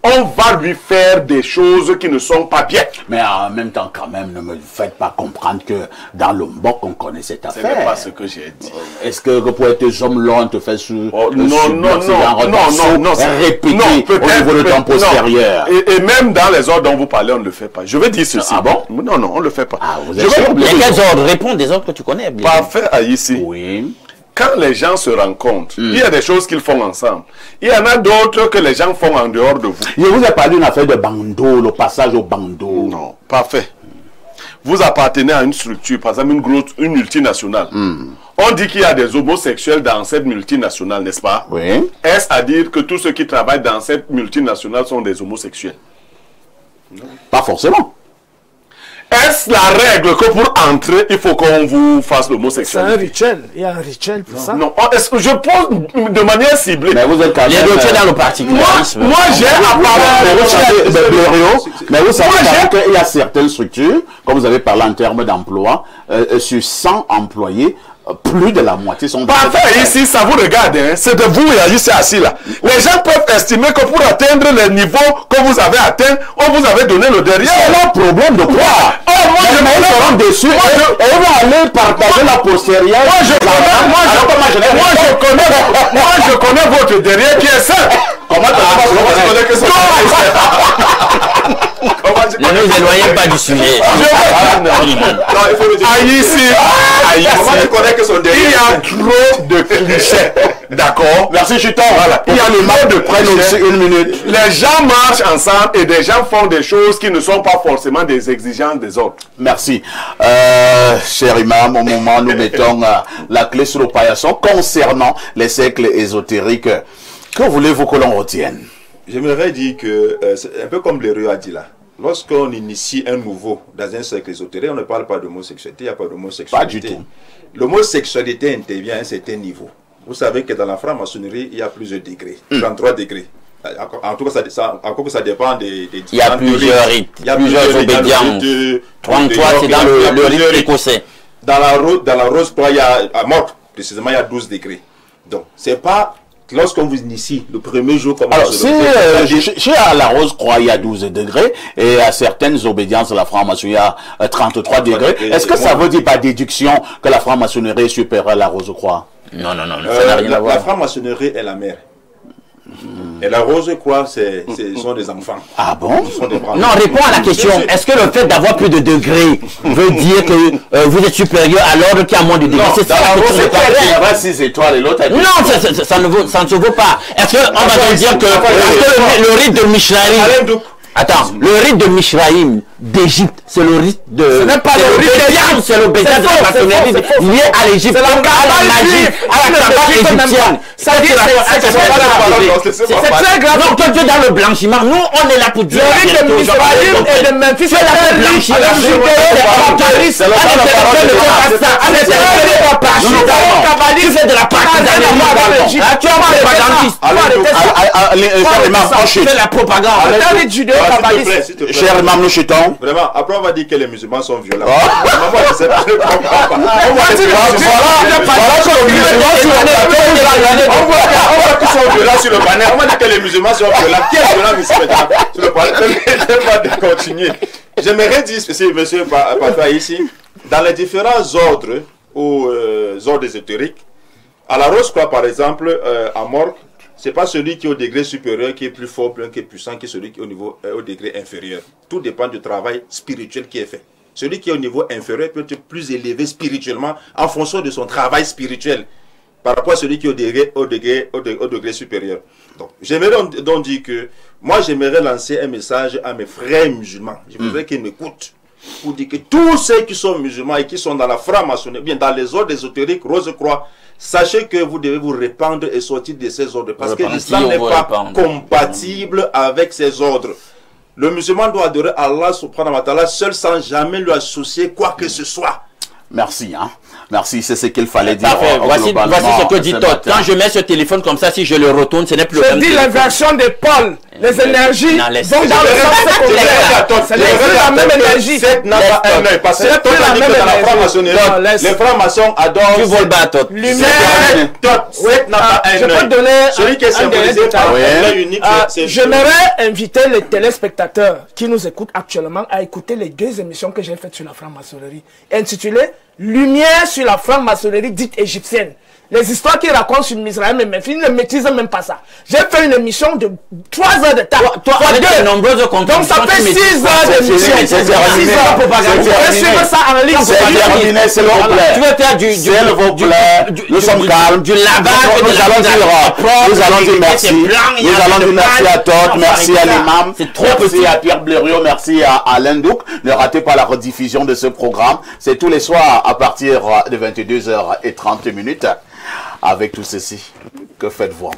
on va lui faire des choses qui ne sont pas bien. Mais en même temps, quand même, ne me faites pas comprendre que dans le Mbok, on connaît cette affaire. Ce n'est pas ce que j'ai dit. Est-ce que pour être hommes-là, on te fait répéter au niveau de ton postérieur? Et même dans les ordres dont vous parlez, on ne le fait pas. Je veux dire ceci. Ah bon? Non, on ne le fait pas. Ah, vous êtes sûr? Quels ordres? Réponds des ordres que tu connais. Parfait, ici. Oui. Quand les gens se rencontrent, il y a des choses qu'ils font ensemble. Il y en a d'autres que les gens font en dehors de vous. Je vous ai parlé d'une affaire de bandeau, le passage au bandeau. Non, parfait. Vous appartenez à une structure, par exemple une multinationale. On dit qu'il y a des homosexuels dans cette multinationale, n'est-ce pas? Oui. Est-ce à dire que tous ceux qui travaillent dans cette multinationale sont des homosexuels? Pas forcément. Est-ce la règle que pour entrer, il faut qu'on vous fasse C'est un l'homosexualité? rituel. Il y a un rituel pour ça. Non, je pose de manière ciblée. Mais vous êtes quand même... Les dossiers dans le particularisme. Moi j'ai Mais vous savez qu'il y a certaines structures, comme vous avez parlé en termes d'emploi, sur 100 employés, plus de la moitié sont... Parfait, ici, ça vous regarde, hein. C'est de vous et ici assis là. Les gens peuvent estimer que pour atteindre les niveaux que vous avez atteints, on vous avait donné le derrière. C'est leur problème de quoi? Oh, moi je me rends dessus et ils vont aller partager la postérieure. Moi je connais votre derrière qui est sain. Comment tu connais que c'est Ne nous éloignez pas du sujet. Il y a trop de clichés. D'accord? Merci, Chuton. Voilà. Il y a le mot de clichés. Une minute. Les gens marchent ensemble et des gens font des choses qui ne sont pas forcément des exigences des autres. Merci. Cher imam, au moment où nous mettons la clé sur le paillasson concernant les cercles ésotériques, que voulez-vous que l'on retienne? J'aimerais dire que c'est un peu comme l'Héros a dit là. Lorsqu'on initie un nouveau dans un cercle ésotérique, on ne parle pas d'homosexualité, il n'y a pas d'homosexualité. Pas du tout. L'homosexualité intervient à un certain niveau. Vous savez que dans la franc-maçonnerie, il y a plusieurs degrés, 33 degrés. En tout cas, encore que ça dépend des il y a plusieurs rites, plusieurs obédiences. 33, c'est dans le rite écossais. Dans la rose, à mort, précisément, il y a 12 degrés. Donc, c'est pas... Lorsqu'on vous initie, le premier jour, comme alors, chez la Rose-Croix, il y a 12 degrés, et à certaines obédiences de la franc-maçonnerie, il y a 33 degrés. Est-ce que ça veut dire par déduction que la franc-maçonnerie est supérieure à la Rose-Croix? Non, ça n'a rien à voir. La franc-maçonnerie est la mère. Et la Rose-Croix, ce sont des enfants. Ah bon? Non, réponds à la question. Est-ce que le fait d'avoir plus de degrés veut dire que vous êtes supérieur à l'ordre qui a moins de degrés? C'est ça la Rose-Croix, 6 étoiles et l'autre... Non, ça ne se vaut pas. Est-ce qu'on va dire que le rite de Mishraïm... Attends, le rite de Mishraïm d'Égypte, c'est le rite de... Ce n'est pas le rite d'Égypte, c'est l'obédience de la maçonnerie liée à l'Égypte, à la magie, à la cabale égyptienne. Ça dit c'est très grave. Non, toi tu es dans le blanchiment. Nous, on est là pour dire... Le rite de Mishraïm et de Memphis, c'est là pour blanchir. Tu fais de la partisanerie. Tu fais la propagande. Cher imam, nous chétons. Vraiment, après on va dire que les musulmans sont violents. On voit qu'ils sont violents sur le panel. On va dire que les musulmans sont violents. Qui est violent ici maintenant sur le panel? Je vais continuer. J'aimerais dire, monsieur Papa ici, dans les différents ordres ou ordres ésotériques, à la Rose-Croix par exemple, à Morgue, c'est pas celui qui est au degré supérieur qui est plus fort, qui est puissant, que celui qui est au degré inférieur. Tout dépend du travail spirituel qui est fait. Celui qui est au niveau inférieur peut être plus élevé spirituellement en fonction de son travail spirituel par rapport à celui qui est au degré supérieur. Donc, j'aimerais donc dire que moi, j'aimerais lancer un message à mes frères musulmans. Je voudrais qu'ils m'écoutent pour dire que tous ceux qui sont musulmans et qui sont dans la franc-maçonnerie, bien dans les ordres ésotériques, Rose-Croix, sachez que vous devez vous répandre et sortir de ces ordres parce que l'islam n'est pas compatible avec ces ordres. Le musulman doit adorer Allah subhanahu wa ta'ala seul sans jamais lui associer quoi que ce soit. Merci, hein. Merci, c'est ce qu'il fallait dire. Voici ce que dit Todd. Quand je mets ce téléphone comme ça, si je le retourne, ce n'est plus le même. Je dis l'inversion des pôles, les énergies vont dans le sens c'est la même énergie. Parce que Todd a dit que dans la franc-maçonnerie, les francs-maçons adorent. Tu voles bas, Todd. Lumière. Je peux te donner celui qui est symbolisé par un unique. J'aimerais inviter les téléspectateurs qui nous écoutent actuellement à écouter les 2 émissions que j'ai faites sur la franc-maçonnerie, intitulées Lumière sur la franc-maçonnerie dite égyptienne. Les histoires qu'ils racontent sur Mizraïm et Memphis, ils ne maîtrisent même pas ça. J'ai fait une émission de 3 heures de temps. Toi avec de nombreuses donc ça fait 6 heures d'émission. 6 heures de propagande. Vous pouvez suivre ça en ligne. C'est le plaît. Tu veux faire du nous sommes calmes. Du lavage. Nous allons dire merci. Nous allons dire merci à Todd. Merci à l'imam. Merci à Pierre Blériot. Merci à Alain Douk. Ne ratez pas la rediffusion de ce programme. C'est tous les soirs à partir de 22h30. Avec tout ceci, que faites-vous?